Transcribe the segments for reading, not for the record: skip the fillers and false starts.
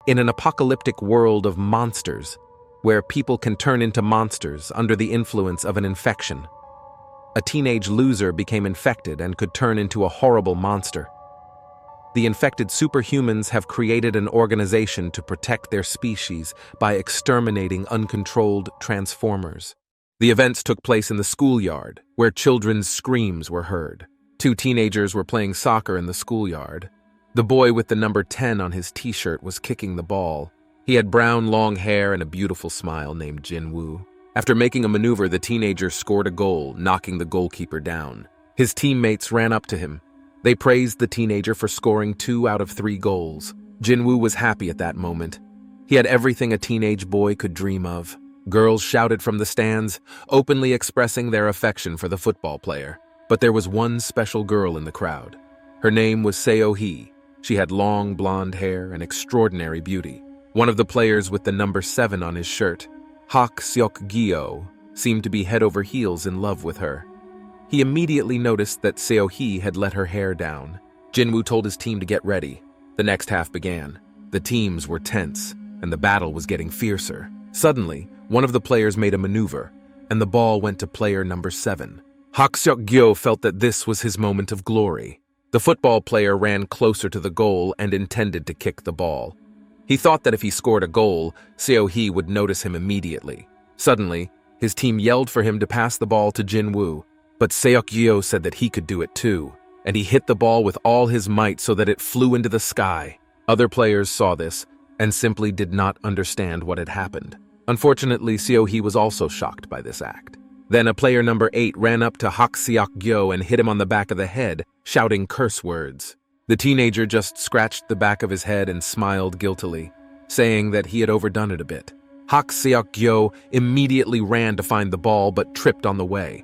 In an apocalyptic world of monsters, where people can turn into monsters under the influence of an infection, a teenage loser became infected and could turn into a horrible monster. The infected superhumans have created an organization to protect their species by exterminating uncontrolled transformers. The events took place in the schoolyard, where children's screams were heard. 2 teenagers were playing soccer in the schoolyard. The boy with the number 10 on his t-shirt was kicking the ball. He had brown, long hair and a beautiful smile named Jinwoo. After making a maneuver, the teenager scored a goal, knocking the goalkeeper down. His teammates ran up to him. They praised the teenager for scoring 2 out of 3 goals. Jinwoo was happy at that moment. He had everything a teenage boy could dream of. Girls shouted from the stands, openly expressing their affection for the football player. But there was one special girl in the crowd. Her name was Seo-hee. She had long blonde hair and extraordinary beauty. One of the players with the number 7 on his shirt, Hak Seok-gyo, seemed to be head over heels in love with her. He immediately noticed that Seo-hee had let her hair down. Jinwoo told his team to get ready. The next half began. The teams were tense, and the battle was getting fiercer. Suddenly, one of the players made a maneuver, and the ball went to player number 7. Hak Seok-gyo felt that this was his moment of glory. The football player ran closer to the goal and intended to kick the ball. He thought that if he scored a goal, Seo-hee would notice him immediately. Suddenly, his team yelled for him to pass the ball to Jinwoo, but Seok-gyo said that he could do it too, and he hit the ball with all his might so that it flew into the sky. Other players saw this and simply did not understand what had happened. Unfortunately, Seo-hee was also shocked by this act. Then a player number 8 ran up to Hak Seok-gyo and hit him on the back of the head, shouting curse words. The teenager just scratched the back of his head and smiled guiltily, saying that he had overdone it a bit. Hak Seok-gyo immediately ran to find the ball but tripped on the way.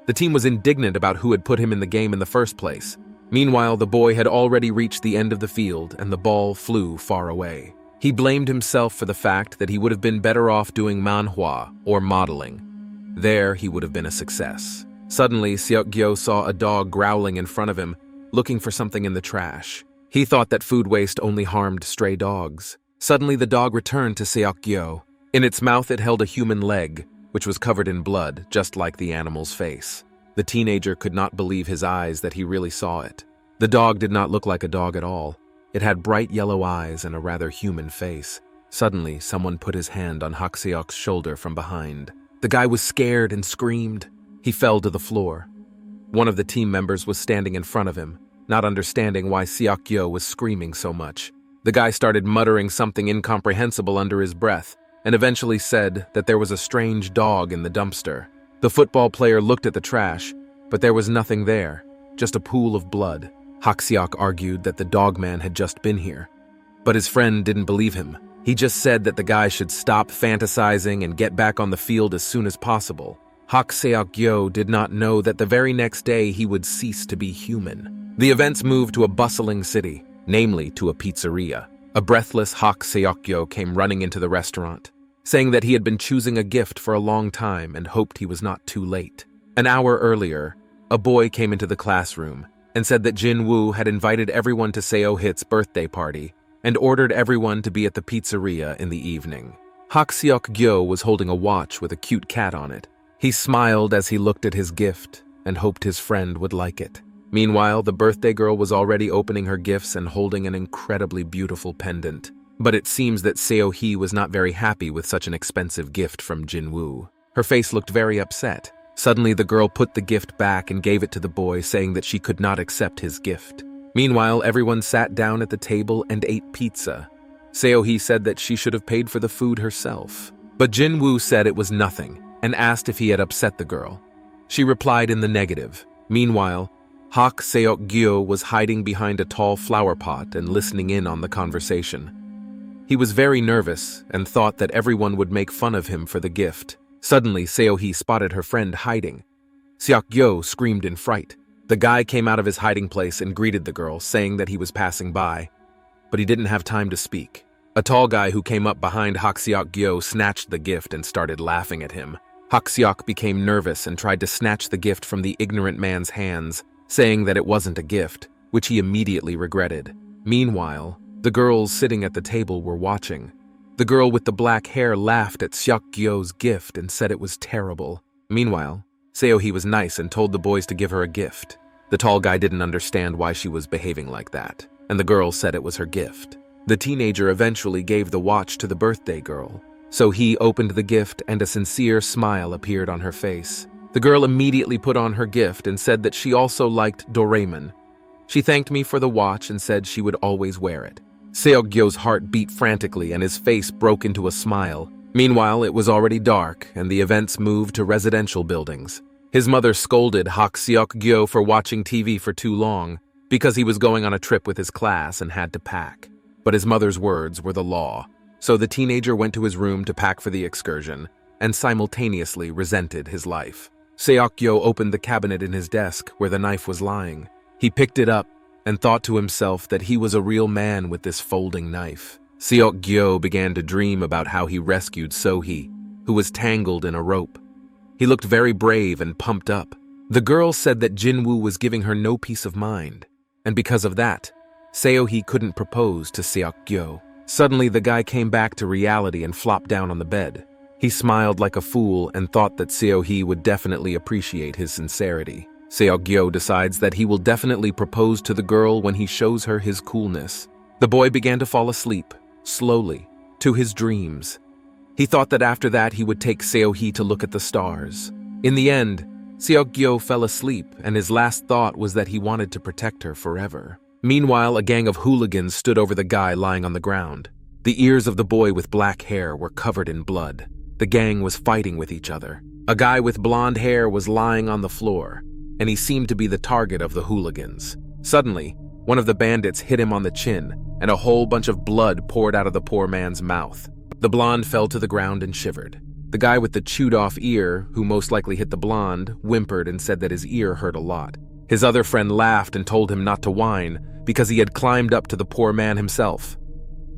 The team was indignant about who had put him in the game in the first place. Meanwhile, the boy had already reached the end of the field and the ball flew far away. He blamed himself for the fact that he would have been better off doing manhwa, or modeling. There, he would have been a success. Suddenly, Seok-gyo saw a dog growling in front of him, looking for something in the trash. He thought that food waste only harmed stray dogs. Suddenly, the dog returned to Seok-gyo. In its mouth, it held a human leg, which was covered in blood, just like the animal's face. The teenager could not believe his eyes that he really saw it. The dog did not look like a dog at all. It had bright yellow eyes and a rather human face. Suddenly, someone put his hand on Hak Seok's shoulder from behind. The guy was scared and screamed. He fell to the floor. One of the team members was standing in front of him, not understanding why Seok-gyo was screaming so much. The guy started muttering something incomprehensible under his breath, and eventually said that there was a strange dog in the dumpster. The football player looked at the trash, but there was nothing there, just a pool of blood. Hak Seok argued that the dog man had just been here, but his friend didn't believe him. He just said that the guy should stop fantasizing and get back on the field as soon as possible. Hak Seok-gyo did not know that the very next day he would cease to be human. The events moved to a bustling city, namely to a pizzeria. A breathless Hak Seok-gyo came running into the restaurant, saying that he had been choosing a gift for a long time and hoped he was not too late. An hour earlier, a boy came into the classroom and said that Jinwoo had invited everyone to Seo-hit's birthday party and ordered everyone to be at the pizzeria in the evening. Hak Seok-gyo was holding a watch with a cute cat on it. He smiled as he looked at his gift and hoped his friend would like it. Meanwhile, the birthday girl was already opening her gifts and holding an incredibly beautiful pendant. But it seems that Seo-hee was not very happy with such an expensive gift from Jinwoo. Her face looked very upset. Suddenly, the girl put the gift back and gave it to the boy, saying that she could not accept his gift. Meanwhile, everyone sat down at the table and ate pizza. Seo-hee said that she should have paid for the food herself. But Jinwoo said it was nothing and asked if he had upset the girl. She replied in the negative. Meanwhile, Hak Seok-gyo was hiding behind a tall flower pot and listening in on the conversation. He was very nervous and thought that everyone would make fun of him for the gift. Suddenly, Seo-hee spotted her friend hiding. Seok-gyo screamed in fright. The guy came out of his hiding place and greeted the girl, saying that he was passing by. But he didn't have time to speak. A tall guy who came up behind Hak Seok-gyo snatched the gift and started laughing at him. Hak Seok became nervous and tried to snatch the gift from the ignorant man's hands, saying that it wasn't a gift, which he immediately regretted. Meanwhile, The girls sitting at the table were watching. The girl with the black hair laughed at Seok-gyo's gift and said it was terrible. Meanwhile, Seo-hee was nice and told the boys to give her a gift. The tall guy didn't understand why she was behaving like that, and the girl said it was her gift. The teenager eventually gave the watch to the birthday girl. So he opened the gift and a sincere smile appeared on her face. The girl immediately put on her gift and said that she also liked Doraemon. She thanked me for the watch and said she would always wear it. Seok-gyo's heart beat frantically and his face broke into a smile. Meanwhile, it was already dark and the events moved to residential buildings. His mother scolded Hak Seok-gyo for watching TV for too long because he was going on a trip with his class and had to pack. But his mother's words were the law. So the teenager went to his room to pack for the excursion and simultaneously resented his life. Seok-gyo opened the cabinet in his desk where the knife was lying. He picked it up and thought to himself that he was a real man with this folding knife. Seok-gyo began to dream about how he rescued So-hee, who was tangled in a rope. He looked very brave and pumped up. The girl said that Jinwoo was giving her no peace of mind, and because of that, Seo-hee couldn't propose to Seok-gyo. Suddenly, the guy came back to reality and flopped down on the bed. He smiled like a fool and thought that Seo-hee would definitely appreciate his sincerity. Seok-gyo decides that he will definitely propose to the girl when he shows her his coolness. The boy began to fall asleep, slowly, to his dreams. He thought that after that he would take Seo-hee to look at the stars. In the end, Seok-gyo fell asleep and his last thought was that he wanted to protect her forever. Meanwhile, a gang of hooligans stood over the guy lying on the ground. The ears of the boy with black hair were covered in blood. The gang was fighting with each other. A guy with blonde hair was lying on the floor, and he seemed to be the target of the hooligans. Suddenly, one of the bandits hit him on the chin, and a whole bunch of blood poured out of the poor man's mouth. The blonde fell to the ground and shivered. The guy with the chewed-off ear, who most likely hit the blonde, whimpered and said that his ear hurt a lot. His other friend laughed and told him not to whine because he had climbed up to the poor man himself.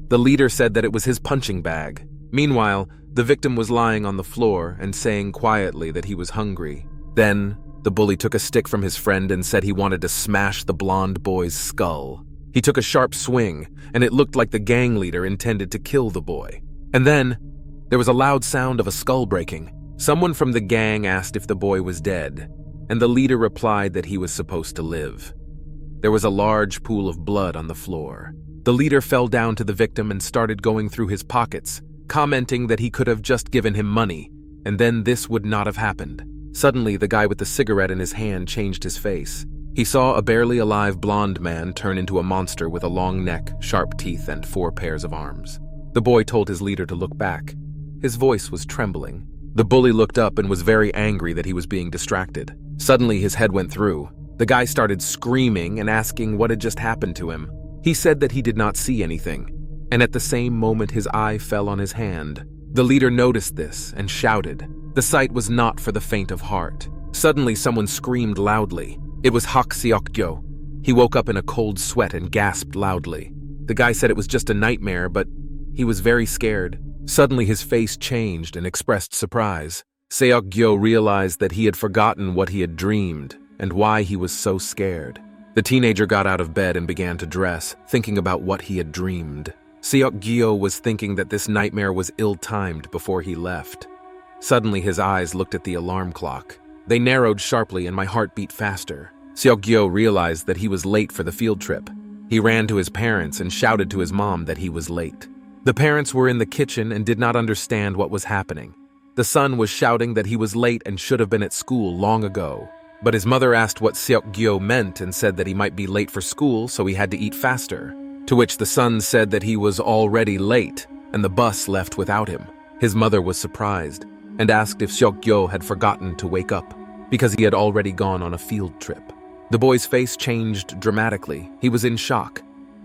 The leader said that it was his punching bag. Meanwhile, the victim was lying on the floor and saying quietly that he was hungry. Then, the bully took a stick from his friend and said he wanted to smash the blonde boy's skull. He took a sharp swing, and it looked like the gang leader intended to kill the boy. And then, there was a loud sound of a skull breaking. Someone from the gang asked if the boy was dead, and the leader replied that he was supposed to live. There was a large pool of blood on the floor. The leader fell down to the victim and started going through his pockets, commenting that he could have just given him money, and then this would not have happened. Suddenly, the guy with the cigarette in his hand changed his face. He saw a barely alive blonde man turn into a monster with a long neck, sharp teeth, and 4 pairs of arms. The boy told his leader to look back. His voice was trembling. The bully looked up and was very angry that he was being distracted. Suddenly, his head went through. The guy started screaming and asking what had just happened to him. He said that he did not see anything, and at the same moment his eye fell on his hand. The leader noticed this and shouted. The sight was not for the faint of heart. Suddenly, someone screamed loudly. It was Hak Seok-gyo. He woke up in a cold sweat and gasped loudly. The guy said it was just a nightmare, but he was very scared. Suddenly, his face changed and expressed surprise. Seok-gyo realized that he had forgotten what he had dreamed and why he was so scared. The teenager got out of bed and began to dress, thinking about what he had dreamed. Seok-gyo was thinking that this nightmare was ill-timed before he left. Suddenly, his eyes looked at the alarm clock. They narrowed sharply and my heart beat faster. Seok-gyo realized that he was late for the field trip. He ran to his parents and shouted to his mom that he was late. The parents were in the kitchen and did not understand what was happening. The son was shouting that he was late and should have been at school long ago. But his mother asked what Seok-gyo meant and said that he might be late for school, so he had to eat faster. To which the son said that he was already late and the bus left without him. His mother was surprised and asked if Seok-gyo had forgotten to wake up because he had already gone on a field trip. The boy's face changed dramatically. He was in shock.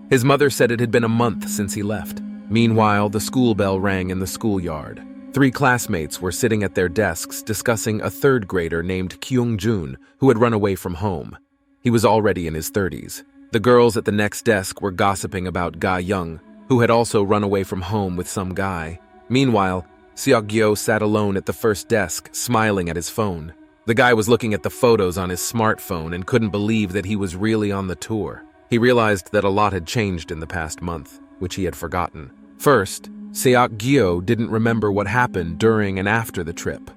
His mother said it had been a month since he left. Meanwhile, the school bell rang in the schoolyard. 3 classmates were sitting at their desks discussing a 3rd grader named Kyung-jun who had run away from home. He was already in his 30s. The girls at the next desk were gossiping about Ga-young, who had also run away from home with some guy. Meanwhile, Seok-gyo sat alone at the first desk, smiling at his phone. The guy was looking at the photos on his smartphone and couldn't believe that he was really on the tour. He realized that a lot had changed in the past month. which he had forgotten. First, Seok-gyo didn't remember what happened during and after the trip.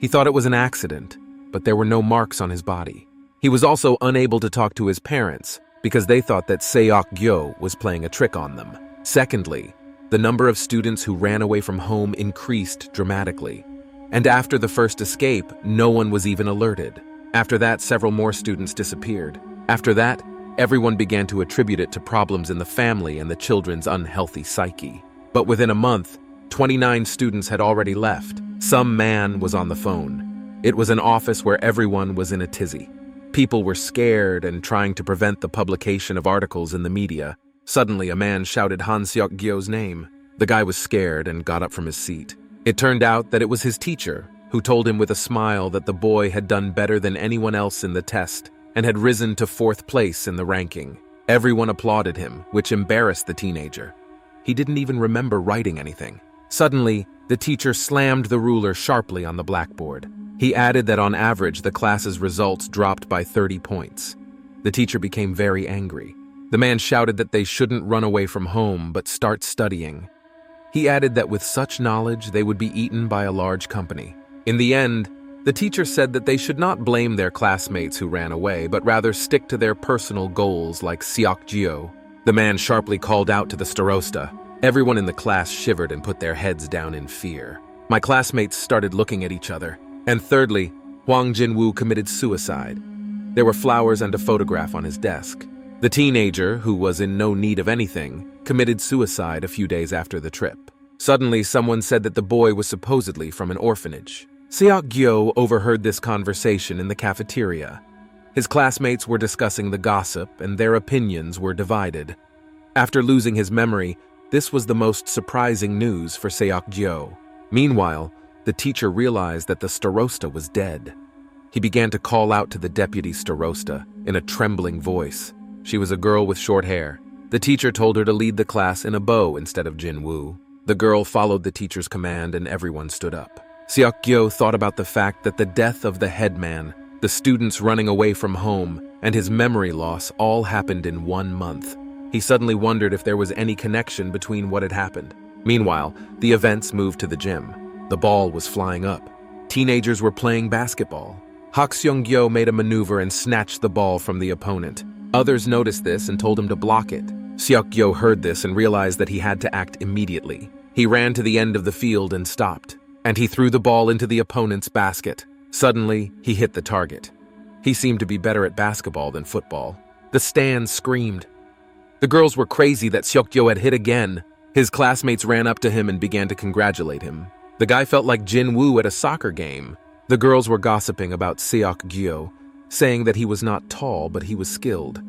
He thought it was an accident, but there were no marks on his body. He was also unable to talk to his parents because they thought that Seok-gyo was playing a trick on them. Secondly, the number of students who ran away from home increased dramatically. And after the first escape, no one was even alerted. After that, several more students disappeared. After that, everyone began to attribute it to problems in the family and the children's unhealthy psyche. But within a month, 29 students had already left. Some man was on the phone. It was an office where everyone was in a tizzy. People were scared and trying to prevent the publication of articles in the media. Suddenly, a man shouted Han Seok-gyo's name. The guy was scared and got up from his seat. It turned out that it was his teacher, who told him with a smile that the boy had done better than anyone else in the test and had risen to 4th place in the ranking. Everyone applauded him, which embarrassed the teenager. He didn't even remember writing anything. Suddenly, the teacher slammed the ruler sharply on the blackboard. He added that on average the class's results dropped by 30 points. The teacher became very angry. The man shouted that they shouldn't run away from home but start studying. He added that with such knowledge they would be eaten by a large company. In the end, the teacher said that they should not blame their classmates who ran away, but rather stick to their personal goals like Seok-gyo. The man sharply called out to the starosta. Everyone in the class shivered and put their heads down in fear. My classmates started looking at each other. And thirdly, Hwang Jin-woo committed suicide. There were flowers and a photograph on his desk. The teenager, who was in no need of anything, committed suicide a few days after the trip. Suddenly, someone said that the boy was supposedly from an orphanage. Seok-gyo overheard this conversation in the cafeteria. His classmates were discussing the gossip, and their opinions were divided. After losing his memory, this was the most surprising news for Seok-gyo. Meanwhile, the teacher realized that the starosta was dead. He began to call out to the deputy starosta in a trembling voice. She was a girl with short hair. The teacher told her to lead the class in a bow instead of Jin-woo. The girl followed the teacher's command and everyone stood up. Seok-gyo thought about the fact that the death of the headman, the students running away from home, and his memory loss all happened in 1 month. He suddenly wondered if there was any connection between what had happened. Meanwhile, the events moved to the gym. The ball was flying up. Teenagers were playing basketball. Hak Seong-gyo made a maneuver and snatched the ball from the opponent. Others noticed this and told him to block it. Seok-gyo heard this and realized that he had to act immediately. He ran to the end of the field and stopped, and he threw the ball into the opponent's basket. Suddenly, he hit the target. He seemed to be better at basketball than football. The stands screamed. The girls were crazy that Seok-gyo had hit again. His classmates ran up to him and began to congratulate him. The guy felt like Jin-woo at a soccer game. The girls were gossiping about Seok-gyo, saying that he was not tall, but he was skilled.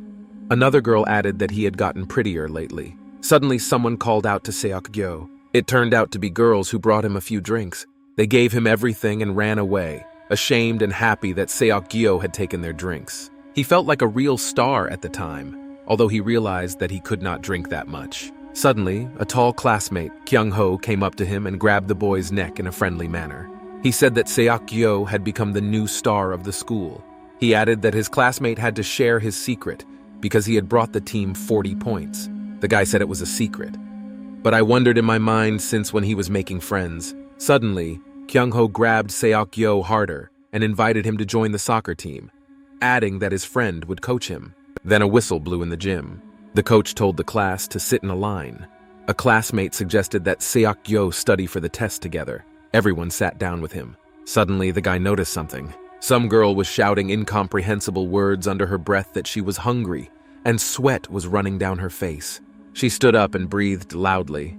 Another girl added that he had gotten prettier lately. Suddenly, someone called out to Seok-gyo. It turned out to be girls who brought him a few drinks. They gave him everything and ran away, ashamed and happy that Seok-gyo had taken their drinks. He felt like a real star at the time, although he realized that he could not drink that much. Suddenly, a tall classmate, Kyung-ho, came up to him and grabbed the boy's neck in a friendly manner. He said that Seok-gyo had become the new star of the school. He added that his classmate had to share his secret because he had brought the team 40 points. The guy said it was a secret. But I wondered in my mind since when he was making friends. Suddenly, Kyung-ho grabbed Seok-gyo harder and invited him to join the soccer team, adding that his friend would coach him. Then a whistle blew in the gym. The coach told the class to sit in a line. A classmate suggested that Seok-gyo study for the test together. Everyone sat down with him. Suddenly, the guy noticed something. Some girl was shouting incomprehensible words under her breath that she was hungry, and sweat was running down her face. She stood up and breathed loudly.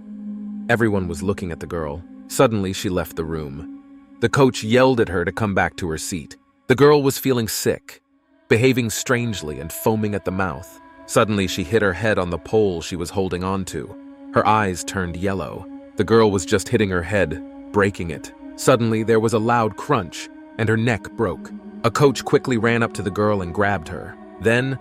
Everyone was looking at the girl. Suddenly, she left the room. The coach yelled at her to come back to her seat. The girl was feeling sick, behaving strangely and foaming at the mouth. Suddenly, she hit her head on the pole she was holding onto. Her eyes turned yellow. The girl was just hitting her head, breaking it. Suddenly, there was a loud crunch, and her neck broke. A coach quickly ran up to the girl and grabbed her. Then,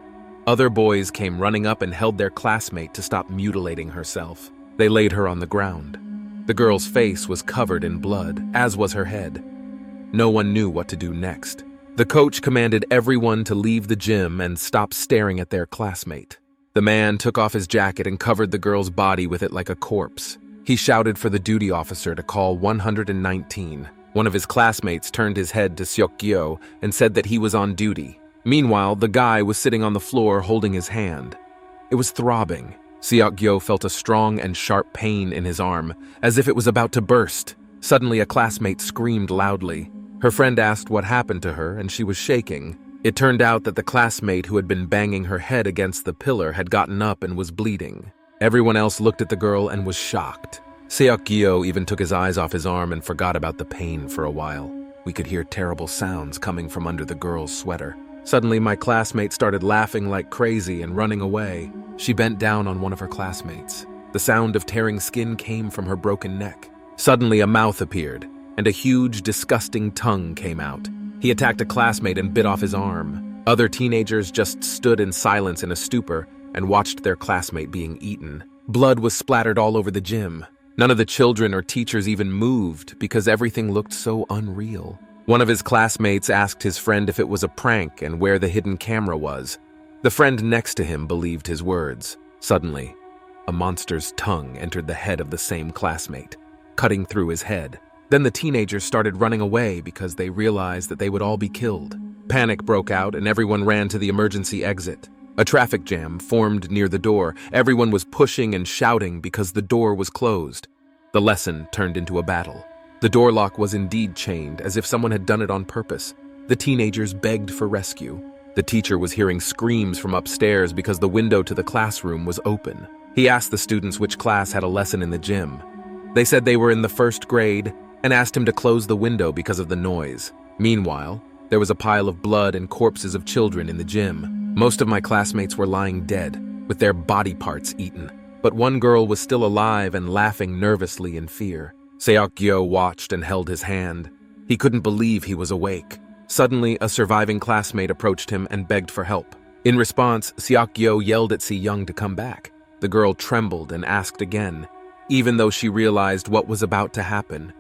other boys came running up and held their classmate to stop mutilating herself. They laid her on the ground. The girl's face was covered in blood, as was her head. No one knew what to do next. The coach commanded everyone to leave the gym and stop staring at their classmate. The man took off his jacket and covered the girl's body with it like a corpse. He shouted for the duty officer to call 119. One of his classmates turned his head to Seok-gyo and said that he was on duty. Meanwhile, the guy was sitting on the floor holding his hand. It was throbbing. Seok-gyo felt a strong and sharp pain in his arm, as if it was about to burst. Suddenly, a classmate screamed loudly. Her friend asked what happened to her, and she was shaking. It turned out that the classmate who had been banging her head against the pillar had gotten up and was bleeding. Everyone else looked at the girl and was shocked. Seok-gyo even took his eyes off his arm and forgot about the pain for a while. We could hear terrible sounds coming from under the girl's sweater. Suddenly, my classmate started laughing like crazy and running away. She bent down on one of her classmates. The sound of tearing skin came from her broken neck. Suddenly, a mouth appeared, and a huge, disgusting tongue came out. He attacked a classmate and bit off his arm. Other teenagers just stood in silence in a stupor and watched their classmate being eaten. Blood was splattered all over the gym. None of the children or teachers even moved because everything looked so unreal. One of his classmates asked his friend if it was a prank and where the hidden camera was. The friend next to him believed his words. Suddenly, a monster's tongue entered the head of the same classmate, cutting through his head. Then the teenagers started running away because they realized that they would all be killed. Panic broke out and everyone ran to the emergency exit. A traffic jam formed near the door. Everyone was pushing and shouting because the door was closed. The lesson turned into a battle. The door lock was indeed chained, as if someone had done it on purpose. The teenagers begged for rescue. The teacher was hearing screams from upstairs because the window to the classroom was open. He asked the students which class had a lesson in the gym. They said they were in the first grade and asked him to close the window because of the noise. Meanwhile, there was a pile of blood and corpses of children in the gym. Most of my classmates were lying dead, with their body parts eaten. But one girl was still alive and laughing nervously in fear. Seok-gyo watched and held his hand. He couldn't believe he was awake. Suddenly, a surviving classmate approached him and begged for help. In response, Seok-gyo yelled at Si-young to come back. The girl trembled and asked again, even though she realized what was about to happen.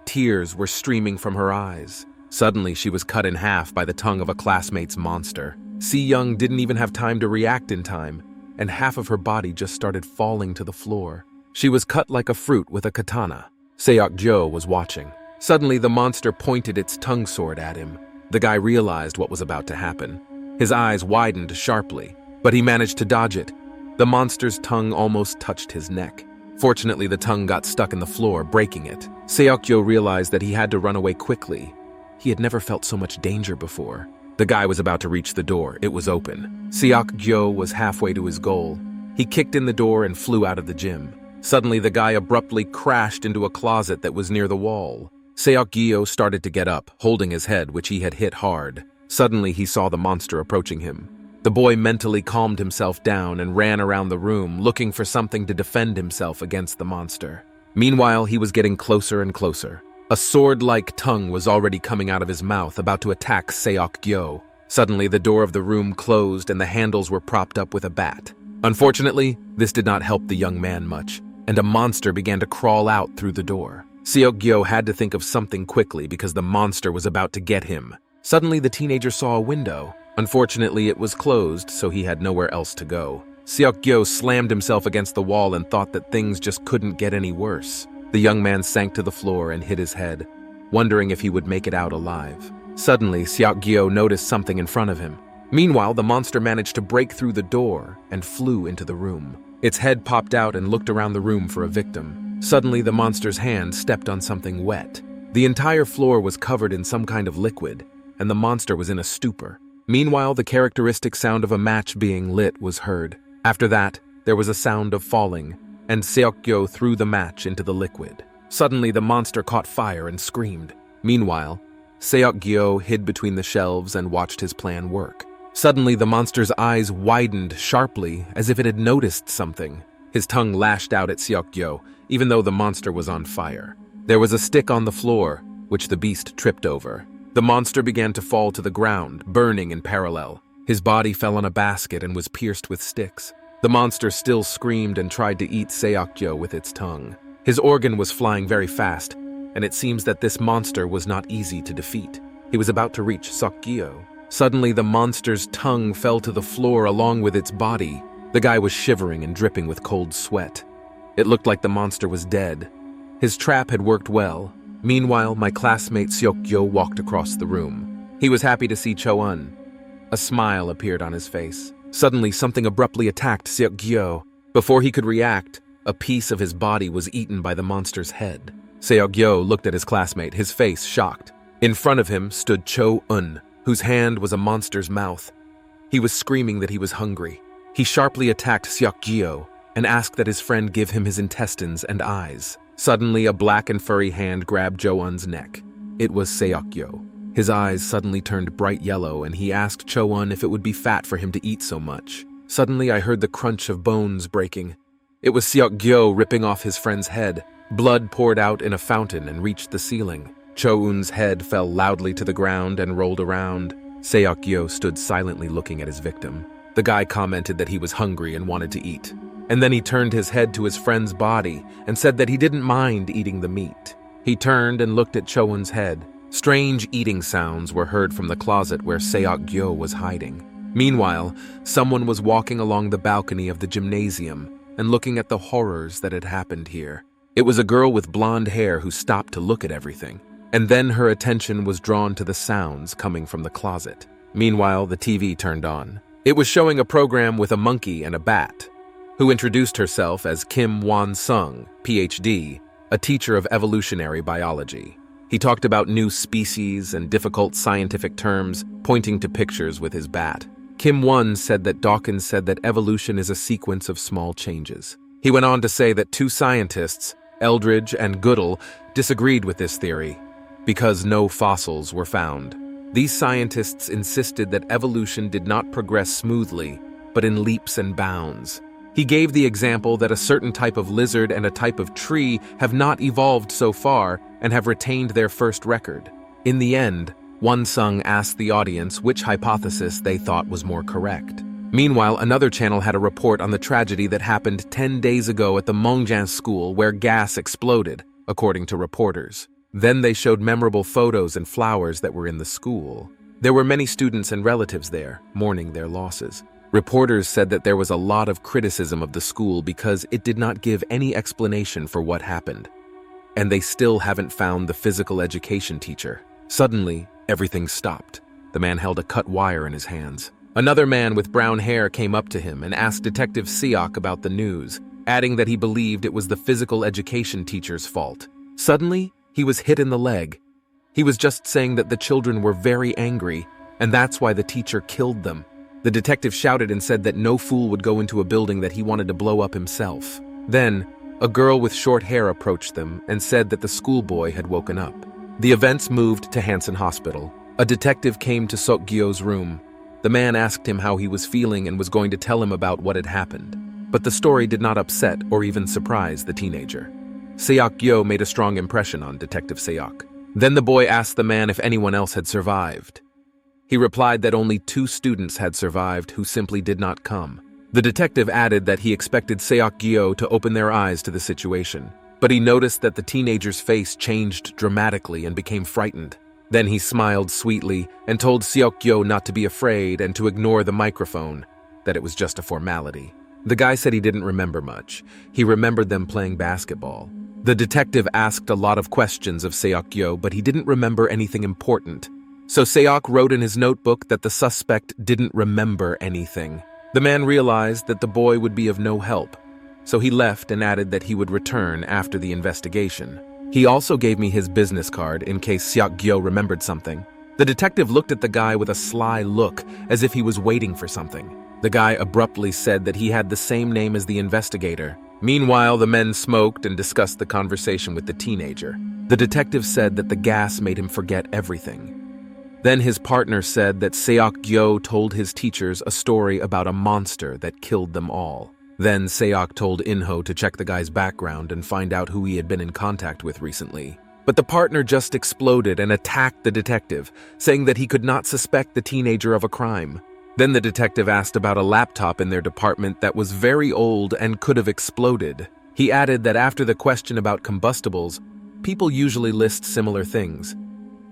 Tears were streaming from her eyes. Suddenly, she was cut in half by the tongue of a classmate's monster. Si-young didn't even have time to react in time, and half of her body just started falling to the floor. She was cut like a fruit with a katana. Seok-gyo was watching. Suddenly, the monster pointed its tongue sword at him. The guy realized what was about to happen. His eyes widened sharply, but he managed to dodge it. The monster's tongue almost touched his neck. Fortunately, the tongue got stuck in the floor, breaking it. Seok-gyo realized that he had to run away quickly. He had never felt so much danger before. The guy was about to reach the door. It was open. Seok-gyo was halfway to his goal. He kicked in the door and flew out of the gym. Suddenly, the guy abruptly crashed into a closet that was near the wall. Seok-gyo started to get up, holding his head, which he had hit hard. Suddenly, he saw the monster approaching him. The boy mentally calmed himself down and ran around the room, looking for something to defend himself against the monster. Meanwhile, he was getting closer and closer. A sword-like tongue was already coming out of his mouth, about to attack Seok-gyo. Suddenly, the door of the room closed and the handles were propped up with a bat. Unfortunately, this did not help the young man much, and a monster began to crawl out through the door. Seok-gyo had to think of something quickly because the monster was about to get him. Suddenly, the teenager saw a window. Unfortunately, it was closed, so he had nowhere else to go. Seok-gyo slammed himself against the wall and thought that things just couldn't get any worse. The young man sank to the floor and hit his head, wondering if he would make it out alive. Suddenly, Seok-gyo noticed something in front of him. Meanwhile, the monster managed to break through the door and flew into the room. Its head popped out and looked around the room for a victim. Suddenly, the monster's hand stepped on something wet. The entire floor was covered in some kind of liquid, and the monster was in a stupor. Meanwhile, the characteristic sound of a match being lit was heard. After that, there was a sound of falling, and Seok-gyo threw the match into the liquid. Suddenly, the monster caught fire and screamed. Meanwhile, Seok-gyo hid between the shelves and watched his plan work. Suddenly, the monster's eyes widened sharply, as if it had noticed something. His tongue lashed out at Seok-gyo, even though the monster was on fire. There was a stick on the floor, which the beast tripped over. The monster began to fall to the ground, burning in parallel. His body fell on a basket and was pierced with sticks. The monster still screamed and tried to eat Seok-gyo with its tongue. His organ was flying very fast, and it seems that this monster was not easy to defeat. He was about to reach Seok-gyo. Suddenly, the monster's tongue fell to the floor along with its body. The guy was shivering and dripping with cold sweat. It looked like the monster was dead. His trap had worked well. Meanwhile, my classmate Seok-gyo walked across the room. He was happy to see Cho-eun. A smile appeared on his face. Suddenly, something abruptly attacked Seok-gyo. Before he could react, a piece of his body was eaten by the monster's head. Seok-gyo looked at his classmate, his face shocked. In front of him stood Cho-eun, whose hand was a monster's mouth. He was screaming that he was hungry. He sharply attacked Seok-gyo and asked that his friend give him his intestines and eyes. Suddenly, a black and furry hand grabbed Jo-eun's neck. It was Seok-gyo. His eyes suddenly turned bright yellow, and he asked Cho-eun if it would be fat for him to eat so much. Suddenly, I heard the crunch of bones breaking. It was Seok-gyo ripping off his friend's head. Blood poured out in a fountain and reached the ceiling. Cho-eun's head fell loudly to the ground and rolled around. Seok-gyo stood silently looking at his victim. The guy commented that he was hungry and wanted to eat. And then he turned his head to his friend's body and said that he didn't mind eating the meat. He turned and looked at Cho-eun's head. Strange eating sounds were heard from the closet where Seok-gyo was hiding. Meanwhile, someone was walking along the balcony of the gymnasium and looking at the horrors that had happened here. It was a girl with blonde hair who stopped to look at everything, and then her attention was drawn to the sounds coming from the closet. Meanwhile, the TV turned on. It was showing a program with a monkey and a bat, who introduced herself as Kim Won-sung, PhD, a teacher of evolutionary biology. He talked about new species and difficult scientific terms, pointing to pictures with his bat. Kim Won said that Dawkins said that evolution is a sequence of small changes. He went on to say that two scientists, Eldridge and Goodall, disagreed with this theory because no fossils were found. These scientists insisted that evolution did not progress smoothly, but in leaps and bounds. He gave the example that a certain type of lizard and a type of tree have not evolved so far and have retained their first record. In the end, Won-sung asked the audience which hypothesis they thought was more correct. Meanwhile, another channel had a report on the tragedy that happened 10 days ago at the Mongjang school where gas exploded, according to reporters. Then they showed memorable photos and flowers that were in the school. There were many students and relatives there, mourning their losses. Reporters said that there was a lot of criticism of the school because it did not give any explanation for what happened. And they still haven't found the physical education teacher. Suddenly, everything stopped. The man held a cut wire in his hands. Another man with brown hair came up to him and asked Detective Seok about the news, adding that he believed it was the physical education teacher's fault. Suddenly, he was hit in the leg. He was just saying that the children were very angry, and that's why the teacher killed them. The detective shouted and said that no fool would go into a building that he wanted to blow up himself. Then, a girl with short hair approached them and said that the schoolboy had woken up. The events moved to Hansen Hospital. A detective came to Seok-gyo's room. The man asked him how he was feeling and was going to tell him about what had happened. But the story did not upset or even surprise the teenager. Seok-gyo made a strong impression on Detective Seok. Then the boy asked the man if anyone else had survived. He replied that only 2 students had survived who simply did not come. The detective added that he expected Seok-gyo to open their eyes to the situation, but he noticed that the teenager's face changed dramatically and became frightened. Then he smiled sweetly and told Seok-gyo not to be afraid and to ignore the microphone, that it was just a formality. The guy said he didn't remember much. He remembered them playing basketball. The detective asked a lot of questions of Seok-gyo, but he didn't remember anything important. So Seok wrote in his notebook that the suspect didn't remember anything. The man realized that the boy would be of no help, so he left and added that he would return after the investigation. He also gave me his business card in case Seok-gyo remembered something. The detective looked at the guy with a sly look, as if he was waiting for something. The guy abruptly said that he had the same name as the investigator. Meanwhile, the men smoked and discussed the conversation with the teenager. The detective said that the gas made him forget everything. Then his partner said that Seok-gyo told his teachers a story about a monster that killed them all. Then Seok told In-ho to check the guy's background and find out who he had been in contact with recently. But the partner just exploded and attacked the detective, saying that he could not suspect the teenager of a crime. Then the detective asked about a laptop in their department that was very old and could have exploded. He added that after the question about combustibles, people usually list similar things.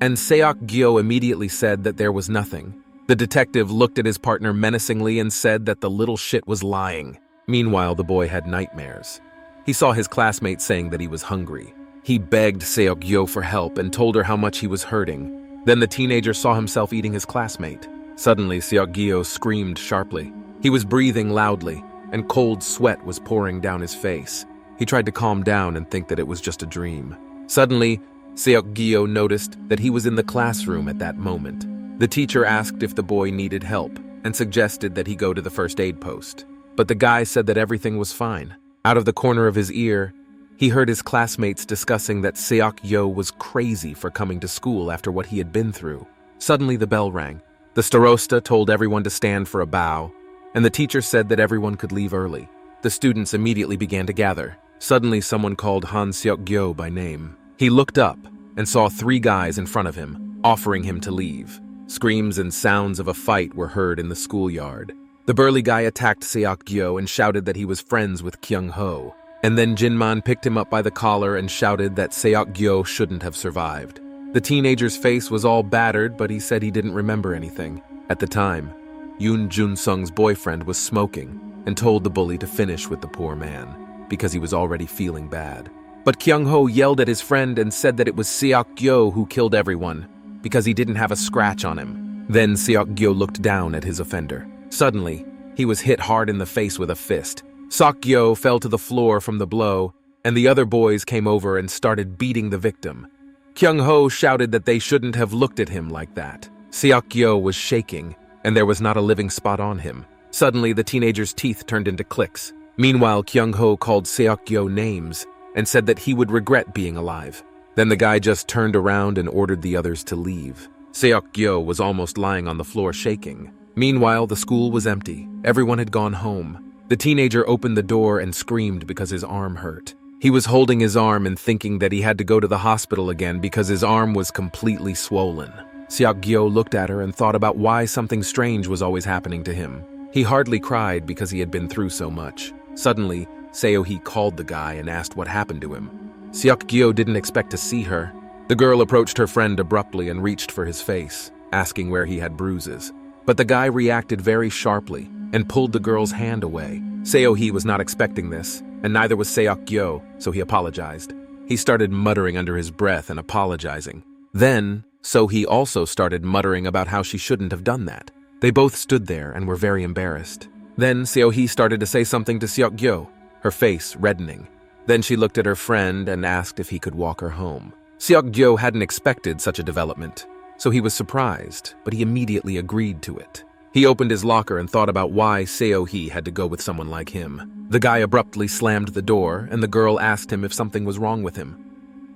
And Seok-gyo immediately said that there was nothing. The detective looked at his partner menacingly and said that the little shit was lying. Meanwhile, the boy had nightmares. He saw his classmate saying that he was hungry. He begged Seok-gyo for help and told her how much he was hurting. Then the teenager saw himself eating his classmate. Suddenly, Seok-gyo screamed sharply. He was breathing loudly, and cold sweat was pouring down his face. He tried to calm down and think that it was just a dream. Suddenly, Seok-gyo noticed that he was in the classroom at that moment. The teacher asked if the boy needed help and suggested that he go to the first aid post. But the guy said that everything was fine. Out of the corner of his ear, he heard his classmates discussing that Seok-gyo was crazy for coming to school after what he had been through. Suddenly the bell rang. The starosta told everyone to stand for a bow, and the teacher said that everyone could leave early. The students immediately began to gather. Suddenly someone called Han Seok-gyo by name. He looked up and saw 3 guys in front of him, offering him to leave. Screams and sounds of a fight were heard in the schoolyard. The burly guy attacked Seok-gyo and shouted that he was friends with Kyung-ho. And then Jinman picked him up by the collar and shouted that Seok-gyo shouldn't have survived. The teenager's face was all battered, but he said he didn't remember anything. At the time, Yoon Jun-sung's boyfriend was smoking and told the bully to finish with the poor man, because he was already feeling bad. But Kyung-ho yelled at his friend and said that it was Seok-gyo who killed everyone, because he didn't have a scratch on him. Then Seok-gyo looked down at his offender. Suddenly, he was hit hard in the face with a fist. Seok-gyo fell to the floor from the blow, and the other boys came over and started beating the victim. Kyung-ho shouted that they shouldn't have looked at him like that. Seok-gyo was shaking, and there was not a living spot on him. Suddenly, the teenager's teeth turned into clicks. Meanwhile, Kyung-ho called Seok-gyo names and said that he would regret being alive. Then the guy just turned around and ordered the others to leave. Seok-gyo was almost lying on the floor shaking. Meanwhile, the school was empty. Everyone had gone home. The teenager opened the door and screamed because his arm hurt. He was holding his arm and thinking that he had to go to the hospital again because his arm was completely swollen. Seok-gyo looked at her and thought about why something strange was always happening to him. He hardly cried because he had been through so much. Suddenly, Seo-hee called the guy and asked what happened to him. Seok-gyo didn't expect to see her. The girl approached her friend abruptly and reached for his face, asking where he had bruises. But the guy reacted very sharply and pulled the girl's hand away. Seo-hee was not expecting this, and neither was Seok-gyo, so he apologized. He started muttering under his breath and apologizing. Then, So-hee also started muttering about how she shouldn't have done that. They both stood there and were very embarrassed. Then Seo-hee started to say something to Seok-gyo, her face reddening. Then she looked at her friend and asked if he could walk her home. Seok-gyo hadn't expected such a development, so he was surprised, but he immediately agreed to it. He opened his locker and thought about why Seo-hee had to go with someone like him. The guy abruptly slammed the door, and the girl asked him if something was wrong with him.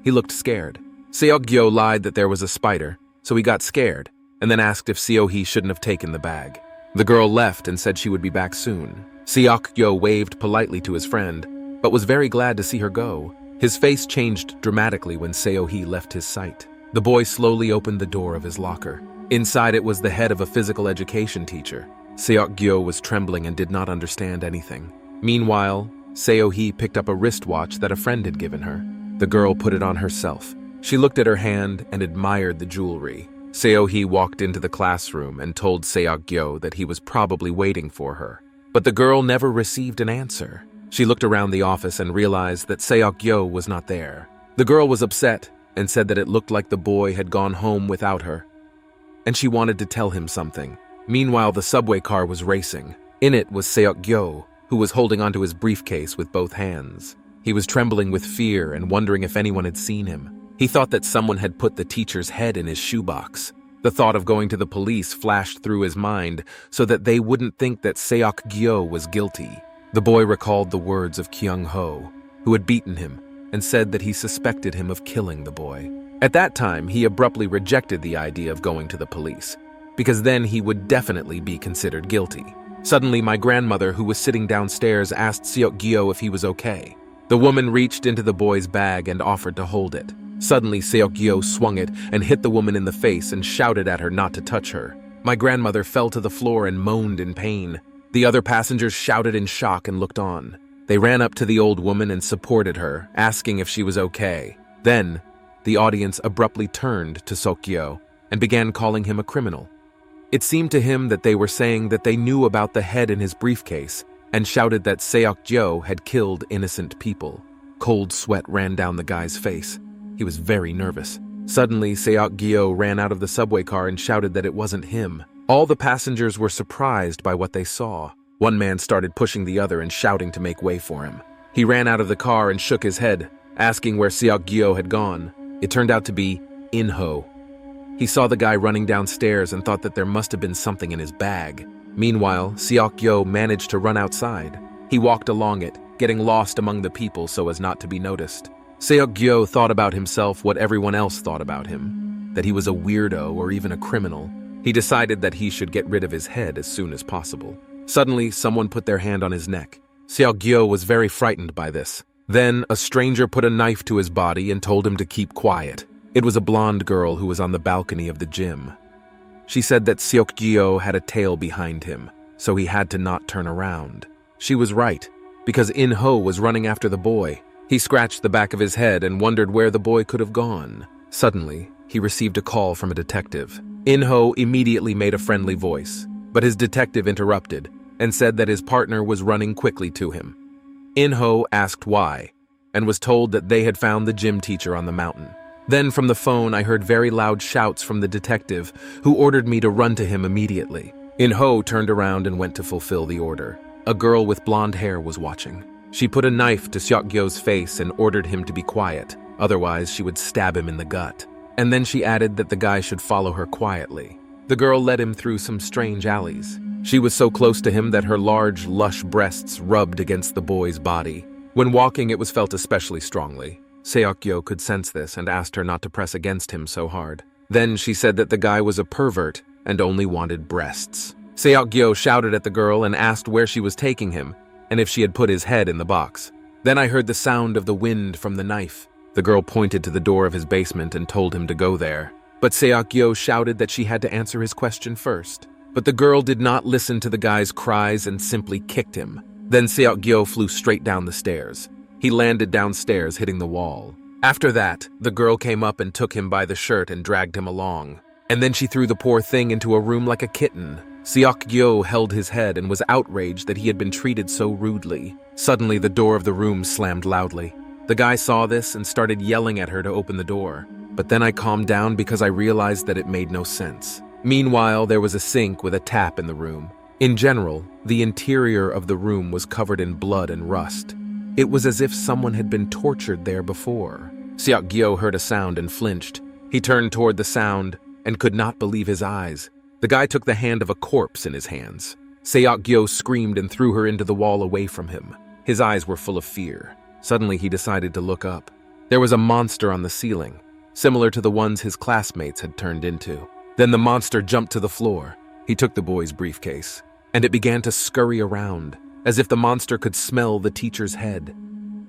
He looked scared. Seok-gyo lied that there was a spider, so he got scared, and then asked if Seo-hee shouldn't have taken the bag. The girl left and said she would be back soon. Seok-gyo waved politely to his friend, but was very glad to see her go. His face changed dramatically when Seo-hee left his sight. The boy slowly opened the door of his locker. Inside it was the head of a physical education teacher. Seok-gyo was trembling and did not understand anything. Meanwhile, Seo-hee picked up a wristwatch that a friend had given her. The girl put it on herself. She looked at her hand and admired the jewelry. Seo-hee walked into the classroom and told Seok-gyo that he was probably waiting for her. But the girl never received an answer. She looked around the office and realized that Seok-gyo was not there. The girl was upset and said that it looked like the boy had gone home without her, and she wanted to tell him something. Meanwhile, the subway car was racing. In it was Seok-gyo, who was holding onto his briefcase with both hands. He was trembling with fear and wondering if anyone had seen him. He thought that someone had put the teacher's head in his shoebox. The thought of going to the police flashed through his mind so that they wouldn't think that Seok-gyo was guilty. The boy recalled the words of Kyung-ho, who had beaten him, and said that he suspected him of killing the boy. At that time, he abruptly rejected the idea of going to the police, because then he would definitely be considered guilty. Suddenly, my grandmother, who was sitting downstairs, asked Seok-gyo if he was okay. The woman reached into the boy's bag and offered to hold it. Suddenly, Seok-gyo swung it and hit the woman in the face and shouted at her not to touch her. My grandmother fell to the floor and moaned in pain. The other passengers shouted in shock and looked on. They ran up to the old woman and supported her, asking if she was okay. Then, the audience abruptly turned to Seok-gyo and began calling him a criminal. It seemed to him that they were saying that they knew about the head in his briefcase and shouted that Seok-gyo had killed innocent people. Cold sweat ran down the guy's face. He was very nervous. Suddenly, Seok-gyo ran out of the subway car and shouted that it wasn't him. All the passengers were surprised by what they saw. One man started pushing the other and shouting to make way for him. He ran out of the car and shook his head, asking where Seok-gyo had gone. It turned out to be In-ho. He saw the guy running downstairs and thought that there must have been something in his bag. Meanwhile, Seok-gyo managed to run outside. He walked along it, getting lost among the people so as not to be noticed. Seok-gyo thought about himself what everyone else thought about him, that he was a weirdo or even a criminal. He decided that he should get rid of his head as soon as possible. Suddenly, someone put their hand on his neck. Seok-gyo was very frightened by this. Then, a stranger put a knife to his body and told him to keep quiet. It was a blonde girl who was on the balcony of the gym. She said that Seok-gyo had a tail behind him, so he had to not turn around. She was right, because In-ho was running after the boy. He scratched the back of his head and wondered where the boy could have gone. Suddenly, he received a call from a detective. In-ho immediately made a friendly voice, but his detective interrupted and said that his partner was running quickly to him. In-ho asked why, and was told that they had found the gym teacher on the mountain. Then from the phone I heard very loud shouts from the detective, who ordered me to run to him immediately. In-ho turned around and went to fulfill the order. A girl with blonde hair was watching. She put a knife to Seok-gyo's face and ordered him to be quiet, otherwise she would stab him in the gut. And then she added that the guy should follow her quietly. The girl led him through some strange alleys. She was so close to him that her large, lush breasts rubbed against the boy's body. When walking, it was felt especially strongly. Seok-gyo could sense this and asked her not to press against him so hard. Then she said that the guy was a pervert and only wanted breasts. Seok-gyo shouted at the girl and asked where she was taking him and if she had put his head in the box. Then I heard the sound of the wind from the knife. The girl pointed to the door of his basement and told him to go there. But Seok-gyo shouted that she had to answer his question first. But the girl did not listen to the guy's cries and simply kicked him. Then Seok-gyo flew straight down the stairs. He landed downstairs, hitting the wall. After that, the girl came up and took him by the shirt and dragged him along. And then she threw the poor thing into a room like a kitten. Seok-gyo held his head and was outraged that he had been treated so rudely. Suddenly, the door of the room slammed loudly. The guy saw this and started yelling at her to open the door. But then I calmed down because I realized that it made no sense. Meanwhile, there was a sink with a tap in the room. In general, the interior of the room was covered in blood and rust. It was as if someone had been tortured there before. Seok-gyo heard a sound and flinched. He turned toward the sound and could not believe his eyes. The guy took the hand of a corpse in his hands. Seok-gyo screamed and threw her into the wall away from him. His eyes were full of fear. Suddenly, he decided to look up. There was a monster on the ceiling, similar to the ones his classmates had turned into. Then the monster jumped to the floor. He took the boy's briefcase, and it began to scurry around, as if the monster could smell the teacher's head.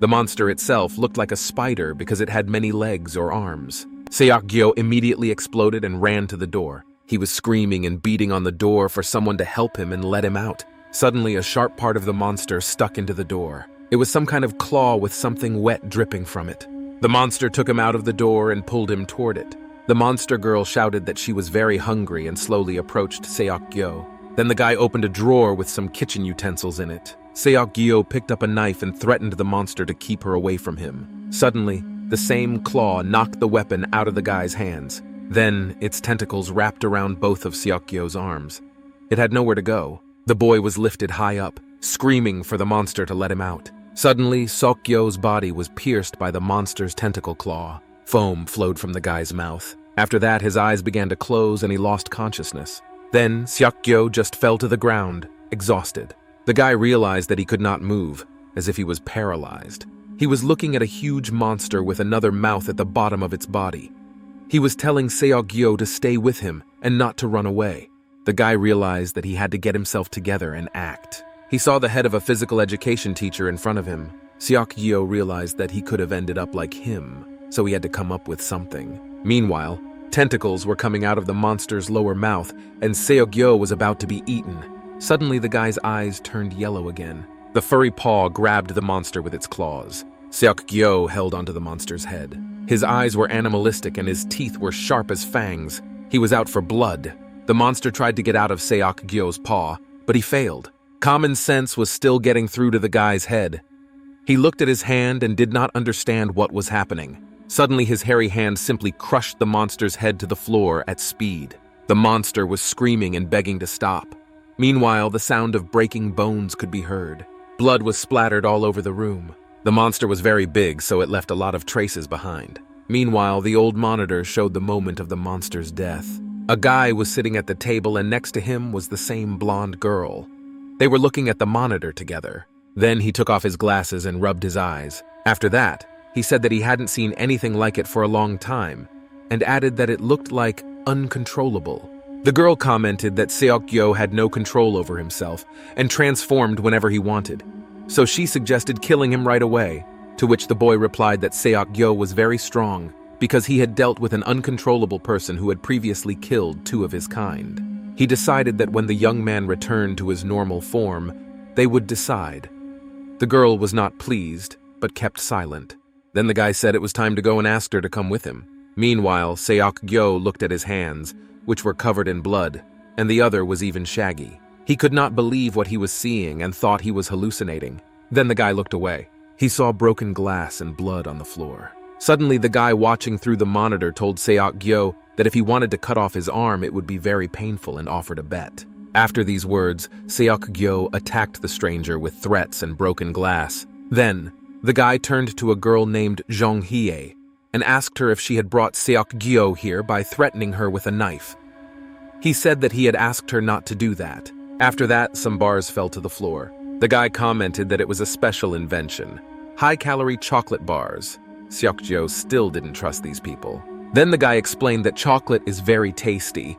The monster itself looked like a spider because it had many legs or arms. Seok-gyo immediately exploded and ran to the door. He was screaming and beating on the door for someone to help him and let him out. Suddenly, a sharp part of the monster stuck into the door. It was some kind of claw with something wet dripping from it. The monster took him out of the door and pulled him toward it. The monster girl shouted that she was very hungry and slowly approached Seok-gyo. Then the guy opened a drawer with some kitchen utensils in it. Seok-gyo picked up a knife and threatened the monster to keep her away from him. Suddenly, the same claw knocked the weapon out of the guy's hands. Then, its tentacles wrapped around both of Seok-gyo's arms. It had nowhere to go. The boy was lifted high up, screaming for the monster to let him out. Suddenly, Seok-gyo's body was pierced by the monster's tentacle claw. Foam flowed from the guy's mouth. After that, his eyes began to close and he lost consciousness. Then, Seok-gyo just fell to the ground, exhausted. The guy realized that he could not move, as if he was paralyzed. He was looking at a huge monster with another mouth at the bottom of its body. He was telling Seok-gyo to stay with him and not to run away. The guy realized that he had to get himself together and act. He saw the head of a physical education teacher in front of him. Seok-gyo realized that he could have ended up like him, so he had to come up with something. Meanwhile, tentacles were coming out of the monster's lower mouth, and Seok-gyo was about to be eaten. Suddenly, the guy's eyes turned yellow again. The furry paw grabbed the monster with its claws. Seok-gyo held onto the monster's head. His eyes were animalistic and his teeth were sharp as fangs. He was out for blood. The monster tried to get out of Seok-gyo's paw, but he failed. Common sense was still getting through to the guy's head. He looked at his hand and did not understand what was happening. Suddenly, his hairy hand simply crushed the monster's head to the floor at speed. The monster was screaming and begging to stop. Meanwhile, the sound of breaking bones could be heard. Blood was splattered all over the room. The monster was very big, so it left a lot of traces behind. Meanwhile, the old monitor showed the moment of the monster's death. A guy was sitting at the table, and next to him was the same blonde girl. They were looking at the monitor together. Then he took off his glasses and rubbed his eyes. After that, he said that he hadn't seen anything like it for a long time, and added that it looked like uncontrollable. The girl commented that Seok-gyo had no control over himself and transformed whenever he wanted, so she suggested killing him right away, to which the boy replied that Seok-gyo was very strong because he had dealt with an uncontrollable person who had previously killed 2 of his kind. He decided that when the young man returned to his normal form, they would decide. The girl was not pleased, but kept silent. Then the guy said it was time to go and asked her to come with him. Meanwhile, Seok-gyo looked at his hands, which were covered in blood, and the other was even shaggy. He could not believe what he was seeing and thought he was hallucinating. Then the guy looked away. He saw broken glass and blood on the floor. Suddenly, the guy watching through the monitor told Seok-gyo that if he wanted to cut off his arm, it would be very painful and offered a bet. After these words, Seok-gyo attacked the stranger with threats and broken glass. Then, the guy turned to a girl named Jong-hye and asked her if she had brought Seok-gyo here by threatening her with a knife. He said that he had asked her not to do that. After that, some bars fell to the floor. The guy commented that it was a special invention. High-calorie chocolate bars. Seok-gyo still didn't trust these people. Then the guy explained that chocolate is very tasty,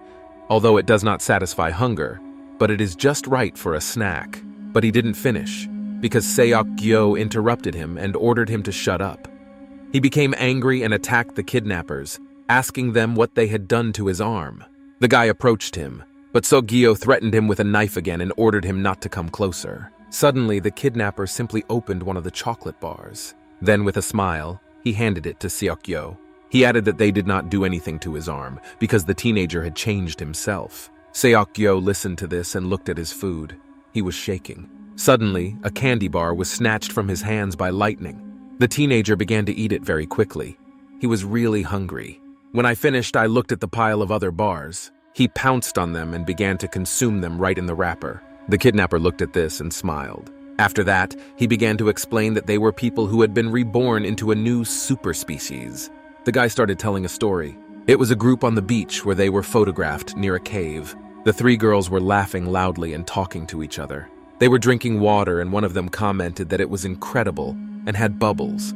although it does not satisfy hunger, but it is just right for a snack. But he didn't finish, because Seok-gyo interrupted him and ordered him to shut up. He became angry and attacked the kidnappers, asking them what they had done to his arm. The guy approached him, but Seok-gyo threatened him with a knife again and ordered him not to come closer. Suddenly, the kidnapper simply opened one of the chocolate bars. Then, with a smile, he handed it to Seok-gyo. He added that they did not do anything to his arm, because the teenager had changed himself. Seok-gyo listened to this and looked at his food. He was shaking. Suddenly, a candy bar was snatched from his hands by lightning. The teenager began to eat it very quickly. He was really hungry. When I finished, I looked at the pile of other bars. He pounced on them and began to consume them right in the wrapper. The kidnapper looked at this and smiled. After that, he began to explain that they were people who had been reborn into a new super species. The guy started telling a story. It was a group on the beach where they were photographed near a cave. The 3 girls were laughing loudly and talking to each other. They were drinking water, and one of them commented that it was incredible and had bubbles.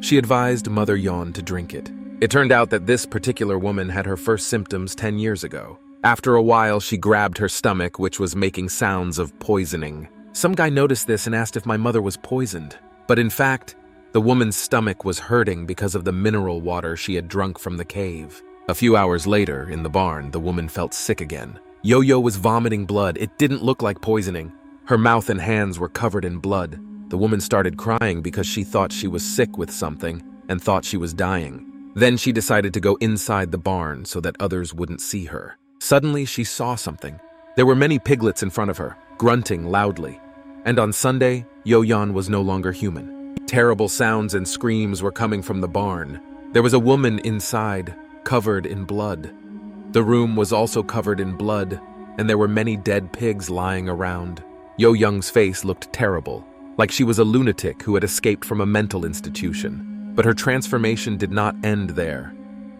She advised Mother Yeon to drink it. It turned out that this particular woman had her first symptoms 10 years ago. After a while, she grabbed her stomach, which was making sounds of poisoning. Some guy noticed this and asked if my mother was poisoned. But in fact, the woman's stomach was hurting because of the mineral water she had drunk from the cave. A few hours later, in the barn, the woman felt sick again. Yo-Yo was vomiting blood. It didn't look like poisoning. Her mouth and hands were covered in blood. The woman started crying because she thought she was sick with something and thought she was dying. Then she decided to go inside the barn so that others wouldn't see her. Suddenly, she saw something. There were many piglets in front of her, grunting loudly. And on Sunday, Yo-Yeon was no longer human. Terrible sounds and screams were coming from the barn. There was a woman inside, covered in blood. The room was also covered in blood, and there were many dead pigs lying around. Yo-Young's face looked terrible, like she was a lunatic who had escaped from a mental institution. But her transformation did not end there.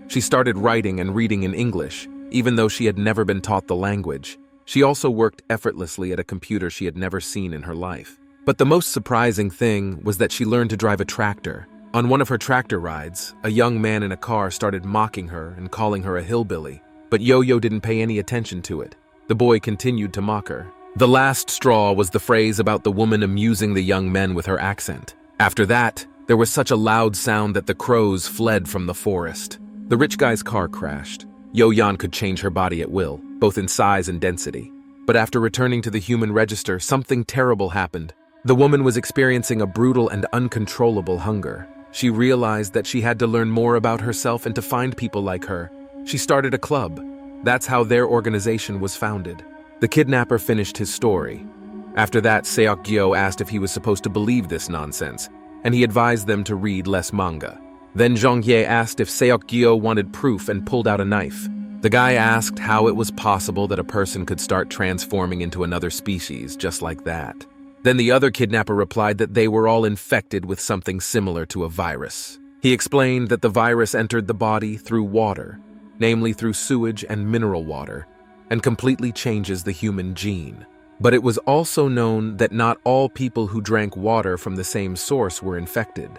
She started writing and reading in English, even though she had never been taught the language. She also worked effortlessly at a computer she had never seen in her life. But the most surprising thing was that she learned to drive a tractor. On one of her tractor rides, a young man in a car started mocking her and calling her a hillbilly. But Yo-Yo didn't pay any attention to it. The boy continued to mock her. The last straw was the phrase about the woman amusing the young men with her accent. After that, there was such a loud sound that the crows fled from the forest. The rich guy's car crashed. Yo-Yeon could change her body at will, both in size and density. But after returning to the human register, something terrible happened. The woman was experiencing a brutal and uncontrollable hunger. She realized that she had to learn more about herself and to find people like her. She started a club. That's how their organization was founded. The kidnapper finished his story. After that, Seok-gyo asked if he was supposed to believe this nonsense, and he advised them to read less manga. Then Jong-ye asked if Seok-gyo wanted proof and pulled out a knife. The guy asked how it was possible that a person could start transforming into another species just like that. Then the other kidnapper replied that they were all infected with something similar to a virus. He explained that the virus entered the body through water, namely through sewage and mineral water, and completely changes the human gene. But it was also known that not all people who drank water from the same source were infected.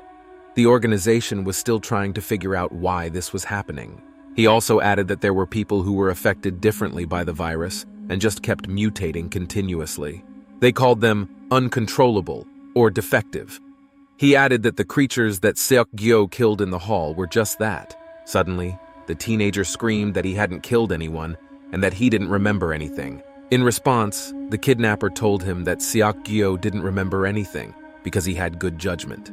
The organization was still trying to figure out why this was happening. He also added that there were people who were affected differently by the virus and just kept mutating continuously. They called them uncontrollable or defective. He added that the creatures that Seok-gyo killed in the hall were just that. Suddenly, the teenager screamed that he hadn't killed anyone and that he didn't remember anything. In response, the kidnapper told him that Seok-gyo didn't remember anything because he had good judgment.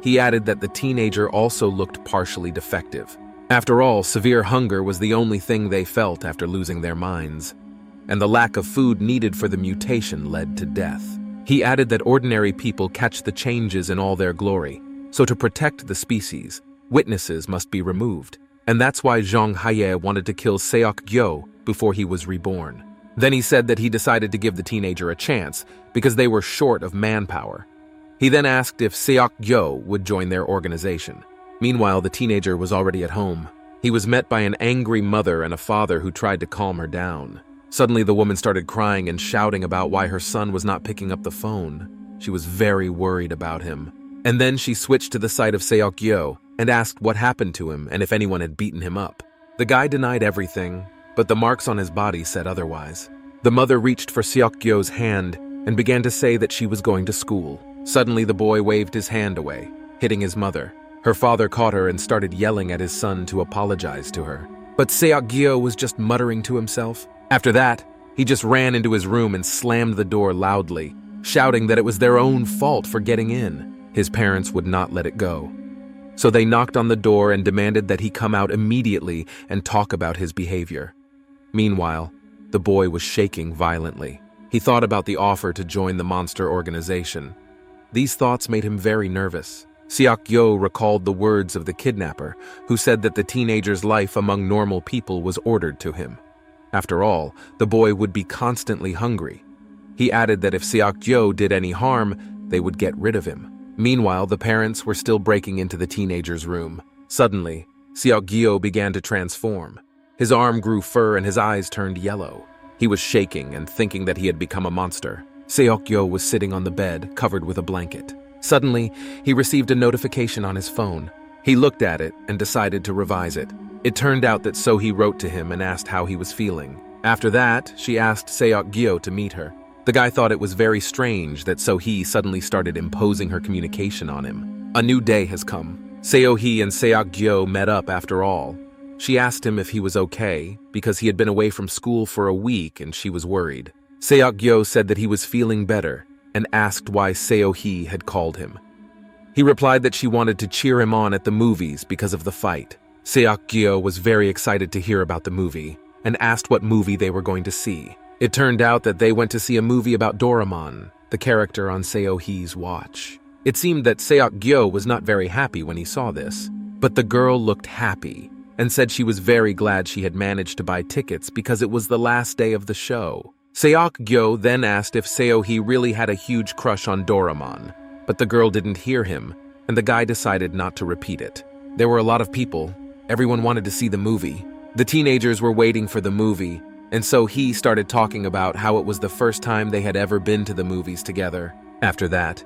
He added that the teenager also looked partially defective. After all, severe hunger was the only thing they felt after losing their minds, and the lack of food needed for the mutation led to death. He added that ordinary people catch the changes in all their glory, so to protect the species, witnesses must be removed, and that's why Jong Haye wanted to kill Seok-gyo before he was reborn. Then he said that he decided to give the teenager a chance because they were short of manpower. He then asked if Seok-gyo would join their organization. Meanwhile, the teenager was already at home. He was met by an angry mother and a father who tried to calm her down. Suddenly, the woman started crying and shouting about why her son was not picking up the phone. She was very worried about him. And then she switched to the side of Seok-gyo and asked what happened to him and if anyone had beaten him up. The guy denied everything, but the marks on his body said otherwise. The mother reached for Seok-gyo's hand and began to say that she was going to school. Suddenly, the boy waved his hand away, hitting his mother. Her father caught her and started yelling at his son to apologize to her. But Seok-gyo was just muttering to himself. After that, he just ran into his room and slammed the door loudly, shouting that it was their own fault for getting in. His parents would not let it go. So they knocked on the door and demanded that he come out immediately and talk about his behavior. Meanwhile, the boy was shaking violently. He thought about the offer to join the monster organization. These thoughts made him very nervous. Seok-gyo recalled the words of the kidnapper, who said that the teenager's life among normal people was ordered to him. After all, the boy would be constantly hungry. He added that if Seok-gyo did any harm, they would get rid of him. Meanwhile, the parents were still breaking into the teenager's room. Suddenly, Seok-gyo began to transform. His arm grew fur and his eyes turned yellow. He was shaking and thinking that he had become a monster. Seok-gyo was sitting on the bed, covered with a blanket. Suddenly, he received a notification on his phone. He looked at it and decided to revise it. It turned out that So-hee wrote to him and asked how he was feeling. After that, she asked Seok-gyo to meet her. The guy thought it was very strange that So-hee suddenly started imposing her communication on him. A new day has come. So-hee and Seok-gyo met up after all. She asked him if he was okay, because he had been away from school for a week and she was worried. Seok-gyo said that he was feeling better and asked why So-hee had called him. He replied that she wanted to cheer him on at the movies because of the fight. Seok-gyo was very excited to hear about the movie and asked what movie they were going to see. It turned out that they went to see a movie about Doraemon, the character on So-hee's watch. It seemed that Seok-gyo was not very happy when he saw this, but the girl looked happy and said she was very glad she had managed to buy tickets because it was the last day of the show. Seok-gyo then asked if So-hee really had a huge crush on Doraemon, but the girl didn't hear him, and the guy decided not to repeat it. There were a lot of people. Everyone wanted to see the movie. The teenagers were waiting for the movie, and So-hee started talking about how it was the first time they had ever been to the movies together. After that,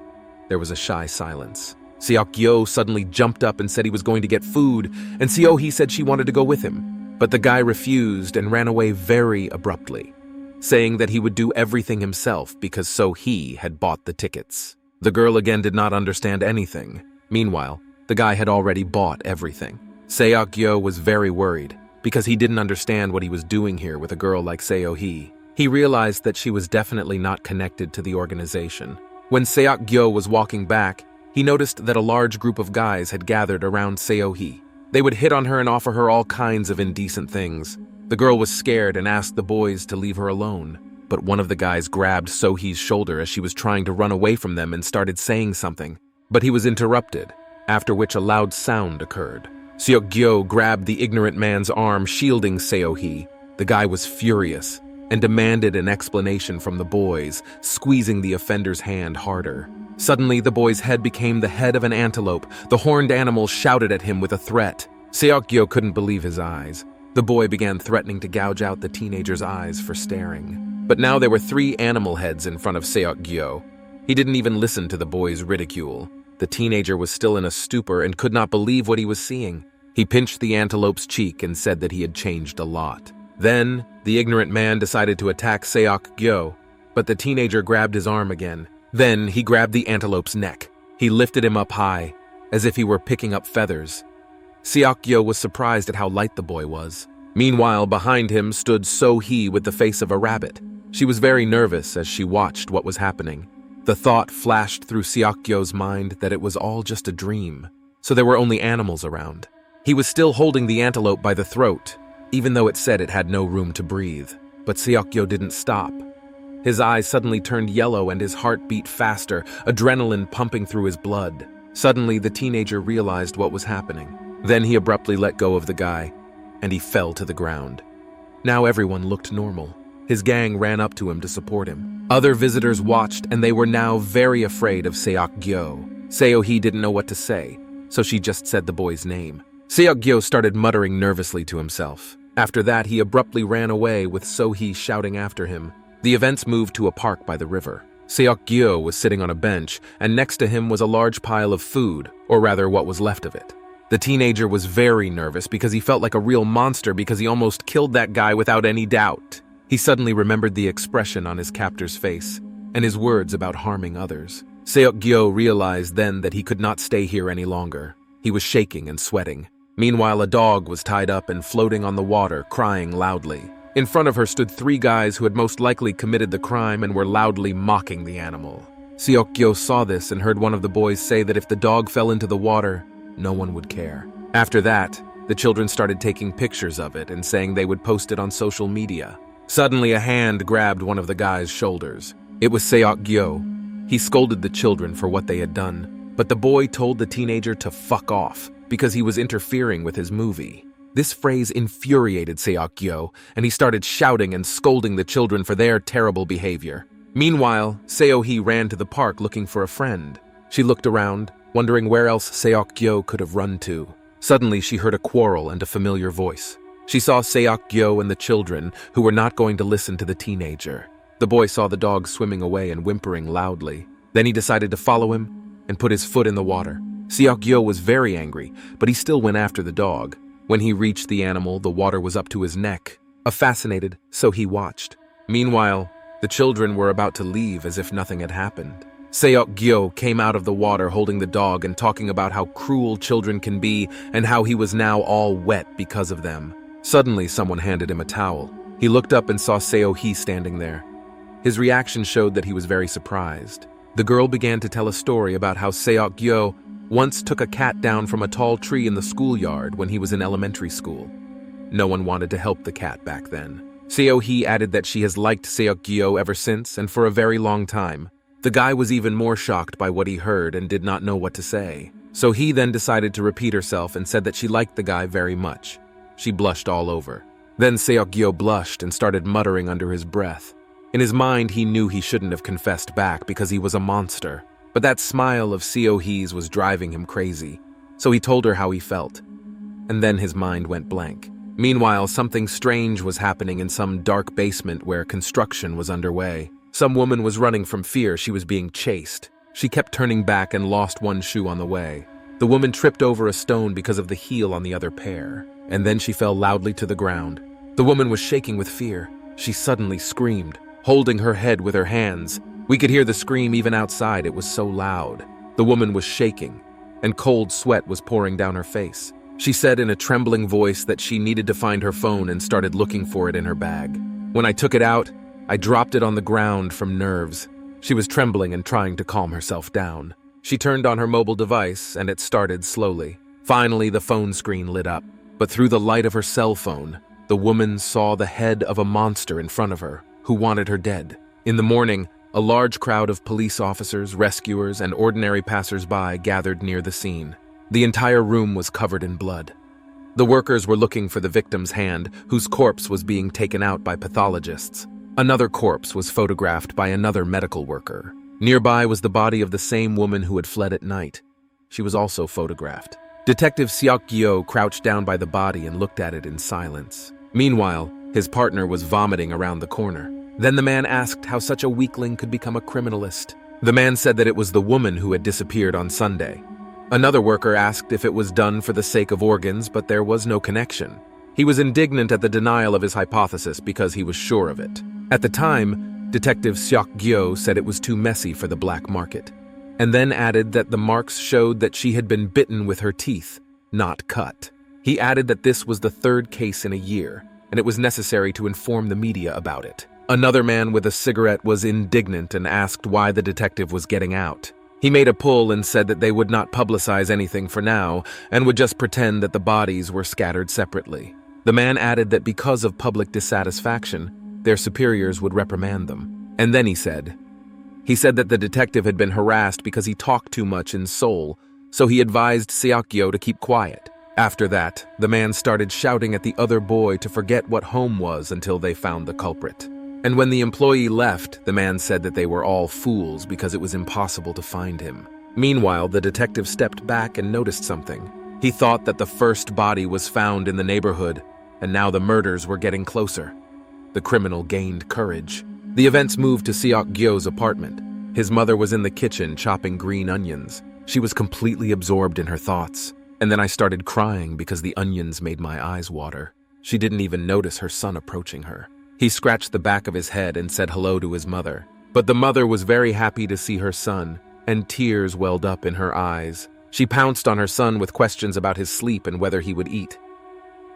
there was a shy silence. Seok-gyo suddenly jumped up and said he was going to get food, and So-hee said she wanted to go with him. But the guy refused and ran away very abruptly, saying that he would do everything himself because So-hee had bought the tickets. The girl again did not understand anything. Meanwhile, the guy had already bought everything. Seok-gyo was very worried because he didn't understand what he was doing here with a girl like So-hee. He realized that she was definitely not connected to the organization. When Seok-gyo was walking back, he noticed that a large group of guys had gathered around So-hee. They would hit on her and offer her all kinds of indecent things, The girl was scared and asked the boys to leave her alone, but one of the guys grabbed So-hee's shoulder as she was trying to run away from them and started saying something, but he was interrupted, after which a loud sound occurred. Seok-gyo grabbed the ignorant man's arm, shielding So-hee. The guy was furious and demanded an explanation from the boys, squeezing the offender's hand harder. Suddenly, the boy's head became the head of an antelope. The horned animal shouted at him with a threat. Seok-gyo couldn't believe his eyes. The boy began threatening to gouge out the teenager's eyes for staring. But now there were 3 animal heads in front of Seok-gyo. He didn't even listen to the boy's ridicule. The teenager was still in a stupor and could not believe what he was seeing. He pinched the antelope's cheek and said that he had changed a lot. Then, the ignorant man decided to attack Seok-gyo, but the teenager grabbed his arm again. Then, he grabbed the antelope's neck. He lifted him up high, as if he were picking up feathers. Seok-gyo was surprised at how light the boy was. Meanwhile, behind him stood So-hee with the face of a rabbit. She was very nervous as she watched what was happening. The thought flashed through Seok-gyo's mind that it was all just a dream, so there were only animals around. He was still holding the antelope by the throat, even though it said it had no room to breathe. But Seok-gyo didn't stop. His eyes suddenly turned yellow and his heart beat faster, adrenaline pumping through his blood. Suddenly, the teenager realized what was happening. Then he abruptly let go of the guy, and he fell to the ground. Now everyone looked normal. His gang ran up to him to support him. Other visitors watched, and they were now very afraid of Seok-gyo. So-hee didn't know what to say, so she just said the boy's name. Seok-gyo started muttering nervously to himself. After that, he abruptly ran away with So-hee shouting after him. The events moved to a park by the river. Seok-gyo was sitting on a bench, and next to him was a large pile of food, or rather what was left of it. The teenager was very nervous because he felt like a real monster because he almost killed that guy without any doubt. He suddenly remembered the expression on his captor's face, and his words about harming others. Seok-gyo realized then that he could not stay here any longer. He was shaking and sweating. Meanwhile, a dog was tied up and floating on the water, crying loudly. In front of her stood 3 guys who had most likely committed the crime and were loudly mocking the animal. Seok-gyo saw this and heard one of the boys say that if the dog fell into the water, no one would care. After that, the children started taking pictures of it and saying they would post it on social media. Suddenly, a hand grabbed one of the guy's shoulders. It was Seok-gyo. He scolded the children for what they had done, but the boy told the teenager to fuck off because he was interfering with his movie. This phrase infuriated Seok-gyo, and he started shouting and scolding the children for their terrible behavior. Meanwhile, So-hee ran to the park looking for a friend. She looked around, wondering where else Seok-gyo could have run to. Suddenly, she heard a quarrel and a familiar voice. She saw Seok-gyo and the children, who were not going to listen to the teenager. The boy saw the dog swimming away and whimpering loudly. Then he decided to follow him and put his foot in the water. Seok-gyo was very angry, but he still went after the dog. When he reached the animal, the water was up to his neck. Fascinated, So-hee watched. Meanwhile, the children were about to leave as if nothing had happened. Seok-gyo came out of the water holding the dog and talking about how cruel children can be and how he was now all wet because of them. Suddenly, someone handed him a towel. He looked up and saw So-hee standing there. His reaction showed that he was very surprised. The girl began to tell a story about how Seok-gyo once took a cat down from a tall tree in the schoolyard when he was in elementary school. No one wanted to help the cat back then. So-hee added that she has liked Seok-gyo ever since and for a very long time. The guy was even more shocked by what he heard and did not know what to say. So he then decided to repeat herself and said that she liked the guy very much. She blushed all over. Then Seok-gyo blushed and started muttering under his breath. In his mind, he knew he shouldn't have confessed back because he was a monster. But that smile of So-hee's was driving him crazy. So he told her how he felt. And then his mind went blank. Meanwhile, something strange was happening in some dark basement where construction was underway. Some woman was running from fear she was being chased. She kept turning back and lost one shoe on the way. The woman tripped over a stone because of the heel on the other pair, and then she fell loudly to the ground. The woman was shaking with fear. She suddenly screamed, holding her head with her hands. We could hear the scream even outside, it was so loud. The woman was shaking, and cold sweat was pouring down her face. She said in a trembling voice that she needed to find her phone and started looking for it in her bag. When I took it out, I dropped it on the ground from nerves. She was trembling and trying to calm herself down. She turned on her mobile device, and it started slowly. Finally, the phone screen lit up, but through the light of her cell phone, the woman saw the head of a monster in front of her, who wanted her dead. In the morning, a large crowd of police officers, rescuers, and ordinary passers-by gathered near the scene. The entire room was covered in blood. The workers were looking for the victim's hand, whose corpse was being taken out by pathologists. Another corpse was photographed by another medical worker. Nearby was the body of the same woman who had fled at night. She was also photographed. Detective Seok-gyo crouched down by the body and looked at it in silence. Meanwhile, his partner was vomiting around the corner. Then the man asked how such a weakling could become a criminalist. The man said that it was the woman who had disappeared on Sunday. Another worker asked if it was done for the sake of organs, but there was no connection. He was indignant at the denial of his hypothesis because he was sure of it. At the time, Detective Seok-gyo said it was too messy for the black market, and then added that the marks showed that she had been bitten with her teeth, not cut. He added that this was the third case in a year, and it was necessary to inform the media about it. Another man with a cigarette was indignant and asked why the detective was getting out. He made a pull and said that they would not publicize anything for now and would just pretend that the bodies were scattered separately. The man added that because of public dissatisfaction, their superiors would reprimand them. And then he said that the detective had been harassed because he talked too much in Seoul, so he advised Seok-gyo to keep quiet. After that, the man started shouting at the other boy to forget what home was until they found the culprit. And when the employee left, the man said that they were all fools because it was impossible to find him. Meanwhile, the detective stepped back and noticed something. He thought that the first body was found in the neighborhood, and now the murders were getting closer. The criminal gained courage. The events moved to Seok-gyo's apartment. His mother was in the kitchen chopping green onions. She was completely absorbed in her thoughts. And then I started crying because the onions made my eyes water. She didn't even notice her son approaching her. He scratched the back of his head and said hello to his mother. But the mother was very happy to see her son, and tears welled up in her eyes. She pounced on her son with questions about his sleep and whether he would eat.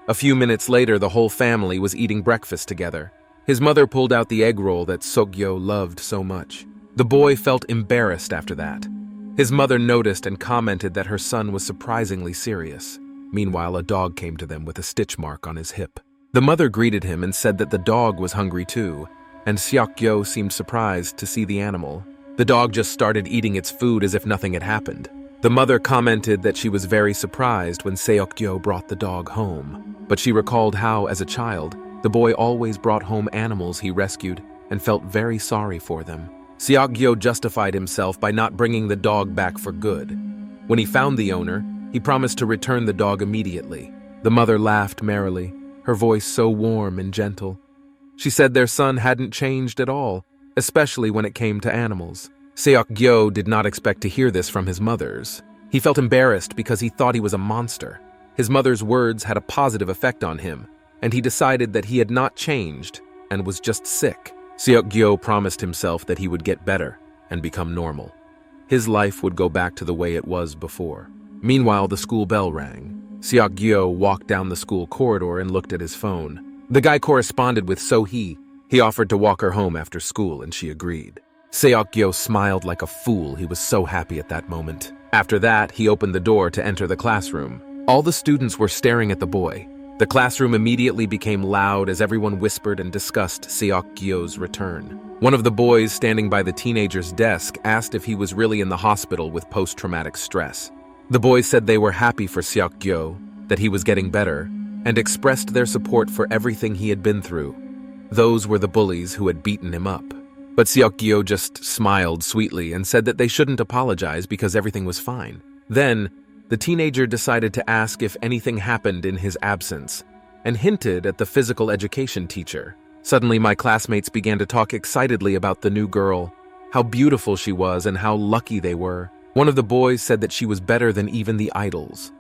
A few minutes later, the whole family was eating breakfast together. His mother pulled out the egg roll that Seok-gyo loved so much. The boy felt embarrassed after that. His mother noticed and commented that her son was surprisingly serious. Meanwhile, a dog came to them with a stitch mark on his hip. The mother greeted him and said that the dog was hungry too, and Seok-gyo seemed surprised to see the animal. The dog just started eating its food as if nothing had happened. The mother commented that she was very surprised when Seok-gyo brought the dog home, but she recalled how, as a child, the boy always brought home animals he rescued and felt very sorry for them. Seok-gyo justified himself by not bringing the dog back for good. When he found the owner, he promised to return the dog immediately. The mother laughed merrily, her voice so warm and gentle. She said their son hadn't changed at all, especially when it came to animals. Seok-gyo did not expect to hear this from his mother's. He felt embarrassed because he thought he was a monster. His mother's words had a positive effect on him, and he decided that he had not changed and was just sick. Seok-gyo promised himself that he would get better and become normal. His life would go back to the way it was before. Meanwhile, the school bell rang. Seok-gyo walked down the school corridor and looked at his phone. The guy corresponded with So-hee. He offered to walk her home after school, and she agreed. Seok-gyo smiled like a fool. He was so happy at that moment. After that, he opened the door to enter the classroom. All the students were staring at the boy. The classroom immediately became loud as everyone whispered and discussed Seok-gyo's return. One of the boys standing by the teenager's desk asked if he was really in the hospital with post-traumatic stress. The boys said they were happy for Seok-gyo, that he was getting better, and expressed their support for everything he had been through. Those were the bullies who had beaten him up. But Seok-gyo just smiled sweetly and said that they shouldn't apologize because everything was fine. Then, the teenager decided to ask if anything happened in his absence, and hinted at the physical education teacher. Suddenly, my classmates began to talk excitedly about the new girl, how beautiful she was and how lucky they were. One of the boys said that she was better than even the idols.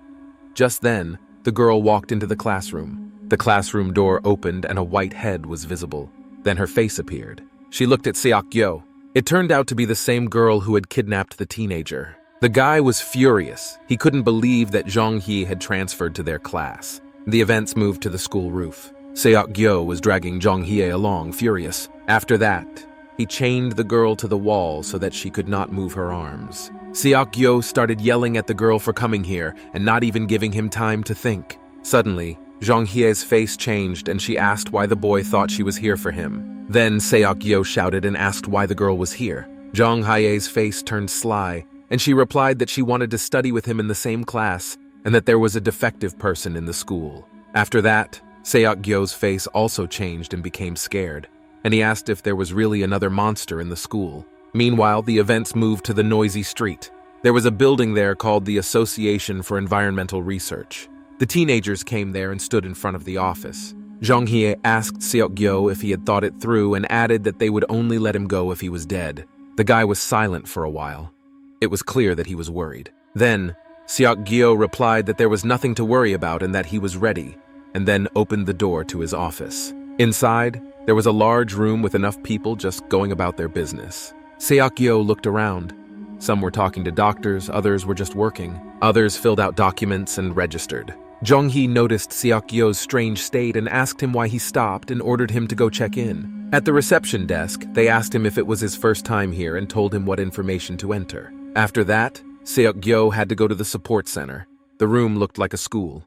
Just then, the girl walked into the classroom. The classroom door opened and a white head was visible. Then her face appeared. She looked at Seok-gyo. It turned out to be the same girl who had kidnapped the teenager. The guy was furious. He couldn't believe that Jong-hee had transferred to their class. The events moved to the school roof. Seok-gyo was dragging Jong-hee along, furious. After that, he chained the girl to the wall so that she could not move her arms. Seok-gyo started yelling at the girl for coming here and not even giving him time to think. Suddenly, Zhang Hie's face changed and she asked why the boy thought she was here for him. Then Seok-gyo shouted and asked why the girl was here. Zhang Hie's face turned sly, and she replied that she wanted to study with him in the same class and that there was a defective person in the school. After that, Seok-gyo's face also changed and became scared, and he asked if there was really another monster in the school. Meanwhile, the events moved to the noisy street. There was a building there called the Association for Environmental Research. The teenagers came there and stood in front of the office. Zhang Hie asked Seok-gyo if he had thought it through and added that they would only let him go if he was dead. The guy was silent for a while. It was clear that he was worried. Then, Seok-gyo replied that there was nothing to worry about and that he was ready, and then opened the door to his office. Inside, there was a large room with enough people just going about their business. Seok-gyo looked around. Some were talking to doctors, others were just working. Others filled out documents and registered. Jong-hee noticed Seok-gyo's strange state and asked him why he stopped and ordered him to go check in. At the reception desk, they asked him if it was his first time here and told him what information to enter. After that, Seok-gyo had to go to the support center. The room looked like a school.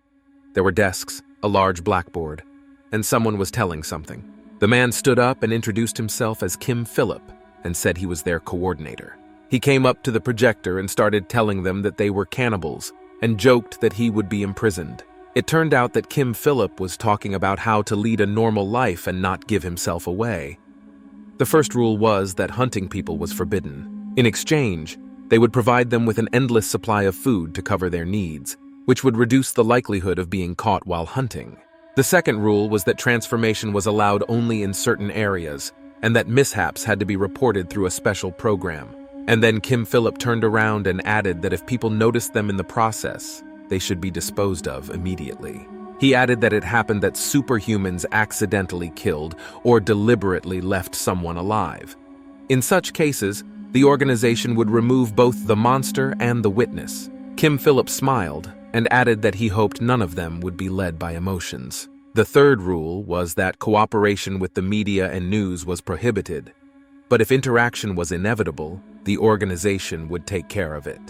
There were desks, a large blackboard, and someone was telling something. The man stood up and introduced himself as Kim Philip and said he was their coordinator. He came up to the projector and started telling them that they were cannibals and joked that he would be imprisoned. It turned out that Kim Philip was talking about how to lead a normal life and not give himself away. The first rule was that hunting people was forbidden. In exchange, they would provide them with an endless supply of food to cover their needs, which would reduce the likelihood of being caught while hunting. The second rule was that transformation was allowed only in certain areas, and that mishaps had to be reported through a special program. And then Kim Philip turned around and added that if people noticed them in the process, they should be disposed of immediately. He added that it happened that superhumans accidentally killed or deliberately left someone alive. In such cases, the organization would remove both the monster and the witness. Kim Philip smiled and added that he hoped none of them would be led by emotions. The third rule was that cooperation with the media and news was prohibited, but if interaction was inevitable, the organization would take care of it.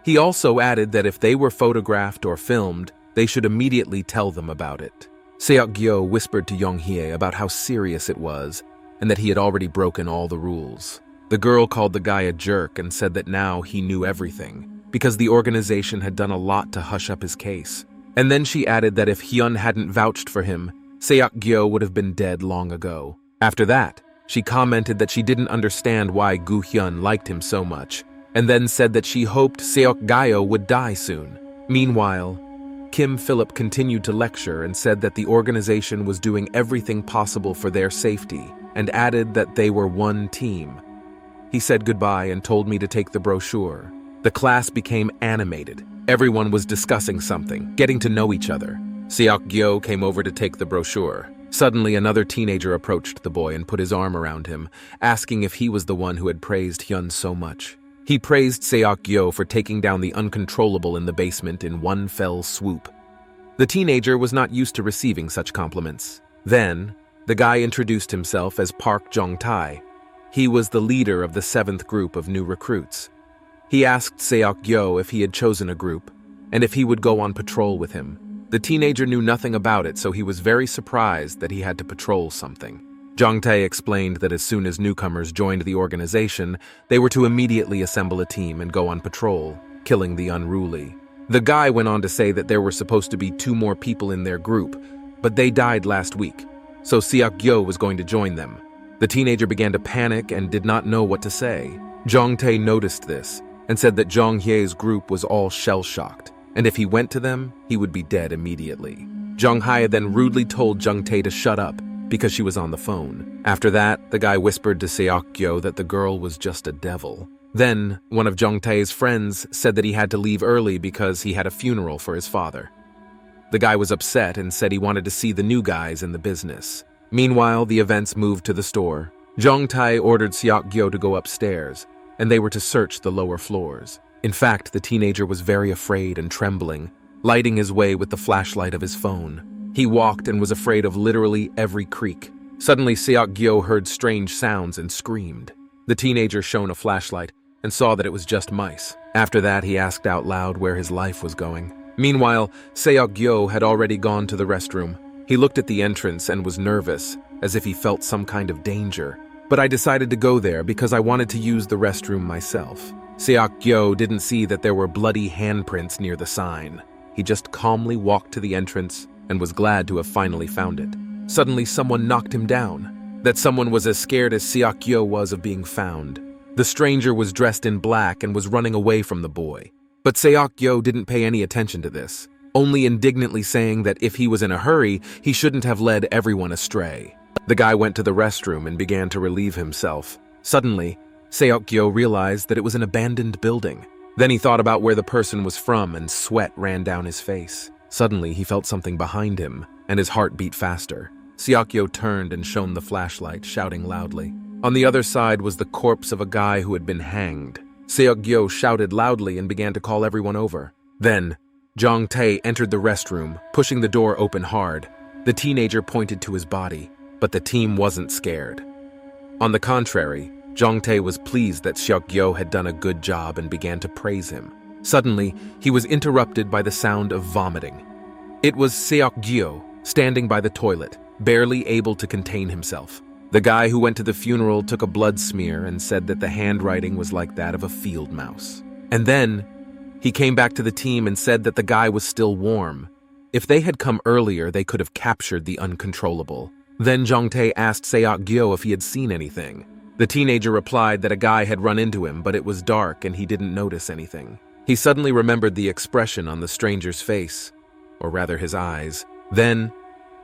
He also added that if they were photographed or filmed, they should immediately tell them about it. Seok-gyo whispered to Jong-hye about how serious it was and that he had already broken all the rules. The girl called the guy a jerk and said that now he knew everything, because the organization had done a lot to hush up his case. And then she added that if Hyun hadn't vouched for him, Seok-gyo would have been dead long ago. After that, she commented that she didn't understand why Gu Hyun liked him so much, and then said that she hoped Seok-gyo would die soon. Meanwhile, Kim Philip continued to lecture and said that the organization was doing everything possible for their safety, and added that they were one team. He said goodbye and told me to take the brochure. The class became animated. Everyone was discussing something, getting to know each other. Seok-gyo came over to take the brochure. Suddenly, another teenager approached the boy and put his arm around him, asking if he was the one who had praised Hyun so much. He praised Seok-gyo for taking down the uncontrollable in the basement in one fell swoop. The teenager was not used to receiving such compliments. Then, the guy introduced himself as Park Jong-tae. He was the leader of the 7th group of new recruits. He asked Seok-gyo if he had chosen a group, and if he would go on patrol with him. The teenager knew nothing about it, so he was very surprised that he had to patrol something. Jong-tae explained that as soon as newcomers joined the organization, they were to immediately assemble a team and go on patrol, killing the unruly. The guy went on to say that there were supposed to be 2 more people in their group, but they died last week, so Seok-gyo was going to join them. The teenager began to panic and did not know what to say. Jong-tae noticed this and said that Jong-hye's group was all shell-shocked, and if he went to them, he would be dead immediately. Jong-hye then rudely told Jung-tae to shut up because she was on the phone. After that, the guy whispered to Seok-gyo that the girl was just a devil. Then, one of Jung-tae's friends said that he had to leave early because he had a funeral for his father. The guy was upset and said he wanted to see the new guys in the business. Meanwhile, the events moved to the store. Jong-tae ordered Seok-gyo to go upstairs, and they were to search the lower floors. In fact, the teenager was very afraid and trembling, lighting his way with the flashlight of his phone. He walked and was afraid of literally every creak. Suddenly, Seok-gyo heard strange sounds and screamed. The teenager shone a flashlight and saw that it was just mice. After that, he asked out loud where his life was going. Meanwhile, Seok-gyo had already gone to the restroom. He looked at the entrance and was nervous, as if he felt some kind of danger. But I decided to go there because I wanted to use the restroom myself. Seok-gyo didn't see that there were bloody handprints near the sign. He just calmly walked to the entrance and was glad to have finally found it. Suddenly, someone knocked him down. That someone was as scared as Seok-gyo was of being found. The stranger was dressed in black and was running away from the boy. But Seok-gyo didn't pay any attention to this, only indignantly saying that if he was in a hurry, he shouldn't have led everyone astray. The guy went to the restroom and began to relieve himself. Suddenly, Seok-gyo realized that it was an abandoned building. Then he thought about where the person was from and sweat ran down his face. Suddenly, he felt something behind him, and his heart beat faster. Seok-gyo turned and shone the flashlight, shouting loudly. On the other side was the corpse of a guy who had been hanged. Seok-gyo shouted loudly and began to call everyone over. Then, Jong-tae entered the restroom, pushing the door open hard. The teenager pointed to his body, but the team wasn't scared. On the contrary, Jong-tae was pleased that Seok-gyo had done a good job and began to praise him. Suddenly, he was interrupted by the sound of vomiting. It was Seok-gyo, standing by the toilet, barely able to contain himself. The guy who went to the funeral took a blood smear and said that the handwriting was like that of a field mouse. And then, he came back to the team and said that the guy was still warm. If they had come earlier, they could have captured the uncontrollable. Then Jong-tae asked Seok-gyo if he had seen anything. The teenager replied that a guy had run into him, but it was dark and he didn't notice anything. He suddenly remembered the expression on the stranger's face, or rather his eyes. Then,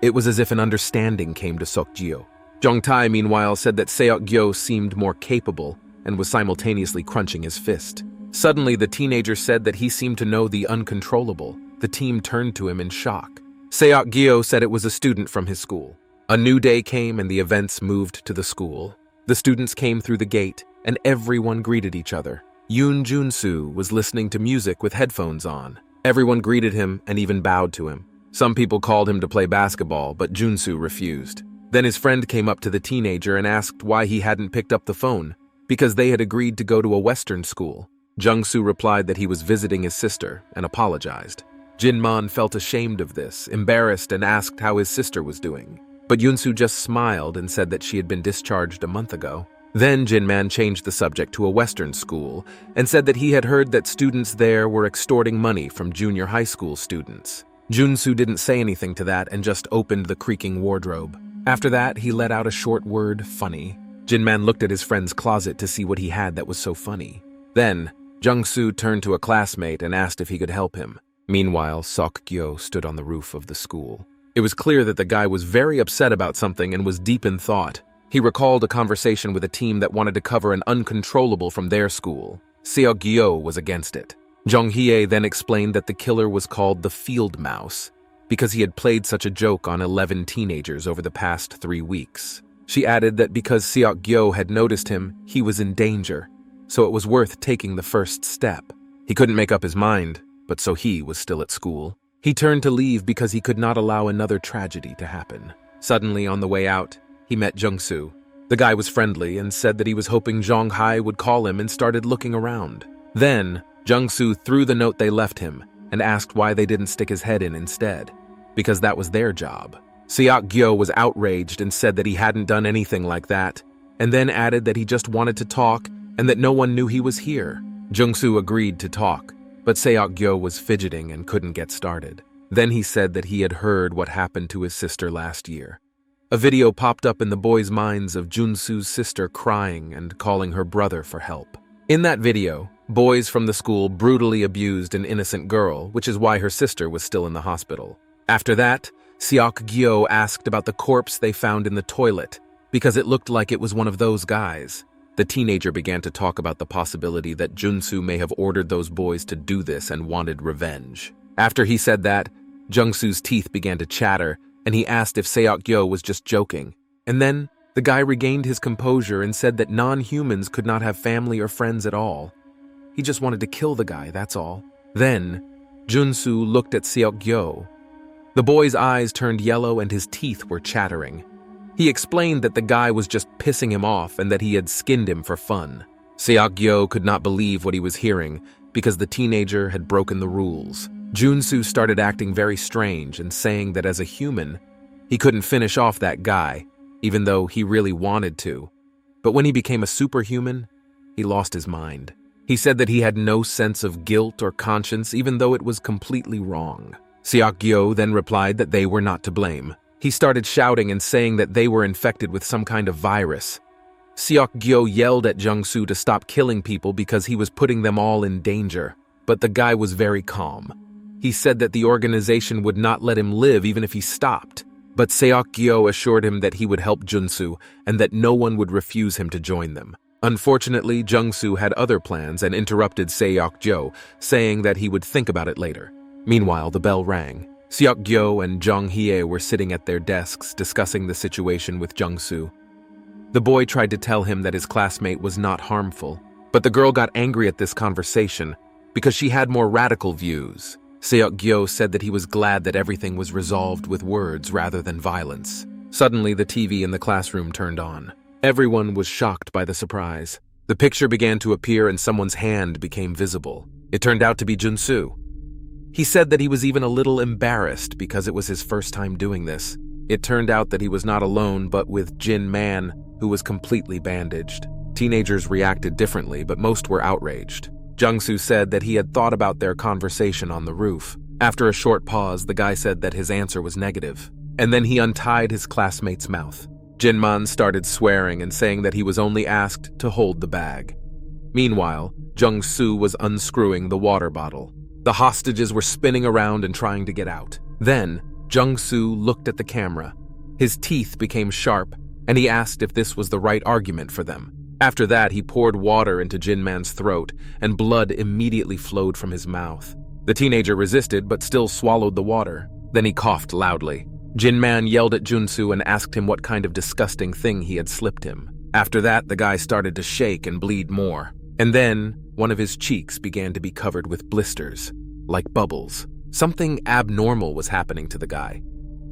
it was as if an understanding came to Seok-gyo. Jong-tae, meanwhile, said that Seok-gyo seemed more capable and was simultaneously crunching his fist. Suddenly, the teenager said that he seemed to know the uncontrollable. The team turned to him in shock. Seok-gyo said it was a student from his school. A new day came and the events moved to the school. The students came through the gate, and everyone greeted each other. Yoon Jun-soo was listening to music with headphones on. Everyone greeted him and even bowed to him. Some people called him to play basketball, but Jun-soo refused. Then his friend came up to the teenager and asked why he hadn't picked up the phone, because they had agreed to go to a Western school. Jung-soo replied that he was visiting his sister and apologized. Jin-man felt ashamed of this, embarrassed, and asked how his sister was doing. But Yoon-soo just smiled and said that she had been discharged a month ago. Then Jin-man changed the subject to a Western school and said that he had heard that students there were extorting money from junior high school students. Jun-soo didn't say anything to that and just opened the creaking wardrobe. After that, he let out a short word, funny. Jin-man looked at his friend's closet to see what he had that was so funny. Then, Jung-soo turned to a classmate and asked if he could help him. Meanwhile, Seok-gyo stood on the roof of the school. It was clear that the guy was very upset about something and was deep in thought. He recalled a conversation with a team that wanted to cover an uncontrollable from their school. Seok-gyo was against it. Jong-hye then explained that the killer was called the Field Mouse because he had played such a joke on 11 teenagers over the past 3 weeks. She added that because Seok-gyo had noticed him, he was in danger, so it was worth taking the first step. He couldn't make up his mind, but so he was still at school. He turned to leave because he could not allow another tragedy to happen. Suddenly, on the way out, he met Jung-soo. The guy was friendly and said that he was hoping Jong-hae would call him and started looking around. Then, Jung-soo threw the note they left him and asked why they didn't stick his head in instead, because that was their job. Seok-gyo was outraged and said that he hadn't done anything like that, and then added that he just wanted to talk and that no one knew he was here. Jung-soo agreed to talk, but Seok-gyo was fidgeting and couldn't get started. Then he said that he had heard what happened to his sister last year. A video popped up in the boys' minds of Jun-soo's sister crying and calling her brother for help. In that video, boys from the school brutally abused an innocent girl, which is why her sister was still in the hospital. After that, Seok-gyo asked about the corpse they found in the toilet, because it looked like it was one of those guys. The teenager began to talk about the possibility that Jun-soo may have ordered those boys to do this and wanted revenge. After he said that, Jung-soo's teeth began to chatter, and he asked if Seok-gyo was just joking. And then, the guy regained his composure and said that non-humans could not have family or friends at all. He just wanted to kill the guy, that's all. Then, Jun-soo looked at Seok-gyo. The boy's eyes turned yellow and his teeth were chattering. He explained that the guy was just pissing him off and that he had skinned him for fun. Seok-gyo could not believe what he was hearing because the teenager had broken the rules. Junsu started acting very strange and saying that as a human, he couldn't finish off that guy, even though he really wanted to. But when he became a superhuman, he lost his mind. He said that he had no sense of guilt or conscience, even though it was completely wrong. Seok-gyo then replied that they were not to blame. He started shouting and saying that they were infected with some kind of virus. Seok-gyo yelled at Jung-soo to stop killing people because he was putting them all in danger, but the guy was very calm. He said that the organization would not let him live even if he stopped, but Seok-gyo assured him that he would help Jun-soo and that no one would refuse him to join them. Unfortunately, Jung-soo had other plans and interrupted Seok-gyo, saying that he would think about it later. Meanwhile, the bell rang. Seok-gyo and Jung-hye were sitting at their desks discussing the situation with Jung-soo. The boy tried to tell him that his classmate was not harmful, but the girl got angry at this conversation because she had more radical views. Seok-gyo said that he was glad that everything was resolved with words rather than violence. Suddenly, the TV in the classroom turned on. Everyone was shocked by the surprise. The picture began to appear and someone's hand became visible. It turned out to be Jun-soo. He said that he was even a little embarrassed because it was his first time doing this. It turned out that he was not alone but with Jin Man, who was completely bandaged. Teenagers reacted differently, but most were outraged. Jung-soo said that he had thought about their conversation on the roof. After a short pause, the guy said that his answer was negative, and then he untied his classmate's mouth. Jin-man started swearing and saying that he was only asked to hold the bag. Meanwhile, Jung-soo was unscrewing the water bottle. The hostages were spinning around and trying to get out. Then, Jung-soo looked at the camera. His teeth became sharp, and he asked if this was the right argument for them. After that, he poured water into Jin-man's throat, and blood immediately flowed from his mouth. The teenager resisted but still swallowed the water. Then he coughed loudly. Jin-man yelled at Jun-soo and asked him what kind of disgusting thing he had slipped him. After that, the guy started to shake and bleed more. And then, one of his cheeks began to be covered with blisters, like bubbles. Something abnormal was happening to the guy.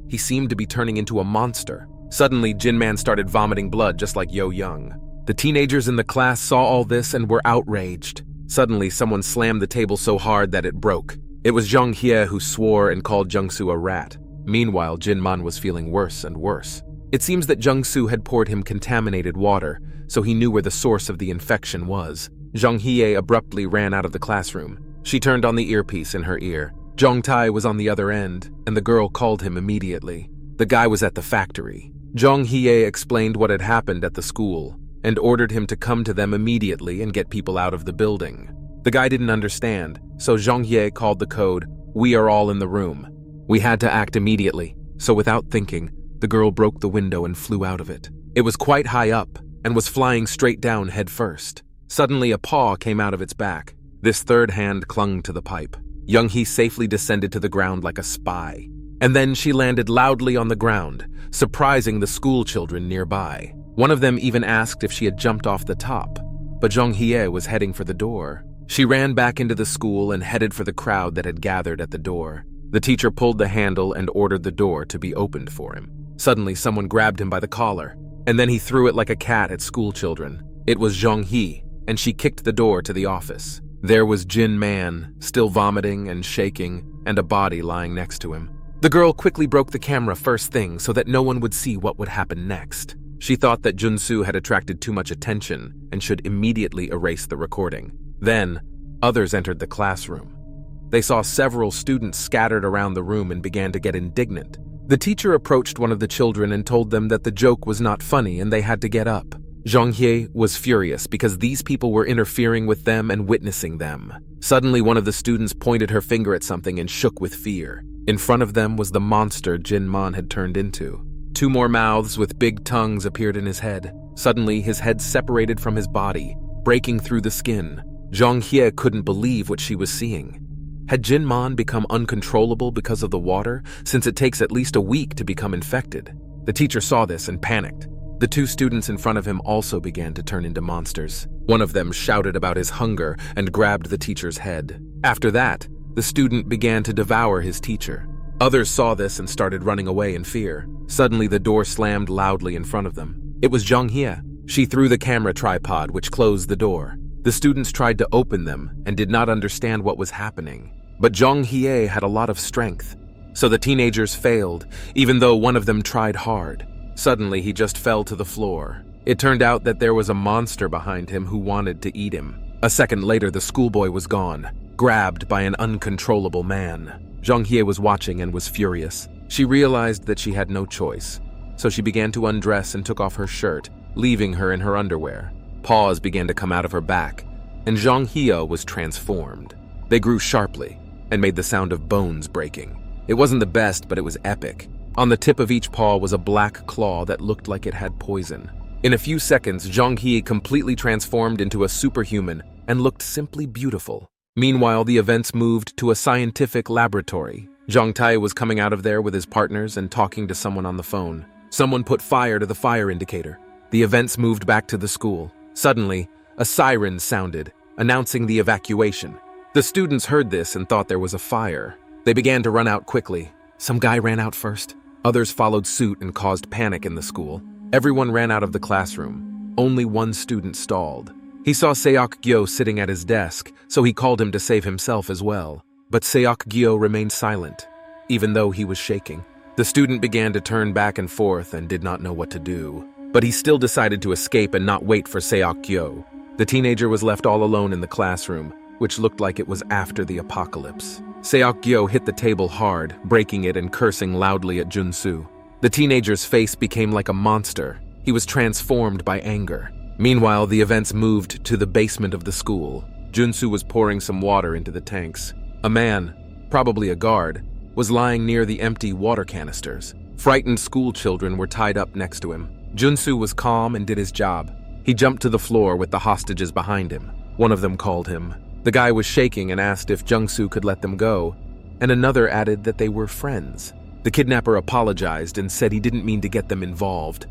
He seemed to be turning into a monster. Suddenly, Jin-man started vomiting blood just like Yo-young. The teenagers in the class saw all this and were outraged. Suddenly, someone slammed the table so hard that it broke. It was Jung-hye who swore and called Jung-soo a rat. Meanwhile, Jin-man was feeling worse and worse. It seems that Jung-soo had poured him contaminated water, so he knew where the source of the infection was. Jung-hye abruptly ran out of the classroom. She turned on the earpiece in her ear. Jong-tae was on the other end, and the girl called him immediately. The guy was at the factory. Jung-hye explained what had happened at the school and ordered him to come to them immediately and get people out of the building. The guy didn't understand, so Jung-hye called the code, "We are all in the room." We had to act immediately, so without thinking, the girl broke the window and flew out of it. It was quite high up and was flying straight down head first. Suddenly, a paw came out of its back. This third hand clung to the pipe. Jung-hye safely descended to the ground like a spy. And then she landed loudly on the ground, surprising the school children nearby. One of them even asked if she had jumped off the top, but Jung-hye was heading for the door. She ran back into the school and headed for the crowd that had gathered at the door. The teacher pulled the handle and ordered the door to be opened for him. Suddenly, someone grabbed him by the collar, and then he threw it like a cat at school children. It was Jung-hye, and she kicked the door to the office. There was Jin Man, still vomiting and shaking, and a body lying next to him. The girl quickly broke the camera first thing so that no one would see what would happen next. She thought that Jun-soo had attracted too much attention and should immediately erase the recording. Then, others entered the classroom. They saw several students scattered around the room and began to get indignant. The teacher approached one of the children and told them that the joke was not funny and they had to get up. Jung-hye was furious because these people were interfering with them and witnessing them. Suddenly, one of the students pointed her finger at something and shook with fear. In front of them was the monster Jin-man had turned into. 2 more mouths with big tongues appeared in his head. Suddenly, his head separated from his body, breaking through the skin. Jung-hye couldn't believe what she was seeing. Had Jin-man become uncontrollable because of the water, since it takes at least a week to become infected? The teacher saw this and panicked. The 2 students in front of him also began to turn into monsters. One of them shouted about his hunger and grabbed the teacher's head. After that, the student began to devour his teacher. Others saw this and started running away in fear. Suddenly, the door slammed loudly in front of them. It was Jung-hye. She threw the camera tripod, which closed the door. The students tried to open them and did not understand what was happening. But Zhang Hie had a lot of strength, so the teenagers failed, even though one of them tried hard. Suddenly, he just fell to the floor. It turned out that there was a monster behind him who wanted to eat him. A second later, the schoolboy was gone, grabbed by an uncontrollable man. Zhang Hie was watching and was furious. She realized that she had no choice, so she began to undress and took off her shirt, leaving her in her underwear. Paws began to come out of her back, and Zhang Hie was transformed. They grew sharply and made the sound of bones breaking. It wasn't the best, but it was epic. On the tip of each paw was a black claw that looked like it had poison. In a few seconds, Zhang Hie completely transformed into a superhuman and looked simply beautiful. Meanwhile, the events moved to a scientific laboratory. Zhang Tai was coming out of there with his partners and talking to someone on the phone. Someone put fire to the fire indicator. The events moved back to the school. Suddenly, a siren sounded, announcing the evacuation. The students heard this and thought there was a fire. They began to run out quickly. Some guy ran out first. Others followed suit and caused panic in the school. Everyone ran out of the classroom. Only one student stalled. He saw Seok Gyo sitting at his desk, so he called him to save himself as well. But Seok Gyo remained silent, even though he was shaking. The student began to turn back and forth and did not know what to do. But he still decided to escape and not wait for Seok Gyo. The teenager was left all alone in the classroom, which looked like it was after the apocalypse. Seok Gyo hit the table hard, breaking it and cursing loudly at Junsu. The teenager's face became like a monster. He was transformed by anger. Meanwhile, the events moved to the basement of the school. Junsu was pouring some water into the tanks. A man, probably a guard, was lying near the empty water canisters. Frightened school children were tied up next to him. Junsu was calm and did his job. He jumped to the floor with the hostages behind him. One of them called him. The guy was shaking and asked if Jungsu could let them go, and another added that they were friends. The kidnapper apologized and said he didn't mean to get them involved.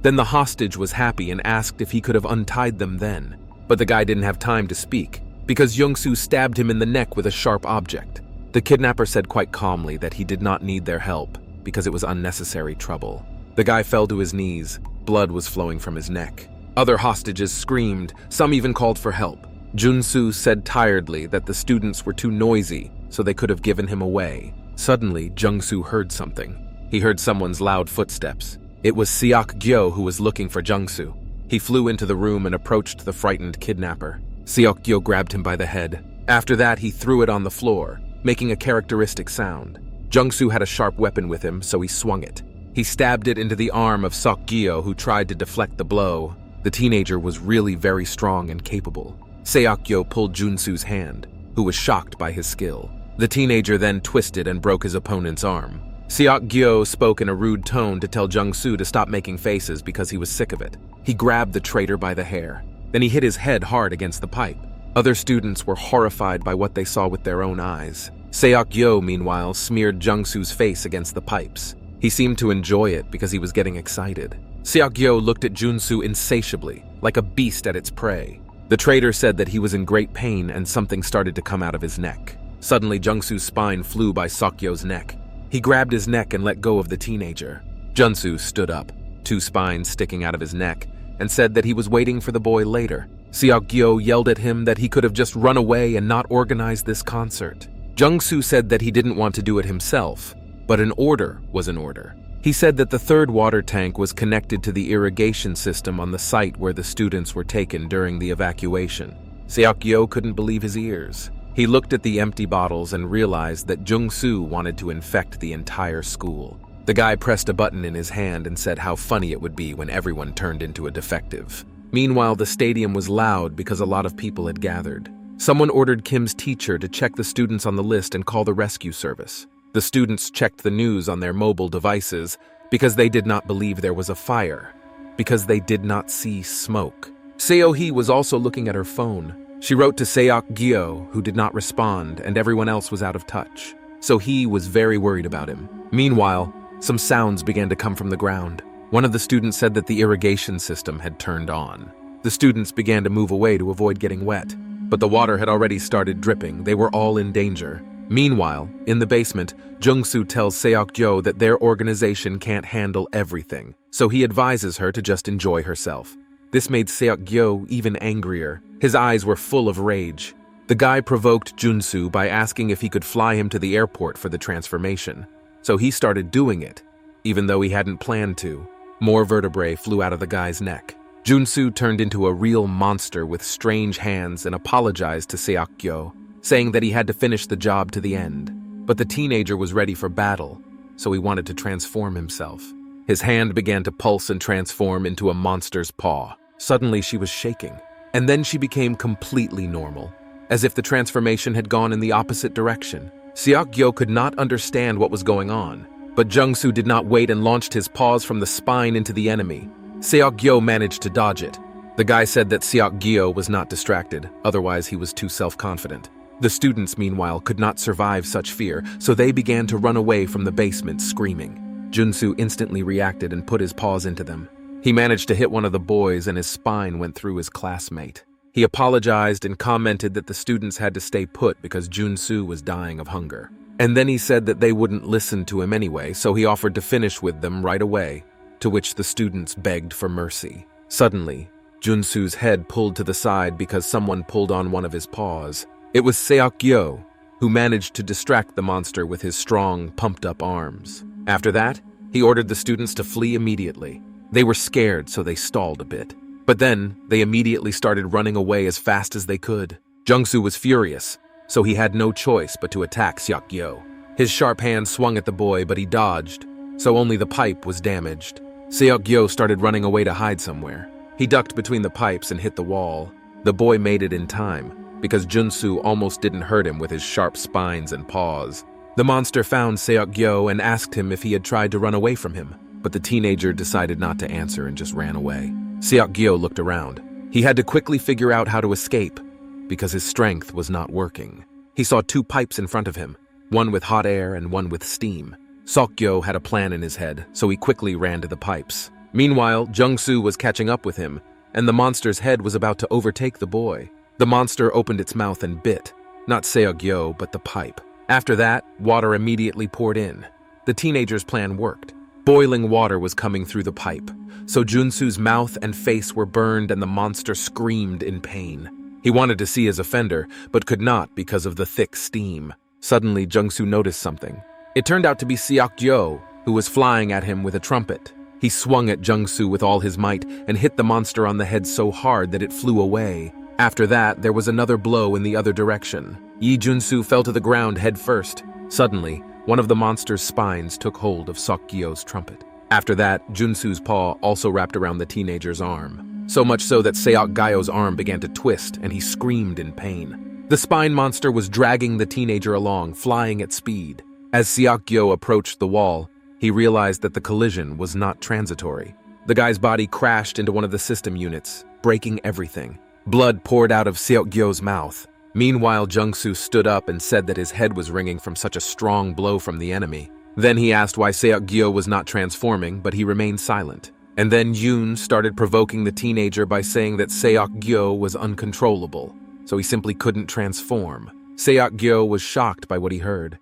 Then the hostage was happy and asked if he could have untied them then. But the guy didn't have time to speak, because Jungsu stabbed him in the neck with a sharp object. The kidnapper said quite calmly that he did not need their help, because it was unnecessary trouble. The guy fell to his knees. Blood was flowing from his neck. Other hostages screamed, some even called for help. Junsu said tiredly that the students were too noisy, so they could have given him away. Suddenly, Jungsu heard something. He heard someone's loud footsteps. It was Seok Gyo who was looking for Jungsu. He flew into the room and approached the frightened kidnapper. Seok Gyo grabbed him by the head. After that, he threw it on the floor, making a characteristic sound. Jungsu had a sharp weapon with him, so he swung it. He stabbed it into the arm of Seok Gyo, who tried to deflect the blow. The teenager was really very strong and capable. Seok Gyo pulled Junsu's hand, who was shocked by his skill. The teenager then twisted and broke his opponent's arm. Seok Gyo spoke in a rude tone to tell Jungsu to stop making faces because he was sick of it. He grabbed the traitor by the hair. Then he hit his head hard against the pipe. Other students were horrified by what they saw with their own eyes. Seok Gyo, meanwhile, smeared Jungsu's face against the pipes. He seemed to enjoy it because he was getting excited. Seok Gyo looked at Junsu insatiably, like a beast at its prey. The traitor said that he was in great pain and something started to come out of his neck. Suddenly, Jungsu's spine flew by Seok Gyo's neck. He grabbed his neck and let go of the teenager. Junsu stood up, two spines sticking out of his neck, and said that he was waiting for the boy later. Seok Gyo yelled at him that he could have just run away and not organized this concert. Jungsu said that he didn't want to do it himself, but an order was an order. He said that the third water tank was connected to the irrigation system on the site where the students were taken during the evacuation. Seok Gyo couldn't believe his ears. He looked at the empty bottles and realized that Jungsu wanted to infect the entire school. The guy pressed a button in his hand and said how funny it would be when everyone turned into a defective. Meanwhile, the stadium was loud because a lot of people had gathered. Someone ordered Kim's teacher to check the students on the list and call the rescue service. The students checked the news on their mobile devices because they did not believe there was a fire, because they did not see smoke. Seo-hee was also looking at her phone. She wrote to Seok Gyo, who did not respond, and everyone else was out of touch. So he was very worried about him. Meanwhile, some sounds began to come from the ground. One of the students said that the irrigation system had turned on. The students began to move away to avoid getting wet, but the water had already started dripping. They were all in danger. Meanwhile, in the basement, Jungsu tells Seok Gyo that their organization can't handle everything, so he advises her to just enjoy herself. This made Seok Gyo even angrier. His eyes were full of rage. The guy provoked Junsu by asking if he could fly him to the airport for the transformation, so he started doing it, even though he hadn't planned to. More vertebrae flew out of the guy's neck. Junsu turned into a real monster with strange hands and apologized to Seok-gyo, saying that he had to finish the job to the end. But the teenager was ready for battle, so he wanted to transform himself. His hand began to pulse and transform into a monster's paw. Suddenly she was shaking, and then she became completely normal, as if the transformation had gone in the opposite direction. Seok-gyo could not understand what was going on, but Jungsu did not wait and launched his paws from the spine into the enemy. Seok-gyo managed to dodge it. The guy said that Seok-gyo was not distracted, otherwise he was too self-confident. The students, meanwhile, could not survive such fear, so they began to run away from the basement screaming. Junsu instantly reacted and put his paws into them. He managed to hit one of the boys and his spine went through his classmate. He apologized and commented that the students had to stay put because Junsu was dying of hunger. And then he said that they wouldn't listen to him anyway, so he offered to finish with them right away, to which the students begged for mercy. Suddenly, Junsu's head pulled to the side because someone pulled on one of his paws. It was Seok-gyo, who managed to distract the monster with his strong, pumped-up arms. After that, he ordered the students to flee immediately. They were scared, so they stalled a bit. But then, they immediately started running away as fast as they could. Jungsu was furious, so he had no choice but to attack Seok-gyo. His sharp hand swung at the boy, but he dodged, so only the pipe was damaged. Seok-gyo started running away to hide somewhere. He ducked between the pipes and hit the wall. The boy made it in time, because Junsu almost didn't hurt him with his sharp spines and paws. The monster found Seok-gyo and asked him if he had tried to run away from him, but the teenager decided not to answer and just ran away. Seok-gyo looked around. He had to quickly figure out how to escape, because his strength was not working. He saw two pipes in front of him, one with hot air and one with steam. Seok-gyo had a plan in his head, so he quickly ran to the pipes. Meanwhile, Jungsu was catching up with him, and the monster's head was about to overtake the boy. The monster opened its mouth and bit, not Seok-gyo, but the pipe. After that, water immediately poured in. The teenager's plan worked. Boiling water was coming through the pipe, so Junsu's mouth and face were burned and the monster screamed in pain. He wanted to see his offender, but could not because of the thick steam. Suddenly, Jungsu noticed something. It turned out to be Seok-gyo, who was flying at him with a trumpet. He swung at Jungsu with all his might and hit the monster on the head so hard that it flew away. After that, there was another blow in the other direction. Yi Junsu fell to the ground head first. Suddenly, one of the monster's spines took hold of Seok-gyo's trumpet. After that, Junsu's paw also wrapped around the teenager's arm, so much so that Seok-gyo's arm began to twist and he screamed in pain. The spine monster was dragging the teenager along, flying at speed. As Seok-gyo approached the wall, he realized that the collision was not transitory. The guy's body crashed into one of the system units, breaking everything. Blood poured out of Seok-gyo's mouth. Meanwhile, Jungsu stood up and said that his head was ringing from such a strong blow from the enemy. Then he asked why Seok-gyo was not transforming, but he remained silent. And then Yoon started provoking the teenager by saying that Seok-gyo was uncontrollable, so he simply couldn't transform. Seok-gyo was shocked by what he heard.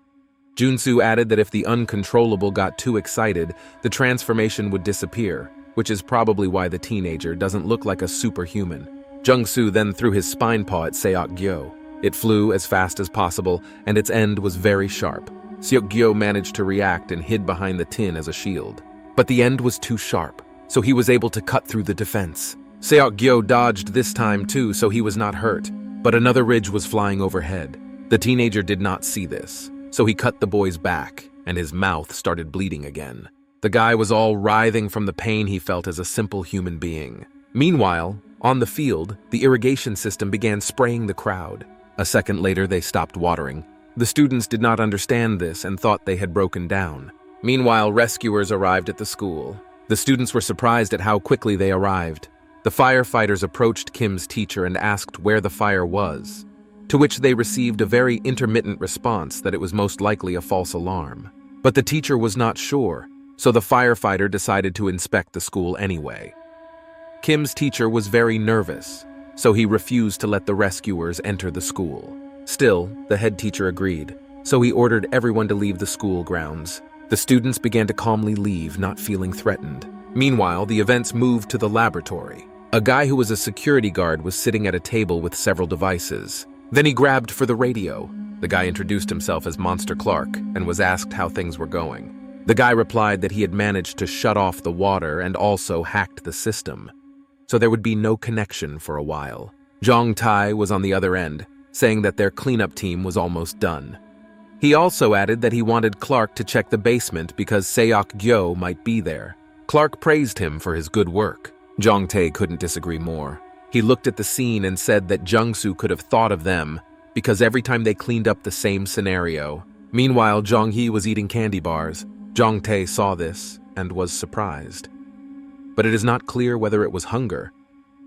Junsu added that if the uncontrollable got too excited, the transformation would disappear, which is probably why the teenager doesn't look like a superhuman. Jungsu then threw his spine paw at Seok-gyo. It flew as fast as possible, and its end was very sharp. Seok-gyo managed to react and hid behind the tin as a shield. But the end was too sharp, so he was able to cut through the defense. Seok-gyo dodged this time too, so he was not hurt, but another ridge was flying overhead. The teenager did not see this, so he cut the boy's back, and his mouth started bleeding again. The guy was all writhing from the pain he felt as a simple human being. Meanwhile, on the field, the irrigation system began spraying the crowd. A second later, they stopped watering. The students did not understand this and thought they had broken down. Meanwhile, rescuers arrived at the school. The students were surprised at how quickly they arrived. The firefighters approached Kim's teacher and asked where the fire was, to which they received a very intermittent response that it was most likely a false alarm. But the teacher was not sure, so the firefighter decided to inspect the school anyway. Kim's teacher was very nervous, so he refused to let the rescuers enter the school. Still, the head teacher agreed, so he ordered everyone to leave the school grounds. The students began to calmly leave, not feeling threatened. Meanwhile, the events moved to the laboratory. A guy who was a security guard was sitting at a table with several devices. Then he grabbed for the radio. The guy introduced himself as Monster Clark and was asked how things were going. The guy replied that he had managed to shut off the water and also hacked the system, so there would be no connection for a while. Jong Tai was on the other end, saying that their cleanup team was almost done. He also added that he wanted Clark to check the basement because Seok Gyo might be there. Clark praised him for his good work. Jong Tae couldn't disagree more. He looked at the scene and said that Jung-soo could have thought of them because every time they cleaned up the same scenario. Meanwhile, Jong-hee was eating candy bars. Jong Tae saw this and was surprised. But it is not clear whether it was hunger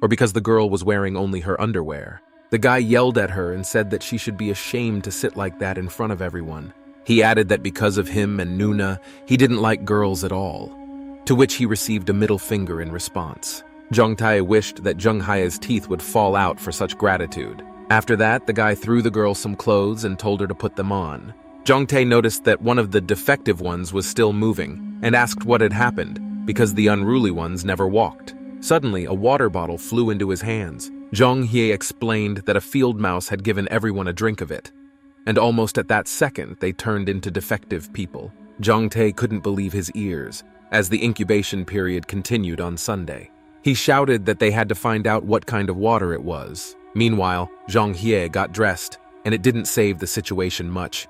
or because the girl was wearing only her underwear. The guy yelled at her and said that she should be ashamed to sit like that in front of everyone. He added that because of him and Nuna, he didn't like girls at all, to which he received a middle finger in response. Jong Tae wished that Jung Hae's teeth would fall out for such gratitude. After that, the guy threw the girl some clothes and told her to put them on. Jong Tae noticed that one of the defective ones was still moving and asked what had happened because the unruly ones never walked. Suddenly, a water bottle flew into his hands. Jong Hye explained that a field mouse had given everyone a drink of it, and almost at that second they turned into defective people. Jong Tae couldn't believe his ears as the incubation period continued on Sunday. He shouted that they had to find out what kind of water it was. Meanwhile, Jong Hye got dressed, and it didn't save the situation much.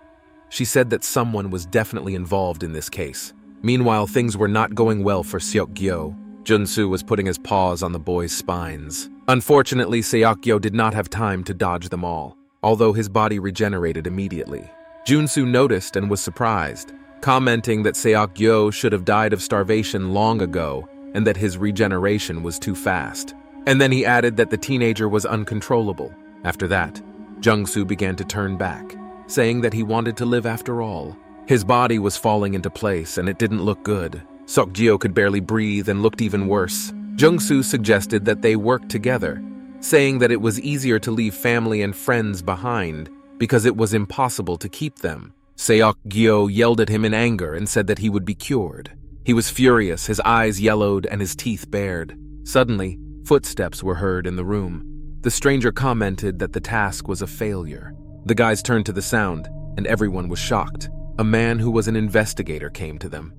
She said that someone was definitely involved in this case. Meanwhile, things were not going well for Seok Gyo. Junsu was putting his paws on the boys' spines. Unfortunately, Seok Gyo did not have time to dodge them all, although his body regenerated immediately. Junsu noticed and was surprised, commenting that Seok Gyo should have died of starvation long ago and that his regeneration was too fast. And then he added that the teenager was uncontrollable. After that, Jungsu began to turn back, saying that he wanted to live after all. His body was falling into place and it didn't look good. Seok Gyo could barely breathe and looked even worse. Jungsu suggested that they work together, saying that it was easier to leave family and friends behind because it was impossible to keep them. Seok Gyo yelled at him in anger and said that he would be cured. He was furious, his eyes yellowed and his teeth bared. Suddenly, footsteps were heard in the room. The stranger commented that the task was a failure. The guys turned to the sound, and everyone was shocked. A man who was an investigator came to them.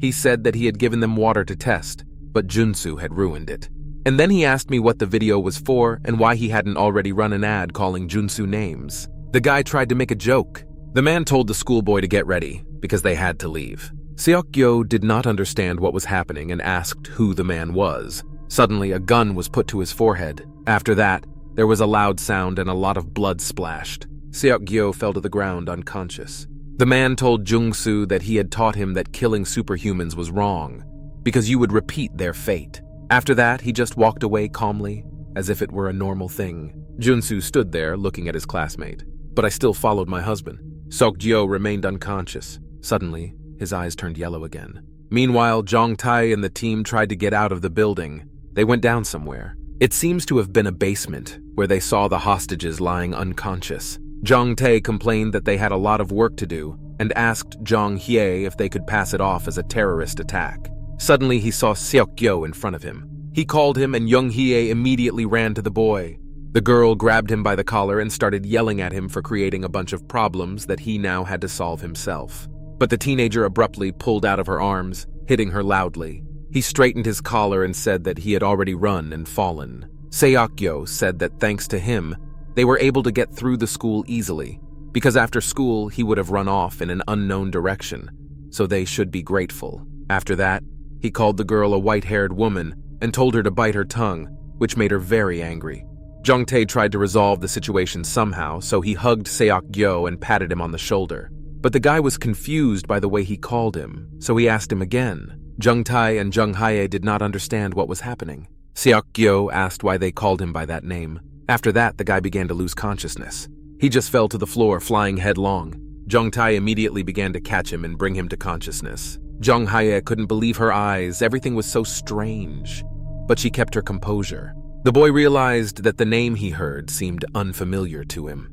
He said that he had given them water to test, but Junsu had ruined it. And then he asked me what the video was for and why he hadn't already run an ad calling Junsu names. The guy tried to make a joke. The man told the schoolboy to get ready, because they had to leave. Seok Gyo did not understand what was happening and asked who the man was. Suddenly, a gun was put to his forehead. After that, there was a loud sound and a lot of blood splashed. Seok Gyo fell to the ground unconscious. The man told Jungsu that he had taught him that killing superhumans was wrong, because you would repeat their fate. After that, he just walked away calmly, as if it were a normal thing. Junsu stood there looking at his classmate. But I still followed my husband. Seok Gyo remained unconscious. Suddenly, his eyes turned yellow again. Meanwhile, Jong Tae and the team tried to get out of the building. They went down somewhere. It seems to have been a basement, where they saw the hostages lying unconscious. Jong Tae complained that they had a lot of work to do and asked Jong Hye if they could pass it off as a terrorist attack. Suddenly, he saw Seok Gyo in front of him. He called him and Jong Hye immediately ran to the boy. The girl grabbed him by the collar and started yelling at him for creating a bunch of problems that he now had to solve himself. But the teenager abruptly pulled out of her arms, hitting her loudly. He straightened his collar and said that he had already run and fallen. Seok Gyo said that thanks to him, they were able to get through the school easily, because after school he would have run off in an unknown direction, so they should be grateful. After that, he called the girl a white-haired woman and told her to bite her tongue, which made her very angry. Jong Tae tried to resolve the situation somehow, so he hugged Seok Gyo and patted him on the shoulder. But the guy was confused by the way he called him, so he asked him again. Jung Tae and Jung Hae did not understand what was happening. Seok Gyo asked why they called him by that name. After that, the guy began to lose consciousness. He just fell to the floor, flying headlong. Jung Tae immediately began to catch him and bring him to consciousness. Jung Hae couldn't believe her eyes. Everything was so strange. But she kept her composure. The boy realized that the name he heard seemed unfamiliar to him.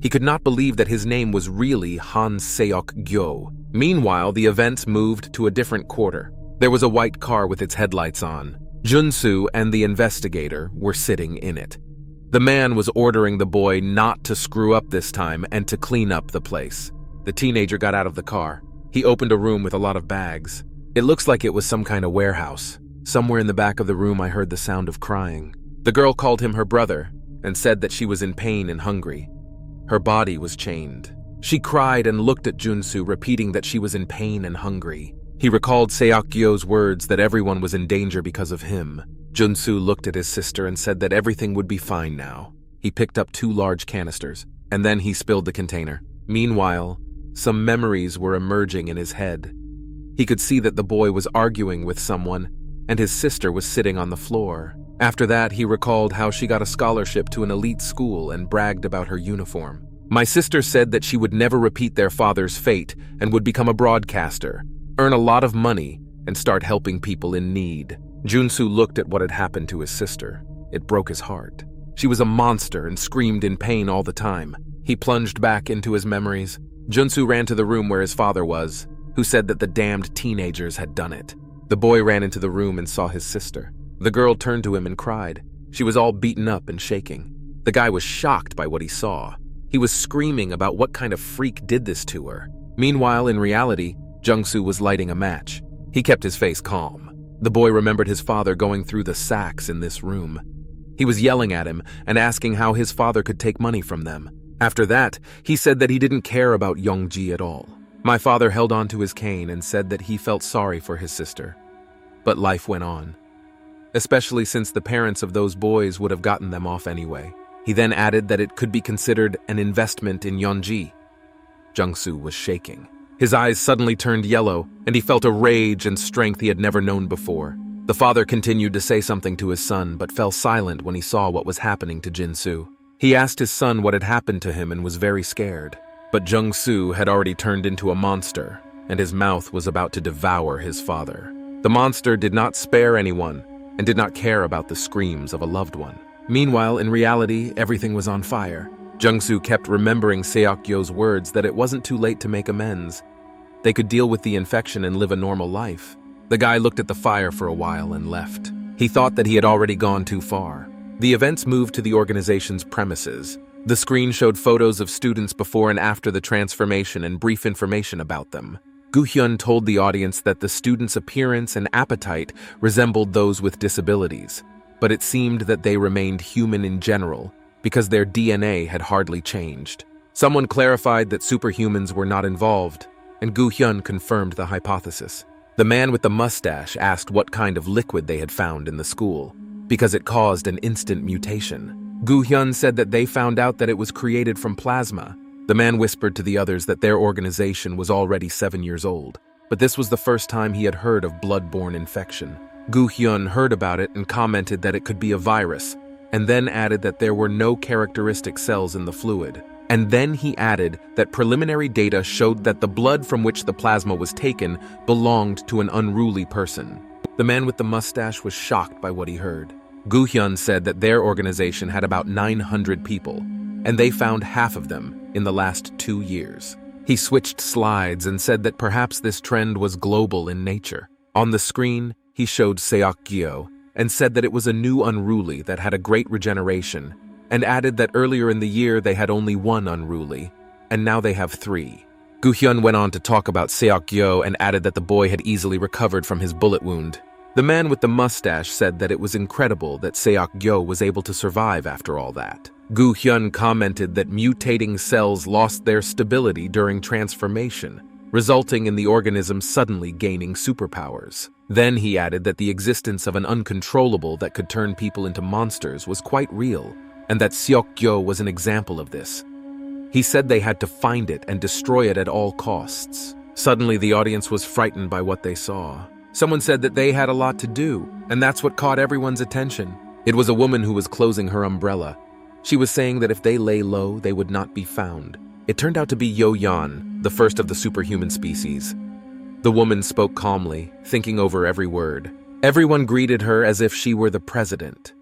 He could not believe that his name was really Han Seok Gyo. Meanwhile, the events moved to a different quarter. There was a white car with its headlights on. Junsu and the investigator were sitting in it. The man was ordering the boy not to screw up this time and to clean up the place. The teenager got out of the car. He opened a room with a lot of bags. It looks like it was some kind of warehouse. Somewhere in the back of the room I heard the sound of crying. The girl called him her brother and said that she was in pain and hungry. Her body was chained. She cried and looked at Junsu, repeating that she was in pain and hungry. He recalled Seok-gyo's words that everyone was in danger because of him. Junsu looked at his sister and said that everything would be fine now. He picked up 2 large canisters, and then he spilled the container. Meanwhile, some memories were emerging in his head. He could see that the boy was arguing with someone, and his sister was sitting on the floor. After that, he recalled how she got a scholarship to an elite school and bragged about her uniform. My sister said that she would never repeat their father's fate and would become a broadcaster, earn a lot of money, and start helping people in need. Junsu looked at what had happened to his sister. It broke his heart. She was a monster and screamed in pain all the time. He plunged back into his memories. Junsu ran to the room where his father was, who said that the damned teenagers had done it. The boy ran into the room and saw his sister. The girl turned to him and cried. She was all beaten up and shaking. The guy was shocked by what he saw. He was screaming about what kind of freak did this to her. Meanwhile, in reality, Jungsu was lighting a match. He kept his face calm. The boy remembered his father going through the sacks in this room. He was yelling at him and asking how his father could take money from them. After that, he said that he didn't care about Youngji at all. My father held on to his cane and said that he felt sorry for his sister. But life went on, especially since the parents of those boys would have gotten them off anyway. He then added that it could be considered an investment in Yeonji. Jungsu was shaking. His eyes suddenly turned yellow, and he felt a rage and strength he had never known before. The father continued to say something to his son, but fell silent when he saw what was happening to Jinsu. He asked his son what had happened to him and was very scared. But Jungsu had already turned into a monster, and his mouth was about to devour his father. The monster did not spare anyone, and did not care about the screams of a loved one. Meanwhile, in reality, everything was on fire. Jungsu kept remembering Seok-gyo's words that it wasn't too late to make amends. They could deal with the infection and live a normal life. The guy looked at the fire for a while and left. He thought that he had already gone too far. The events moved to the organization's premises. The screen showed photos of students before and after the transformation and brief information about them. Gu-hyun told the audience that the students' appearance and appetite resembled those with disabilities, but it seemed that they remained human in general because their DNA had hardly changed. Someone clarified that superhumans were not involved, and Gu-hyun confirmed the hypothesis. The man with the mustache asked what kind of liquid they had found in the school, because it caused an instant mutation. Gu-hyun said that they found out that it was created from plasma. The man whispered to the others that their organization was already 7 years old, but this was the first time he had heard of blood-borne infection. Gu-hyun heard about it and commented that it could be a virus, and then added that there were no characteristic cells in the fluid. And then he added that preliminary data showed that the blood from which the plasma was taken belonged to an unruly person. The man with the mustache was shocked by what he heard. Gu-hyun said that their organization had about 900 people, and they found half of them in the last 2 years. He switched slides and said that perhaps this trend was global in nature. On the screen, he showed Seok-gyo and said that it was a new unruly that had a great regeneration, and added that earlier in the year they had only 1 unruly, and now they have 3. Gu-hyun went on to talk about Seok-gyo and added that the boy had easily recovered from his bullet wound. The man with the mustache said that it was incredible that Seok-gyo was able to survive after all that. Gu-hyun commented that mutating cells lost their stability during transformation, resulting in the organism suddenly gaining superpowers. Then he added that the existence of an uncontrollable that could turn people into monsters was quite real, and that Seok-gyo was an example of this. He said they had to find it and destroy it at all costs. Suddenly, the audience was frightened by what they saw. Someone said that they had a lot to do, and that's what caught everyone's attention. It was a woman who was closing her umbrella. She was saying that if they lay low, they would not be found. It turned out to be Yo-yeon, the first of the superhuman species. The woman spoke calmly, thinking over every word. Everyone greeted her as if she were the president.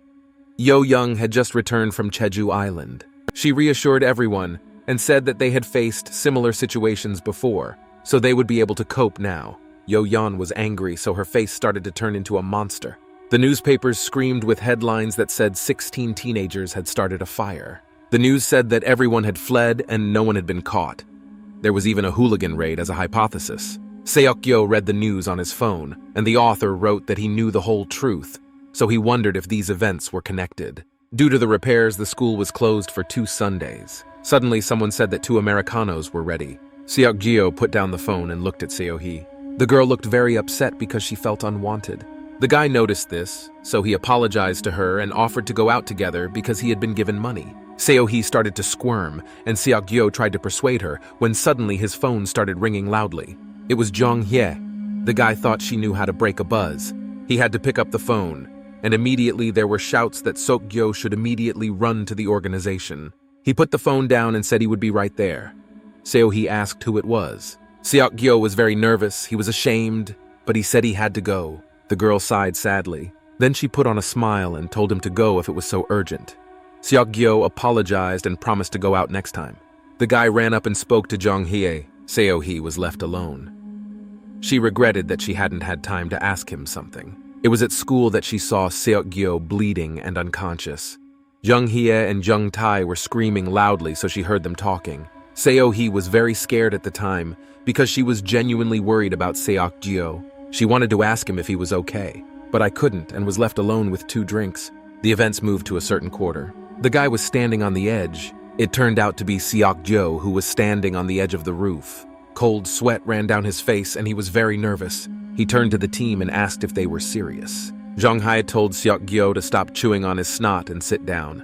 Yo-young had just returned from Jeju Island. She reassured everyone and said that they had faced similar situations before, so they would be able to cope now. Yo-yeon was angry, so her face started to turn into a monster. The newspapers screamed with headlines that said 16 teenagers had started a fire. The news said that everyone had fled and no one had been caught. There was even a hooligan raid as a hypothesis. Seok-gyo read the news on his phone, and the author wrote that he knew the whole truth, so he wondered if these events were connected. Due to the repairs, the school was closed for 2 Sundays. Suddenly, someone said that 2 Americanos were ready. Seok-gyo put down the phone and looked at Seo-hee. The girl looked very upset because she felt unwanted. The guy noticed this, so he apologized to her and offered to go out together because he had been given money. Seo-hee started to squirm, and Seok-gyo tried to persuade her when suddenly his phone started ringing loudly. It was Jong-hye. The guy thought she knew how to break a buzz. He had to pick up the phone, and immediately there were shouts that Seok-gyo should immediately run to the organization. He put the phone down and said he would be right there. Seo-hee asked who it was. Seok-gyo was very nervous, he was ashamed, but he said he had to go. The girl sighed sadly. Then she put on a smile and told him to go if it was so urgent. Seok-gyo apologized and promised to go out next time. The guy ran up and spoke to Jong-hye. Seo-hee was left alone. She regretted that she hadn't had time to ask him something. It was at school that she saw Seok-gyo bleeding and unconscious. Jung-hye and Jung-tae were screaming loudly, so she heard them talking. Seo-hee was very scared at the time because she was genuinely worried about Seok-gyo. She wanted to ask him if he was okay, but I couldn't and was left alone with 2 drinks. The events moved to a certain quarter. The guy was standing on the edge. It turned out to be Seok-gyo, who was standing on the edge of the roof. Cold sweat ran down his face and he was very nervous. He turned to the team and asked if they were serious. Jong-hae told Seok-gyo to stop chewing on his snot and sit down.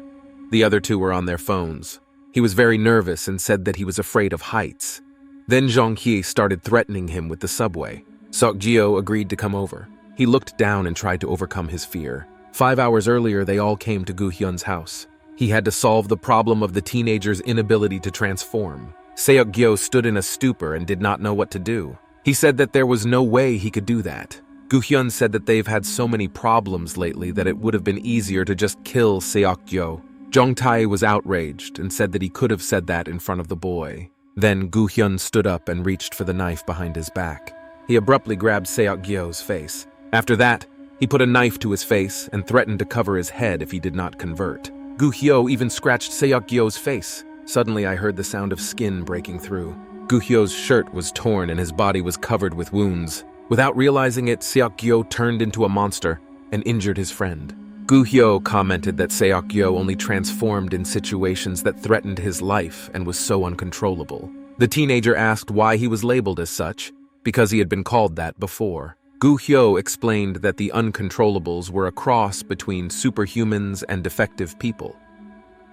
The other 2 were on their phones. He was very nervous and said that he was afraid of heights. Then Jong-hye started threatening him with the subway. Seok-gyo agreed to come over. He looked down and tried to overcome his fear. 5 hours earlier, they all came to Gu-hyun's house. He had to solve the problem of the teenager's inability to transform. Seok-gyo stood in a stupor and did not know what to do. He said that there was no way he could do that. Gu-hyun said that they've had so many problems lately that it would have been easier to just kill Seok-gyo. Jong-tae was outraged and said that he could have said that in front of the boy. Then Gu-hyun stood up and reached for the knife behind his back. He abruptly grabbed Seok-gyo's face. After that, he put a knife to his face and threatened to cover his head if he did not convert. Gu-hyo even scratched Seok-gyo's face. Suddenly, I heard the sound of skin breaking through. Gu-hyo's shirt was torn and his body was covered with wounds. Without realizing it, Seok-gyo turned into a monster and injured his friend. Gu-hyo commented that Seok-gyo only transformed in situations that threatened his life and was so uncontrollable. The teenager asked why he was labeled as such, because he had been called that before. Gu-hyo explained that the uncontrollables were a cross between superhumans and defective people.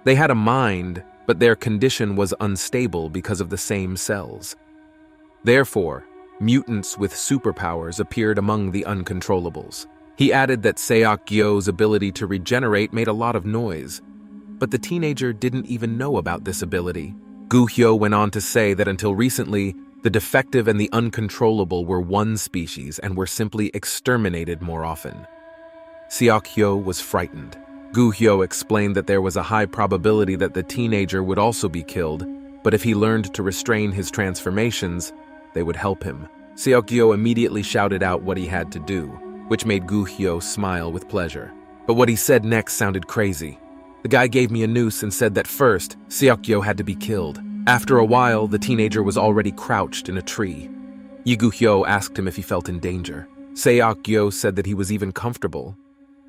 They had a mind, but their condition was unstable because of the same cells. Therefore, mutants with superpowers appeared among the uncontrollables. He added that Seok-gyo's ability to regenerate made a lot of noise, but the teenager didn't even know about this ability. Gu-hyo went on to say that until recently, the defective and the uncontrollable were one species and were simply exterminated more often. Seok-gyo was frightened. Gu-hyo explained that there was a high probability that the teenager would also be killed, but if he learned to restrain his transformations, they would help him. Seok-gyo immediately shouted out what he had to do, which made Gu-hyo smile with pleasure. But what he said next sounded crazy. The guy gave me a noose and said that first, Seok-gyo had to be killed. After a while, the teenager was already crouched in a tree. Gu-hyo asked him if he felt in danger. Seok-gyo said that he was even comfortable.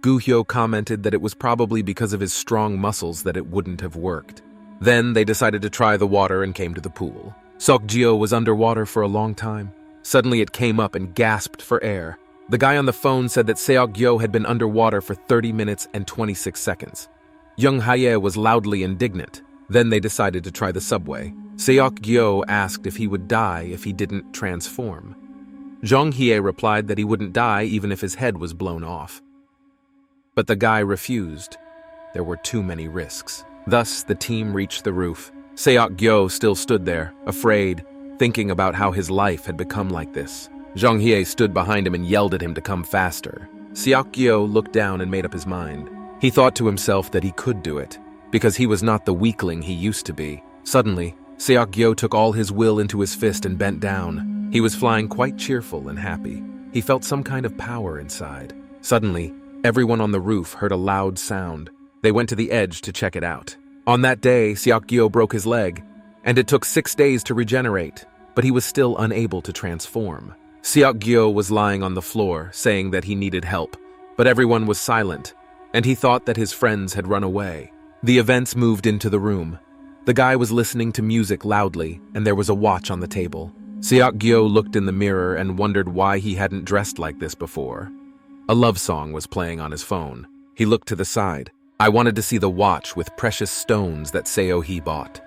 Gu-hyo commented that it was probably because of his strong muscles that it wouldn't have worked. Then they decided to try the water and came to the pool. Seok-gyo was underwater for a long time. Suddenly it came up and gasped for air. The guy on the phone said that Seok-gyo had been underwater for 30 minutes and 26 seconds. Jung-hae was loudly indignant. Then they decided to try the subway. Seok-gyo asked if he would die if he didn't transform. Jong-hye replied that he wouldn't die even if his head was blown off. But the guy refused. There were too many risks. Thus, the team reached the roof. Seok-gyo still stood there, afraid, thinking about how his life had become like this. Jong-hye stood behind him and yelled at him to come faster. Seok-gyo looked down and made up his mind. He thought to himself that he could do it, because he was not the weakling he used to be. Suddenly, Seok-gyo took all his will into his fist and bent down. He was flying quite cheerful and happy. He felt some kind of power inside. Suddenly, Everyone on the roof heard a loud sound. They went to the edge to check it out. On that day, Seok-gyo broke his leg, and it took 6 days to regenerate, but he was still unable to transform. Seok-gyo was lying on the floor, saying that he needed help, but everyone was silent, and he thought that his friends had run away. The events moved into the room. The guy was listening to music loudly, and there was a watch on the table. Seok-gyo looked in the mirror and wondered why he hadn't dressed like this before. A love song was playing on his phone. He looked to the side. I wanted to see the watch with precious stones that Seo-hee bought.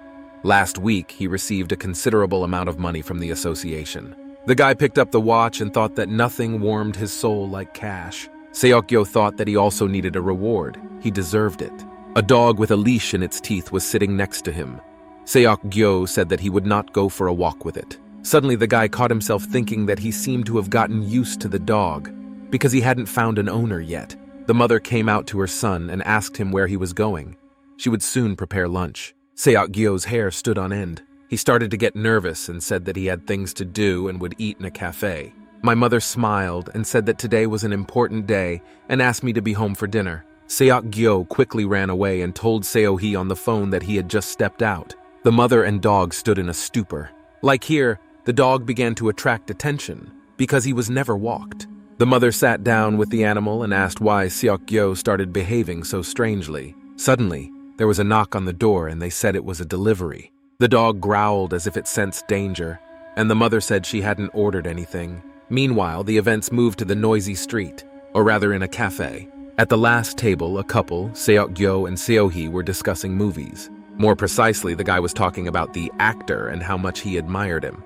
Last week, he received a considerable amount of money from the association. The guy picked up the watch and thought that nothing warmed his soul like cash. Seok-gyo thought that he also needed a reward. He deserved it. A dog with a leash in its teeth was sitting next to him. Seok-gyo said that he would not go for a walk with it. Suddenly, the guy caught himself thinking that he seemed to have gotten used to the dog because he hadn't found an owner yet. The mother came out to her son and asked him where he was going. She would soon prepare lunch. Seok-gyo's hair stood on end. He started to get nervous and said that he had things to do and would eat in a cafe. My mother smiled and said that today was an important day and asked me to be home for dinner. Seok-gyo quickly ran away and told Seo-hee on the phone that he had just stepped out. The mother and dog stood in a stupor. Like here, the dog began to attract attention because he was never walked. The mother sat down with the animal and asked why Seok-gyo started behaving so strangely. Suddenly, there was a knock on the door and they said it was a delivery. The dog growled as if it sensed danger, and the mother said she hadn't ordered anything. Meanwhile, the events moved to the noisy street, or rather in a cafe. At the last table, a couple, Seok-gyo and Seo-hee, were discussing movies. More precisely, the guy was talking about the actor and how much he admired him.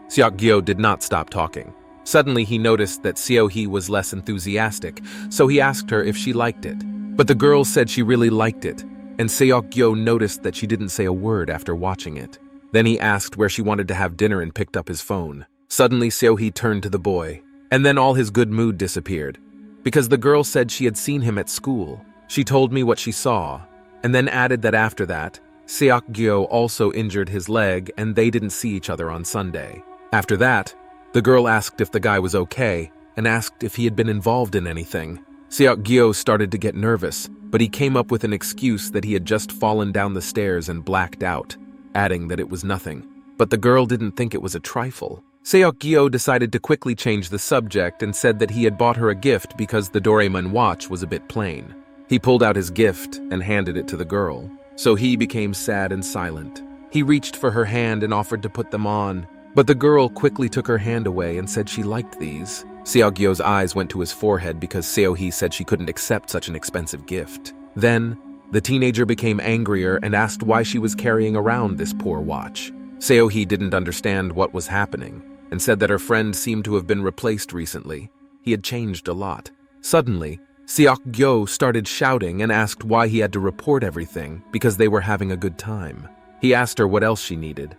Seok-gyo did not stop talking. Suddenly, he noticed that Seo-hee was less enthusiastic, so he asked her if she liked it. But the girl said she really liked it, and Seok-gyo noticed that she didn't say a word after watching it. Then he asked where she wanted to have dinner and picked up his phone. Suddenly, Seo-hee turned to the boy, and then all his good mood disappeared, because the girl said she had seen him at school. She told me what she saw, and then added that after that, Seok-gyo also injured his leg and they didn't see each other on Sunday. After that, the girl asked if the guy was okay and asked if he had been involved in anything. Seok-gyo started to get nervous, but he came up with an excuse that he had just fallen down the stairs and blacked out, adding that it was nothing. But the girl didn't think it was a trifle. Seok-gyo decided to quickly change the subject and said that he had bought her a gift because the Doraemon watch was a bit plain. He pulled out his gift and handed it to the girl, so he became sad and silent. He reached for her hand and offered to put them on, but the girl quickly took her hand away and said she liked these. Seok-gyo's eyes went to his forehead because Seo-hee said she couldn't accept such an expensive gift. Then, the teenager became angrier and asked why she was carrying around this poor watch. Seo-hee didn't understand what was happening and said that her friend seemed to have been replaced recently. He had changed a lot. Suddenly, Seok-gyo started shouting and asked why he had to report everything because they were having a good time. He asked her what else she needed.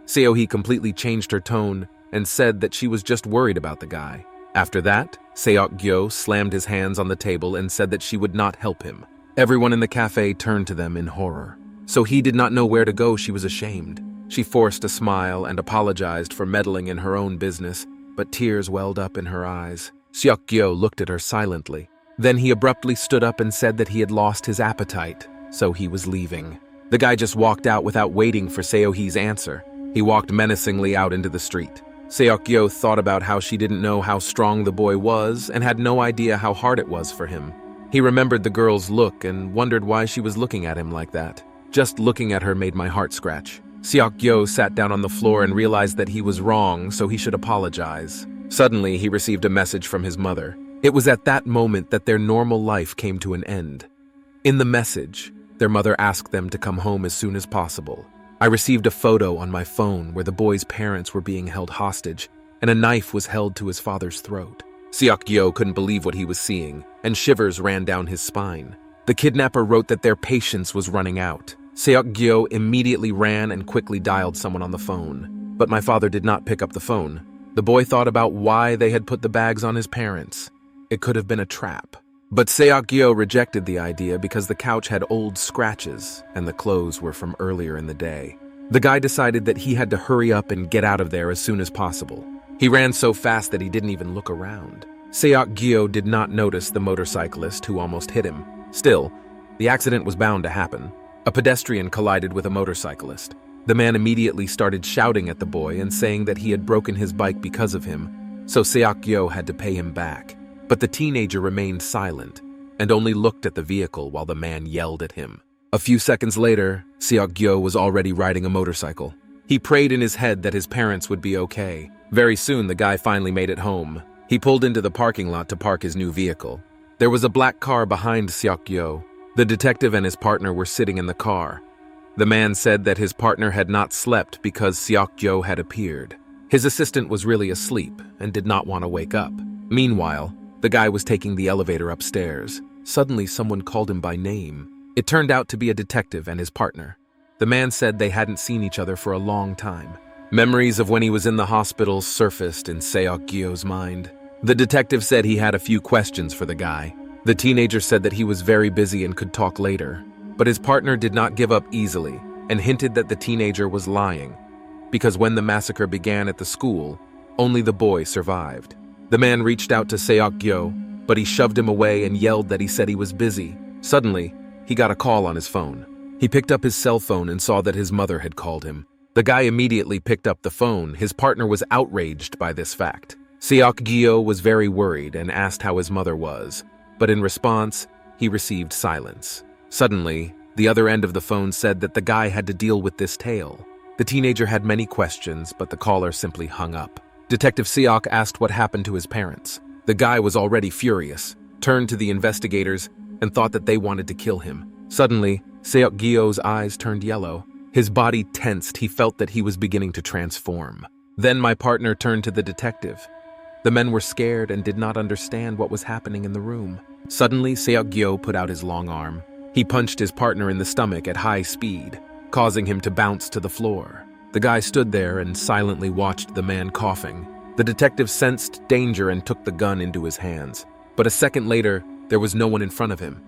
Seo-hee completely changed her tone and said that she was just worried about the guy. After that, Seok-gyo slammed his hands on the table and said that she would not help him. Everyone in the cafe turned to them in horror. So he did not know where to go. She was ashamed. She forced a smile and apologized for meddling in her own business, but tears welled up in her eyes. Seok-gyo looked at her silently. Then he abruptly stood up and said that he had lost his appetite, so he was leaving. The guy just walked out without waiting for Seo-hee's answer. He walked menacingly out into the street. Seok-gyo thought about how she didn't know how strong the boy was and had no idea how hard it was for him. He remembered the girl's look and wondered why she was looking at him like that. Just looking at her made my heart scratch. Seok-gyo sat down on the floor and realized that he was wrong, so he should apologize. Suddenly, he received a message from his mother. It was at that moment that their normal life came to an end. In the message, their mother asked them to come home as soon as possible. I received a photo on my phone where the boy's parents were being held hostage, and a knife was held to his father's throat. Seok-gyo couldn't believe what he was seeing, and shivers ran down his spine. The kidnapper wrote that their patience was running out. Seok-gyo immediately ran and quickly dialed someone on the phone, but my father did not pick up the phone. The boy thought about why they had put the bags on his parents. It could have been a trap. But Seok-gyo rejected the idea because the couch had old scratches and the clothes were from earlier in the day. The guy decided that he had to hurry up and get out of there as soon as possible. He ran so fast that he didn't even look around. Seok-gyo did not notice the motorcyclist who almost hit him. Still, the accident was bound to happen. A pedestrian collided with a motorcyclist. The man immediately started shouting at the boy and saying that he had broken his bike because of him, so Seok-gyo had to pay him back. But the teenager remained silent and only looked at the vehicle while the man yelled at him. A few seconds later, Seok-gyo was already riding a motorcycle. He prayed in his head that his parents would be okay. Very soon, the guy finally made it home. He pulled into the parking lot to park his new vehicle. There was a black car behind Seok-gyo. The detective and his partner were sitting in the car. The man said that his partner had not slept because Seok-gyo had appeared. His assistant was really asleep and did not want to wake up. Meanwhile, the guy was taking the elevator upstairs. Suddenly, someone called him by name. It turned out to be a detective and his partner. The man said they hadn't seen each other for a long time. Memories of when he was in the hospital surfaced in Seok-gyo's mind. The detective said he had a few questions for the guy. The teenager said that he was very busy and could talk later. But his partner did not give up easily and hinted that the teenager was lying, because when the massacre began at the school, only the boy survived. The man reached out to Seok-gyo, but he shoved him away and yelled that he said he was busy. Suddenly, he got a call on his phone. He picked up his cell phone and saw that his mother had called him. The guy immediately picked up the phone. His partner was outraged by this fact. Seok-gyo was very worried and asked how his mother was, but in response, he received silence. Suddenly, the other end of the phone said that the guy had to deal with this tale. The teenager had many questions, but the caller simply hung up. Detective Seok asked what happened to his parents. The guy was already furious, turned to the investigators, and thought that they wanted to kill him. Suddenly, Seok-gyo's eyes turned yellow. His body tensed. He felt that he was beginning to transform. Then my partner turned to the detective. The men were scared and did not understand what was happening in the room. Suddenly, Seok-gyo put out his long arm. He punched his partner in the stomach at high speed, causing him to bounce to the floor. The guy stood there and silently watched the man coughing. The detective sensed danger and took the gun into his hands. But a second later, there was no one in front of him.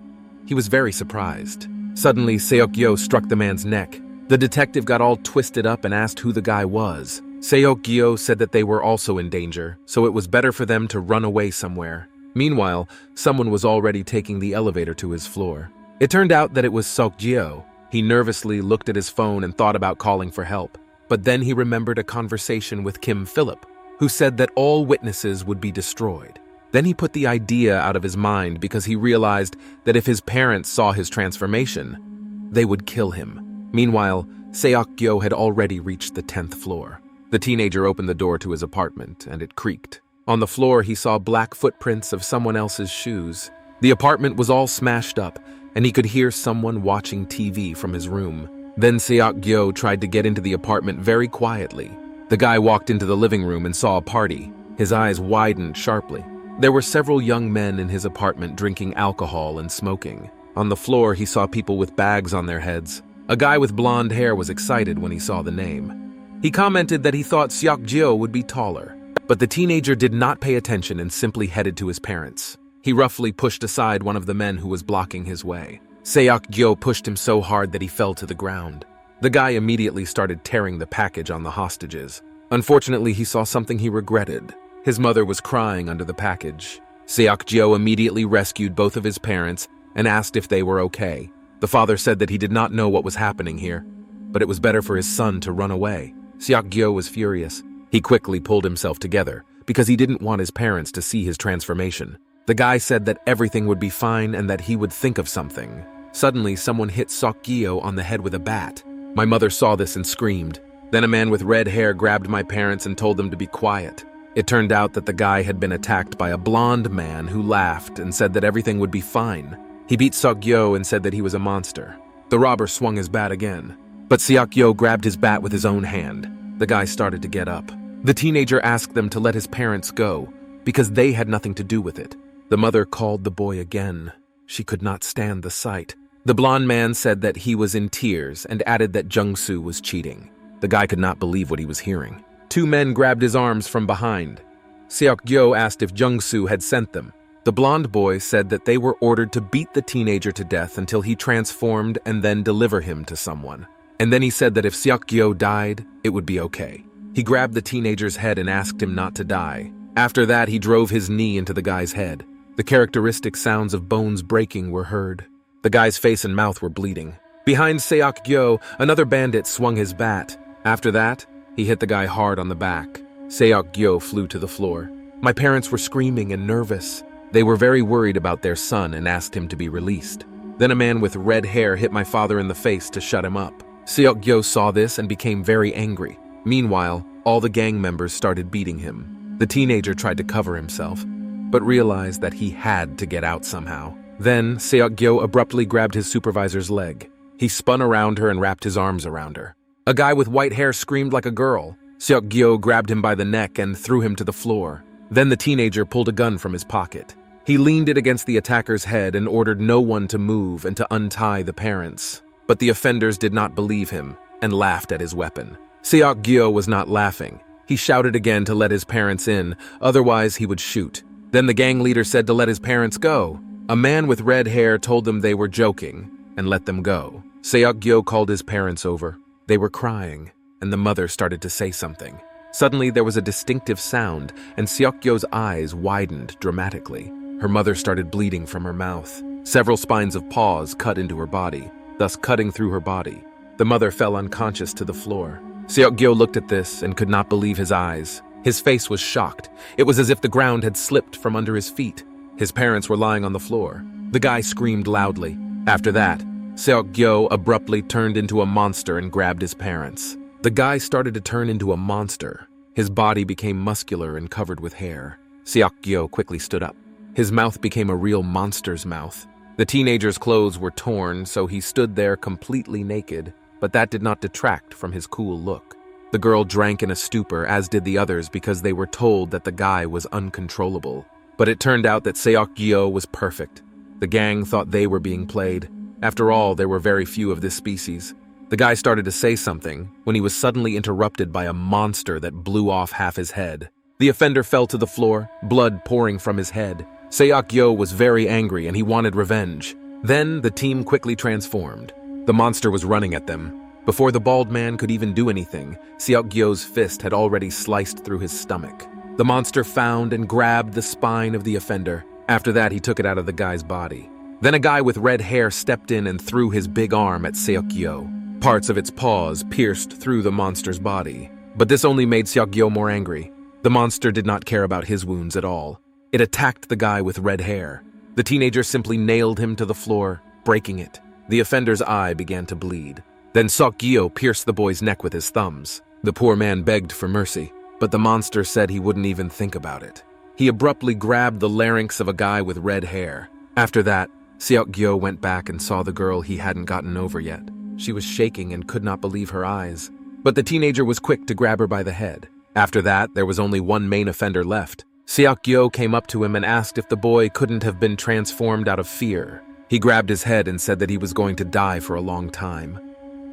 He was very surprised. Suddenly, Seok-gyo struck the man's neck. The detective got all twisted up and asked who the guy was. Seok-gyo said that they were also in danger, so it was better for them to run away somewhere. Meanwhile, someone was already taking the elevator to his floor. It turned out that it was Seok-gyo. He nervously looked at his phone and thought about calling for help. But then he remembered a conversation with Kim Philip, who said that all witnesses would be destroyed. Then he put the idea out of his mind because he realized that if his parents saw his transformation, they would kill him. Meanwhile, Seok-gyo had already reached the 10th floor. The teenager opened the door to his apartment, and it creaked. On the floor, he saw black footprints of someone else's shoes. The apartment was all smashed up, and he could hear someone watching TV from his room. Then Seok-gyo tried to get into the apartment very quietly. The guy walked into the living room and saw a party. His eyes widened sharply. There were several young men in his apartment drinking alcohol and smoking. On the floor, he saw people with bags on their heads. A guy with blonde hair was excited when he saw the name. He commented that he thought Seok-gyo would be taller, but the teenager did not pay attention and simply headed to his parents. He roughly pushed aside one of the men who was blocking his way. Seok-gyo pushed him so hard that he fell to the ground. The guy immediately started tearing the package on the hostages. Unfortunately, he saw something he regretted. His mother was crying under the package. Seok-gyo immediately rescued both of his parents and asked if they were okay. The father said that he did not know what was happening here, but it was better for his son to run away. Seok-gyo was furious. He quickly pulled himself together because he didn't want his parents to see his transformation. The guy said that everything would be fine and that he would think of something. Suddenly, someone hit Seok-gyo on the head with a bat. My mother saw this and screamed. Then a man with red hair grabbed my parents and told them to be quiet. It turned out that the guy had been attacked by a blonde man who laughed and said that everything would be fine. He beat Seok-gyo and said that he was a monster. The robber swung his bat again, but Seok-gyo grabbed his bat with his own hand. The guy started to get up. The teenager asked them to let his parents go because they had nothing to do with it. The mother called the boy again. She could not stand the sight. The blonde man said that he was in tears and added that Jung-soo was cheating. The guy could not believe what he was hearing. Two men grabbed his arms from behind. Seok-gyo asked if Jung-soo had sent them. The blonde boy said that they were ordered to beat the teenager to death until he transformed and then deliver him to someone. And then he said that if Seok-gyo died, it would be okay. He grabbed the teenager's head and asked him not to die. After that, he drove his knee into the guy's head. The characteristic sounds of bones breaking were heard. The guy's face and mouth were bleeding. Behind Seok-gyo, another bandit swung his bat. After that, he hit the guy hard on the back. Seok-gyo flew to the floor. My parents were screaming and nervous. They were very worried about their son and asked him to be released. Then a man with red hair hit my father in the face to shut him up. Seok-gyo saw this and became very angry. Meanwhile, all the gang members started beating him. The teenager tried to cover himself, but realized that he had to get out somehow. Then, Seok-gyo abruptly grabbed his supervisor's leg. He spun around her and wrapped his arms around her. A guy with white hair screamed like a girl. Seok-gyo grabbed him by the neck and threw him to the floor. Then the teenager pulled a gun from his pocket. He leaned it against the attacker's head and ordered no one to move and to untie the parents. But the offenders did not believe him and laughed at his weapon. Seok-gyo was not laughing. He shouted again to let his parents in, otherwise he would shoot. Then the gang leader said to let his parents go. A man with red hair told them they were joking and let them go. Seok-gyo called his parents over. They were crying, and the mother started to say something. Suddenly there was a distinctive sound, and Seok-gyo's eyes widened dramatically. Her mother started bleeding from her mouth. Several spines of paws cut into her body, thus cutting through her body. The mother fell unconscious to the floor. Seok-gyo looked at this and could not believe his eyes. His face was shocked. It was as if the ground had slipped from under his feet. His parents were lying on the floor. The guy screamed loudly. After that, Seok-gyo abruptly turned into a monster and grabbed his parents. The guy started to turn into a monster. His body became muscular and covered with hair. Seok-gyo quickly stood up. His mouth became a real monster's mouth. The teenager's clothes were torn, so he stood there completely naked, but that did not detract from his cool look. The girl drank in a stupor, as did the others, because they were told that the guy was uncontrollable. But it turned out that Seok-gyo was perfect. The gang thought they were being played. After all, there were very few of this species. The guy started to say something when he was suddenly interrupted by a monster that blew off half his head. The offender fell to the floor, blood pouring from his head. Seok-gyo was very angry and he wanted revenge. Then the team quickly transformed. The monster was running at them. Before the bald man could even do anything, Seok-gyo's fist had already sliced through his stomach. The monster found and grabbed the spine of the offender. After that, he took it out of the guy's body. Then a guy with red hair stepped in and threw his big arm at Seok-gyo. Parts of its paws pierced through the monster's body. But this only made Seok-gyo more angry. The monster did not care about his wounds at all. It attacked the guy with red hair. The teenager simply nailed him to the floor, breaking it. The offender's eye began to bleed. Then Seok-gyo pierced the boy's neck with his thumbs. The poor man begged for mercy, but the monster said he wouldn't even think about it. He abruptly grabbed the larynx of a guy with red hair. After that, Seok-gyo went back and saw the girl he hadn't gotten over yet. She was shaking and could not believe her eyes. But the teenager was quick to grab her by the head. After that, there was only one main offender left. Seok-gyo came up to him and asked if the boy couldn't have been transformed out of fear. He grabbed his head and said that he was going to die for a long time.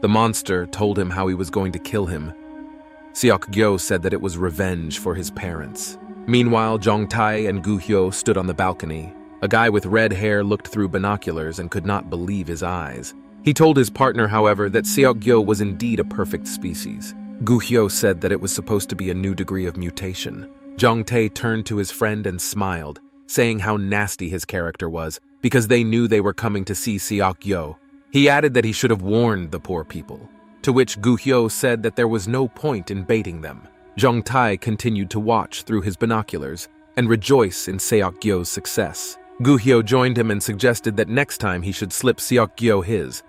The monster told him how he was going to kill him. Seok-gyo said that it was revenge for his parents. Meanwhile, Jong-tae and Gu-hyo stood on the balcony. A guy with red hair looked through binoculars and could not believe his eyes. He told his partner, however, that Seok-gyo was indeed a perfect species. Gu-hyo said that it was supposed to be a new degree of mutation. Jong-tae turned to his friend and smiled, saying how nasty his character was, because they knew they were coming to see Seok-gyo. He added that he should have warned the poor people, to which Gu-hyo said that there was no point in baiting them. Jong-tae continued to watch through his binoculars and rejoice in Seok-gyo's success. Gu-hyo joined him and suggested that next time he should slip Seok-gyo his.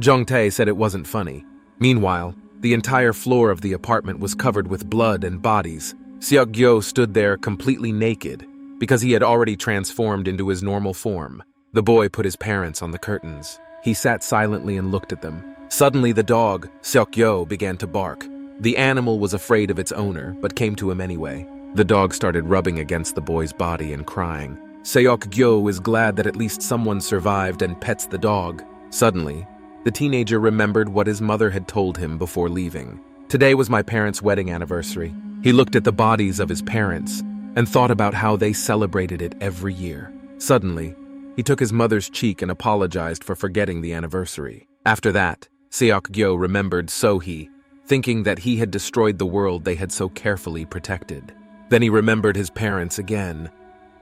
Jong-tae said it wasn't funny. Meanwhile, the entire floor of the apartment was covered with blood and bodies. Seok-gyo stood there completely naked because he had already transformed into his normal form. The boy put his parents on the curtains. He sat silently and looked at them. Suddenly the dog, Seok-gyo, began to bark. The animal was afraid of its owner, but came to him anyway. The dog started rubbing against the boy's body and crying. Seok-gyo is glad that at least someone survived and pets the dog. Suddenly, the teenager remembered what his mother had told him before leaving. Today was my parents' wedding anniversary. He looked at the bodies of his parents and thought about how they celebrated it every year. Suddenly, he took his mother's cheek and apologized for forgetting the anniversary. After that, Seok-gyo remembered Sohee, thinking that he had destroyed the world they had so carefully protected. Then he remembered his parents again,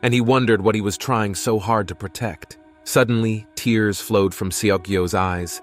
and he wondered what he was trying so hard to protect. Suddenly, tears flowed from Seok-gyo's eyes,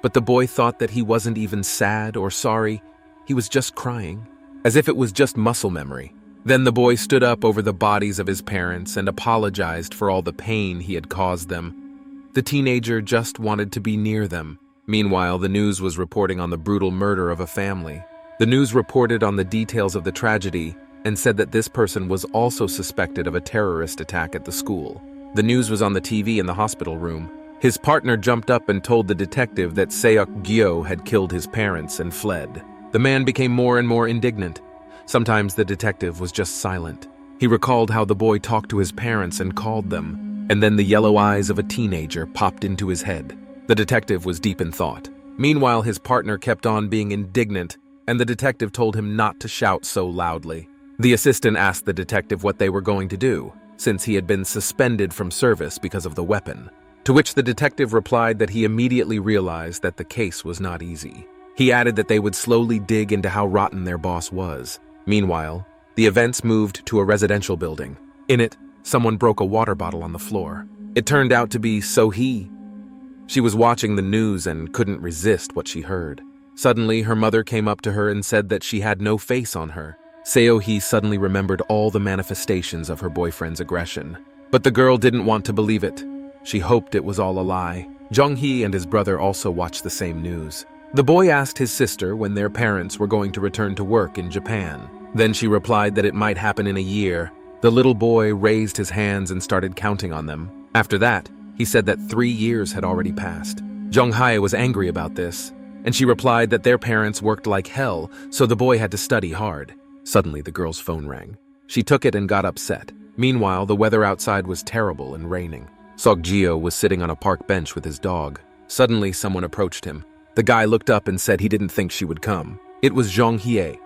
but the boy thought that he wasn't even sad or sorry, he was just crying, as if it was just muscle memory. Then the boy stood up over the bodies of his parents and apologized for all the pain he had caused them. The teenager just wanted to be near them. Meanwhile, the news was reporting on the brutal murder of a family. The news reported on the details of the tragedy and said that this person was also suspected of a terrorist attack at the school. The news was on the TV in the hospital room. His partner jumped up and told the detective that Seok-gyo had killed his parents and fled. The man became more and more indignant. Sometimes the detective was just silent. He recalled how the boy talked to his parents and called them, and then the yellow eyes of a teenager popped into his head. The detective was deep in thought. Meanwhile, his partner kept on being indignant, and the detective told him not to shout so loudly. The assistant asked the detective what they were going to do, since he had been suspended from service because of the weapon, to which the detective replied that he immediately realized that the case was not easy. He added that they would slowly dig into how rotten their boss was. Meanwhile, the events moved to a residential building. In it, someone broke a water bottle on the floor. It turned out to be So-hee. She was watching the news and couldn't resist what she heard. Suddenly, her mother came up to her and said that she had no face on her. Seo-hee suddenly remembered all the manifestations of her boyfriend's aggression. But the girl didn't want to believe it. She hoped it was all a lie. Jung-hee and his brother also watched the same news. The boy asked his sister when their parents were going to return to work in Japan. Then she replied that it might happen in a year. The little boy raised his hands and started counting on them. After that, he said that 3 years had already passed. Jung-hae was angry about this, and she replied that their parents worked like hell, so the boy had to study hard. Suddenly, the girl's phone rang. She took it and got upset. Meanwhile, the weather outside was terrible and raining. Seok-gyo was sitting on a park bench with his dog. Suddenly, someone approached him. The guy looked up and said he didn't think she would come. It was Jong-hye.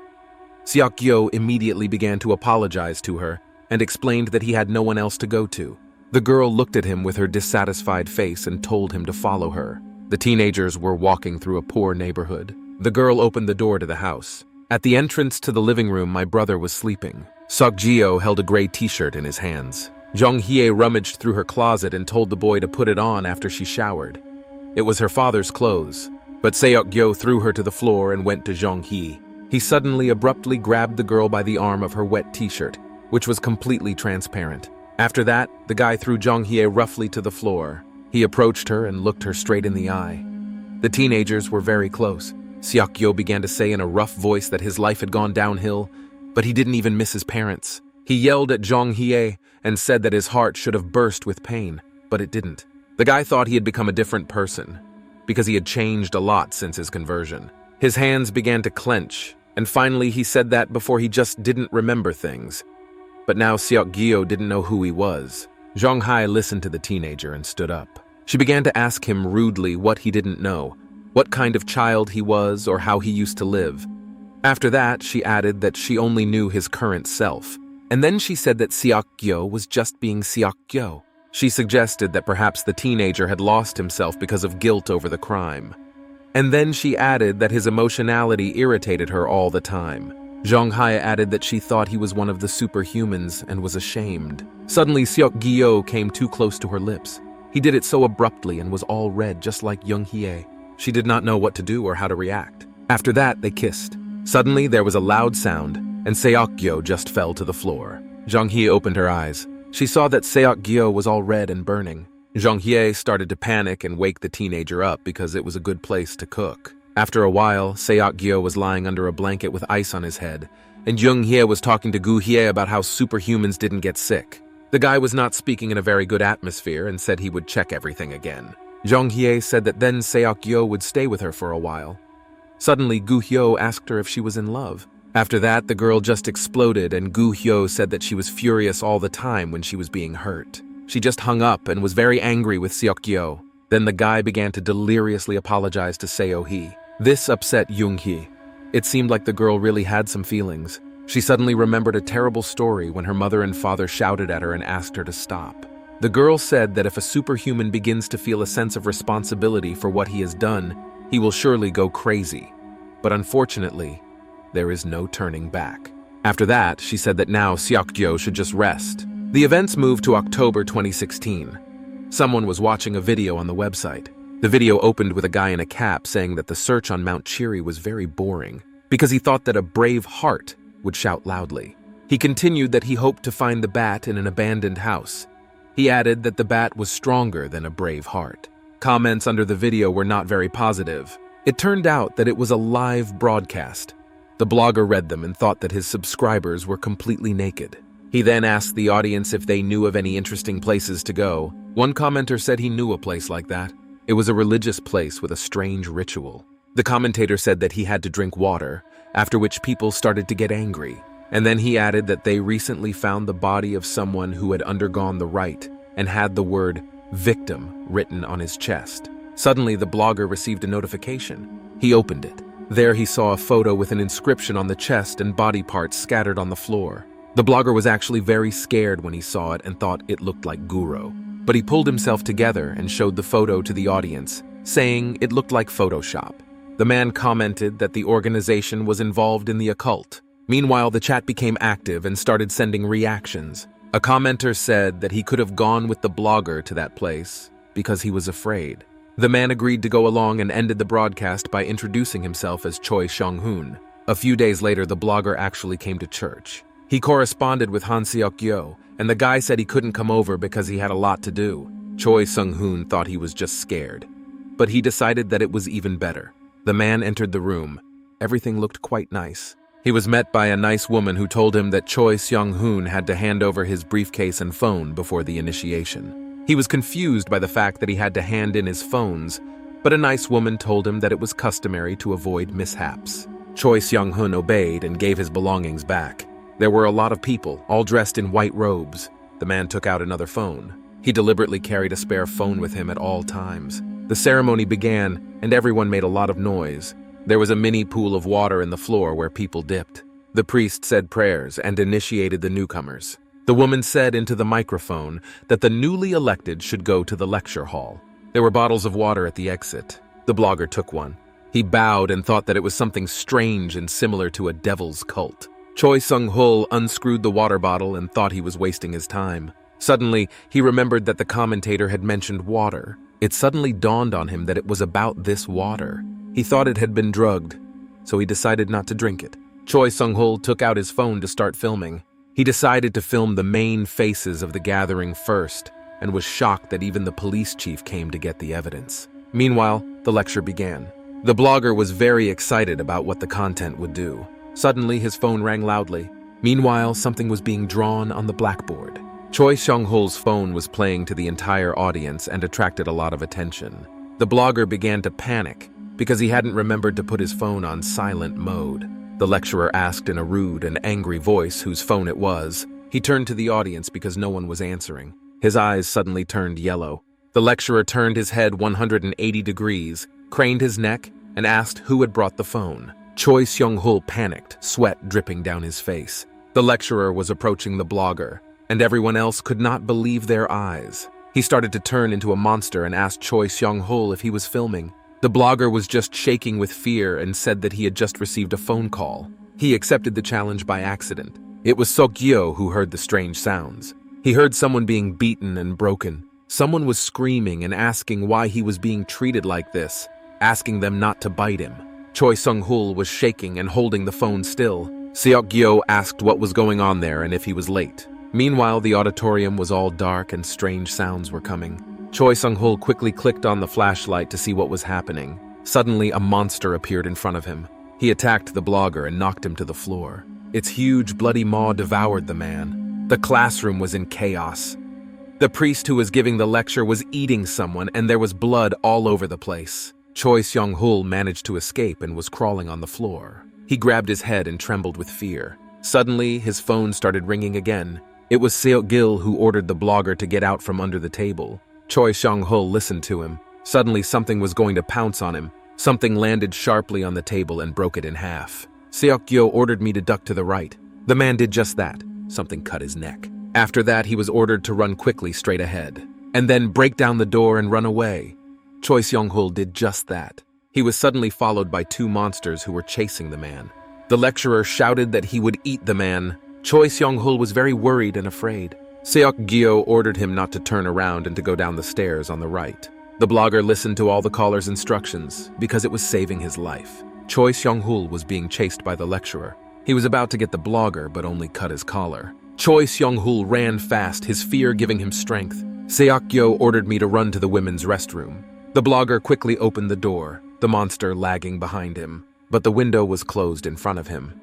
Seok-gyo immediately began to apologize to her and explained that he had no one else to go to. The girl looked at him with her dissatisfied face and told him to follow her. The teenagers were walking through a poor neighborhood. The girl opened the door to the house. At the entrance to the living room, my brother was sleeping. Seok-gyo held a gray t-shirt in his hands. Jong-hye rummaged through her closet and told the boy to put it on after she showered. It was her father's clothes, but Seok-gyo threw her to the floor and went to Jong-hye. He suddenly abruptly grabbed the girl by the arm of her wet t-shirt, which was completely transparent. After that, the guy threw Jong-hye roughly to the floor. He approached her and looked her straight in the eye. The teenagers were very close. Seok-gyo began to say in a rough voice that his life had gone downhill, but he didn't even miss his parents. He yelled at Jong-hye and said that his heart should have burst with pain, but it didn't. The guy thought he had become a different person, because he had changed a lot since his conversion. His hands began to clench, and finally he said that before he just didn't remember things. But now Seok-gyo didn't know who he was. Jong-hae listened to the teenager and stood up. She began to ask him rudely what he didn't know, what kind of child he was or how he used to live. After that, she added that she only knew his current self. And then she said that Seok-gyo was just being Seok-gyo. She suggested that perhaps the teenager had lost himself because of guilt over the crime. And then she added that his emotionality irritated her all the time. Jong-hae added that she thought he was one of the superhumans and was ashamed. Suddenly, Seok-gyo came too close to her lips. He did it so abruptly and was all red, just like Jung-hye. She did not know what to do or how to react. After that, they kissed. Suddenly, there was a loud sound, and Seok-gyo just fell to the floor. Jong-hye opened her eyes. She saw that Seok-gyo was all red and burning. Jong-hye started to panic and wake the teenager up because it was a good place to cook. After a while, Seok-gyo was lying under a blanket with ice on his head, and Jung-hye was talking to Gu-hye about how superhumans didn't get sick. The guy was not speaking in a very good atmosphere and said he would check everything again. Jong-hye said that then Seok-gyo would stay with her for a while. Suddenly, Gu-hye asked her if she was in love. After that, the girl just exploded, and Gu-hye said that she was furious all the time when she was being hurt. She just hung up and was very angry with Seok-gyo. Then the guy began to deliriously apologize to Seo-hee. This upset Jung-hye. It seemed like the girl really had some feelings. She suddenly remembered a terrible story when her mother and father shouted at her and asked her to stop. The girl said that if a superhuman begins to feel a sense of responsibility for what he has done, he will surely go crazy. But unfortunately, there is no turning back. After that, she said that now Seokgyo should just rest. The events moved to October 2016. Someone was watching a video on the website. The video opened with a guy in a cap saying that the search on Mount Cheery was very boring because he thought that a brave heart would shout loudly. He continued that he hoped to find the bat in an abandoned house. He added that the bat was stronger than a brave heart. Comments under the video were not very positive. It turned out that it was a live broadcast. The blogger read them and thought that his subscribers were completely naked. He then asked the audience if they knew of any interesting places to go. One commenter said he knew a place like that. It was a religious place with a strange ritual. The commentator said that he had to drink water, after which people started to get angry. And then he added that they recently found the body of someone who had undergone the rite and had the word victim written on his chest. Suddenly, the blogger received a notification. He opened it. There he saw a photo with an inscription on the chest and body parts scattered on the floor. The blogger was actually very scared when he saw it and thought it looked like Guru. But he pulled himself together and showed the photo to the audience, saying it looked like Photoshop. The man commented that the organization was involved in the occult. Meanwhile, the chat became active and started sending reactions. A commenter said that he could have gone with the blogger to that place because he was afraid. The man agreed to go along and ended the broadcast by introducing himself as Choi Seong-hoon. A few days later, the blogger actually came to church. He corresponded with Han Seok-gyo, and the guy said he couldn't come over because he had a lot to do. Choi Seong-hoon thought he was just scared. But he decided that it was even better. The man entered the room. Everything looked quite nice. He was met by a nice woman who told him that Choi Seong-hoon had to hand over his briefcase and phone before the initiation. He was confused by the fact that he had to hand in his phones, but a nice woman told him that it was customary to avoid mishaps. Choi Seong-hoon obeyed and gave his belongings back. There were a lot of people, all dressed in white robes. The man took out another phone. He deliberately carried a spare phone with him at all times. The ceremony began, and everyone made a lot of noise. There was a mini pool of water in the floor where people dipped. The priest said prayers and initiated the newcomers. The woman said into the microphone that the newly elected should go to the lecture hall. There were bottles of water at the exit. The blogger took one. He bowed and thought that it was something strange and similar to a devil's cult. Choi Seong-hul unscrewed the water bottle and thought he was wasting his time. Suddenly, he remembered that the commentator had mentioned water. It suddenly dawned on him that it was about this water. He thought it had been drugged, so he decided not to drink it. Choi Seong-hul took out his phone to start filming. He decided to film the main faces of the gathering first, and was shocked that even the police chief came to get the evidence. Meanwhile, the lecture began. The blogger was very excited about what the content would do. Suddenly, his phone rang loudly. Meanwhile, something was being drawn on the blackboard. Choi Seong-hul's phone was playing to the entire audience and attracted a lot of attention. The blogger began to panic because he hadn't remembered to put his phone on silent mode. The lecturer asked in a rude and angry voice whose phone it was. He turned to the audience because no one was answering. His eyes suddenly turned yellow. The lecturer turned his head 180 degrees, craned his neck, and asked who had brought the phone. Choi Seong-hul panicked, sweat dripping down his face. The lecturer was approaching the blogger, and everyone else could not believe their eyes. He started to turn into a monster and asked Choi Seong-hul if he was filming. The blogger was just shaking with fear and said that he had just received a phone call. He accepted the challenge by accident. It was Seok-gyo who heard the strange sounds. He heard someone being beaten and broken. Someone was screaming and asking why he was being treated like this, asking them not to bite him. Choi Seong-hul was shaking and holding the phone still. Seok-gyo asked what was going on there and if he was late. Meanwhile, the auditorium was all dark and strange sounds were coming. Choi Seong-hul quickly clicked on the flashlight to see what was happening. Suddenly, a monster appeared in front of him. He attacked the blogger and knocked him to the floor. Its huge, bloody maw devoured the man. The classroom was in chaos. The priest who was giving the lecture was eating someone, and there was blood all over the place. Choi Seong-hul managed to escape and was crawling on the floor. He grabbed his head and trembled with fear. Suddenly, his phone started ringing again. It was Seok-gil who ordered the blogger to get out from under the table. Choi Seong-hul listened to him. Suddenly, something was going to pounce on him. Something landed sharply on the table and broke it in half. Seok-gyo ordered me to duck to the right. The man did just that. Something cut his neck. After that, he was ordered to run quickly straight ahead, and then break down the door and run away. Choi Seong-hul did just that. He was suddenly followed by two monsters who were chasing the man. The lecturer shouted that he would eat the man. Choi Seong-hul was very worried and afraid. Seok-gyo ordered him not to turn around and to go down the stairs on the right. The blogger listened to all the caller's instructions because it was saving his life. Choi Seong-hul was being chased by the lecturer. He was about to get the blogger but only cut his collar. Choi Seong-hul ran fast, his fear giving him strength. Seok-gyo ordered me to run to the women's restroom. The blogger quickly opened the door, the monster lagging behind him, but the window was closed in front of him.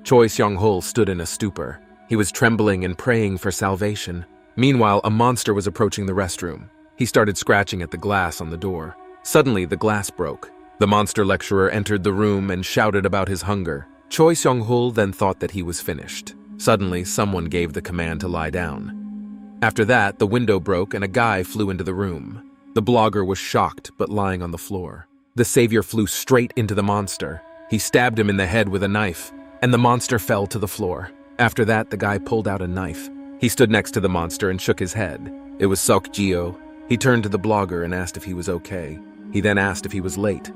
Choi Seong-hul stood in a stupor. He was trembling and praying for salvation. Meanwhile, a monster was approaching the restroom. He started scratching at the glass on the door. Suddenly, the glass broke. The monster lecturer entered the room and shouted about his hunger. Choi Seong-hul then thought that he was finished. Suddenly, someone gave the command to lie down. After that, the window broke and a guy flew into the room. The blogger was shocked but lying on the floor. The savior flew straight into the monster. He stabbed him in the head with a knife, and the monster fell to the floor. After that, the guy pulled out a knife. He stood next to the monster and shook his head. It was Seok-gyo. He turned to the blogger and asked if he was okay. He then asked if he was late.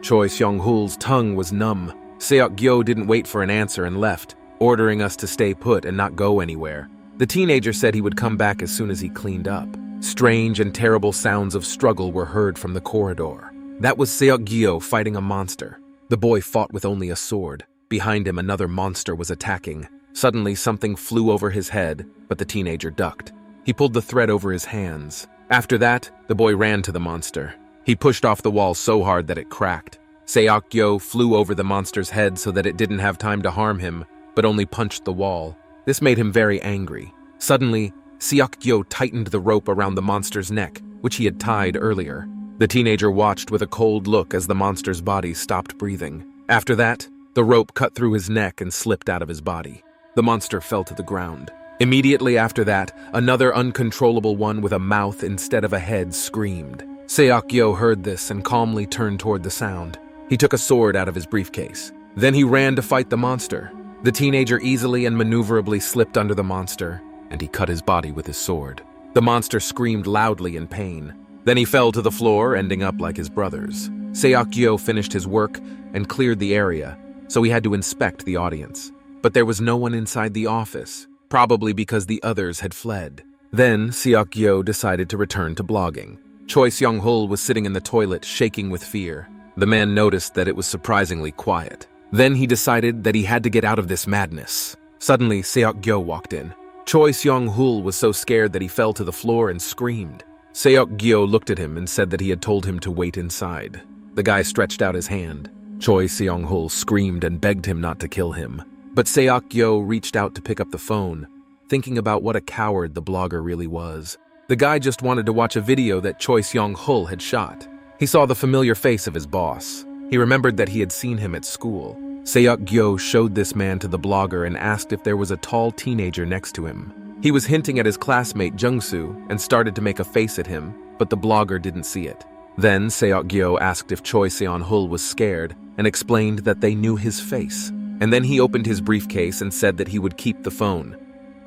Choi Seong-hul's tongue was numb. Seok-gyo didn't wait for an answer and left, ordering us to stay put and not go anywhere. The teenager said he would come back as soon as he cleaned up. Strange and terrible sounds of struggle were heard from the corridor. That was Seok-gyo fighting a monster. The boy fought with only a sword. Behind him, another monster was attacking. Suddenly, something flew over his head, but the teenager ducked. He pulled the thread over his hands. After that, the boy ran to the monster. He pushed off the wall so hard that it cracked. Seok-gyo flew over the monster's head so that it didn't have time to harm him, but only punched the wall. This made him very angry. Suddenly, Seok-gyo tightened the rope around the monster's neck, which he had tied earlier. The teenager watched with a cold look as the monster's body stopped breathing. After that, the rope cut through his neck and slipped out of his body. The monster fell to the ground. Immediately after that, another uncontrollable one with a mouth instead of a head screamed. Seok-gyo heard this and calmly turned toward the sound. He took a sword out of his briefcase. Then he ran to fight the monster. The teenager easily and maneuverably slipped under the monster, and he cut his body with his sword. The monster screamed loudly in pain. Then he fell to the floor, ending up like his brothers. Seok-gyo finished his work and cleared the area, so he had to inspect the audience. But there was no one inside the office, probably because the others had fled. Then Seok-gyo decided to return to blogging. Choi Seong-hul was sitting in the toilet, shaking with fear. The man noticed that it was surprisingly quiet. Then he decided that he had to get out of this madness. Suddenly, Seok-gyo walked in. Choi Seong-hul was so scared that he fell to the floor and screamed. Seok-gyo looked at him and said that he had told him to wait inside. The guy stretched out his hand. Choi Seong-hul screamed and begged him not to kill him. But Seok-gyo reached out to pick up the phone, thinking about what a coward the blogger really was. The guy just wanted to watch a video that Choi Seong-hul had shot. He saw the familiar face of his boss. He remembered that he had seen him at school. Seok-gyo showed this man to the blogger and asked if there was a tall teenager next to him. He was hinting at his classmate Jung-soo and started to make a face at him, but the blogger didn't see it. Then Seok-gyo asked if Choi Seon-hul was scared and explained that they knew his face. And then he opened his briefcase and said that he would keep the phone.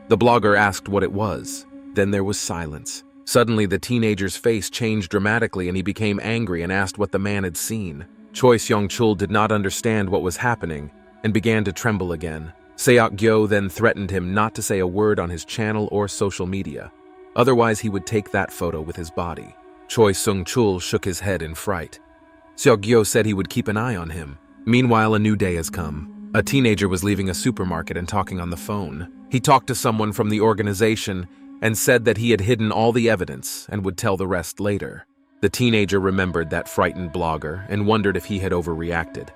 The blogger asked what it was. Then there was silence. Suddenly, the teenager's face changed dramatically and he became angry and asked what the man had seen. Choi Seong-chul did not understand what was happening and began to tremble again. Seok-gyo then threatened him not to say a word on his channel or social media. Otherwise, he would take that photo with his body. Choi Seong-chul shook his head in fright. Seok-gyo said he would keep an eye on him. Meanwhile, a new day has come. A teenager was leaving a supermarket and talking on the phone. He talked to someone from the organization and said that he had hidden all the evidence and would tell the rest later. The teenager remembered that frightened blogger and wondered if he had overreacted.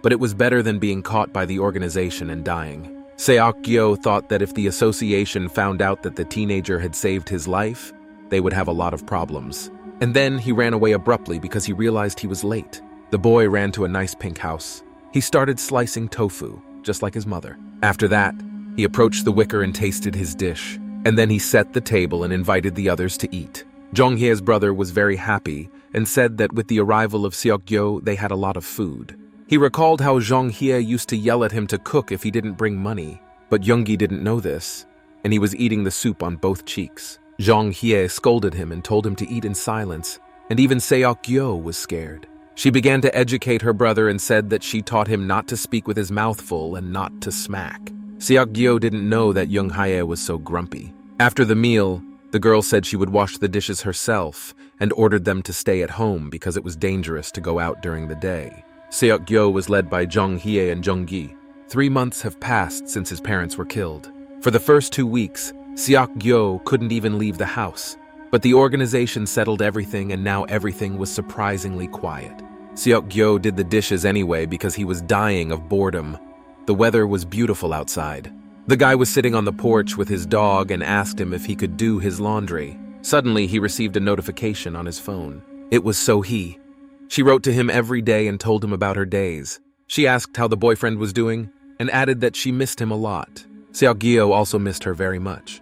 But it was better than being caught by the organization and dying. Seok-gyo thought that if the association found out that the teenager had saved his life, they would have a lot of problems. And then he ran away abruptly because he realized he was late. The boy ran to a nice pink house. He started slicing tofu, just like his mother. After that, he approached the wicker and tasted his dish. And then he set the table and invited the others to eat. Jong-hye's brother was very happy and said that with the arrival of Seok-gyo, they had a lot of food. He recalled how Jong-hye used to yell at him to cook if he didn't bring money. But Yoongi didn't know this, and he was eating the soup on both cheeks. Jong-hye scolded him and told him to eat in silence, and even Seok-gyo was scared. She began to educate her brother and said that she taught him not to speak with his mouth full and not to smack. Seok-gyo didn't know that Young Hae was so grumpy. After the meal, the girl said she would wash the dishes herself and ordered them to stay at home because it was dangerous to go out during the day. Seok-gyo was led by Jung Hye and Jung Gi. 3 months have passed since his parents were killed. For the first 2 weeks, Seok-gyo couldn't even leave the house. But the organization settled everything, and now everything was surprisingly quiet. Seok-gyo did the dishes anyway because he was dying of boredom. The weather was beautiful outside. The guy was sitting on the porch with his dog and asked him if he could do his laundry. Suddenly, he received a notification on his phone. It was So-hee. She wrote to him every day and told him about her days. She asked how the boyfriend was doing and added that she missed him a lot. Seok-gyo also missed her very much.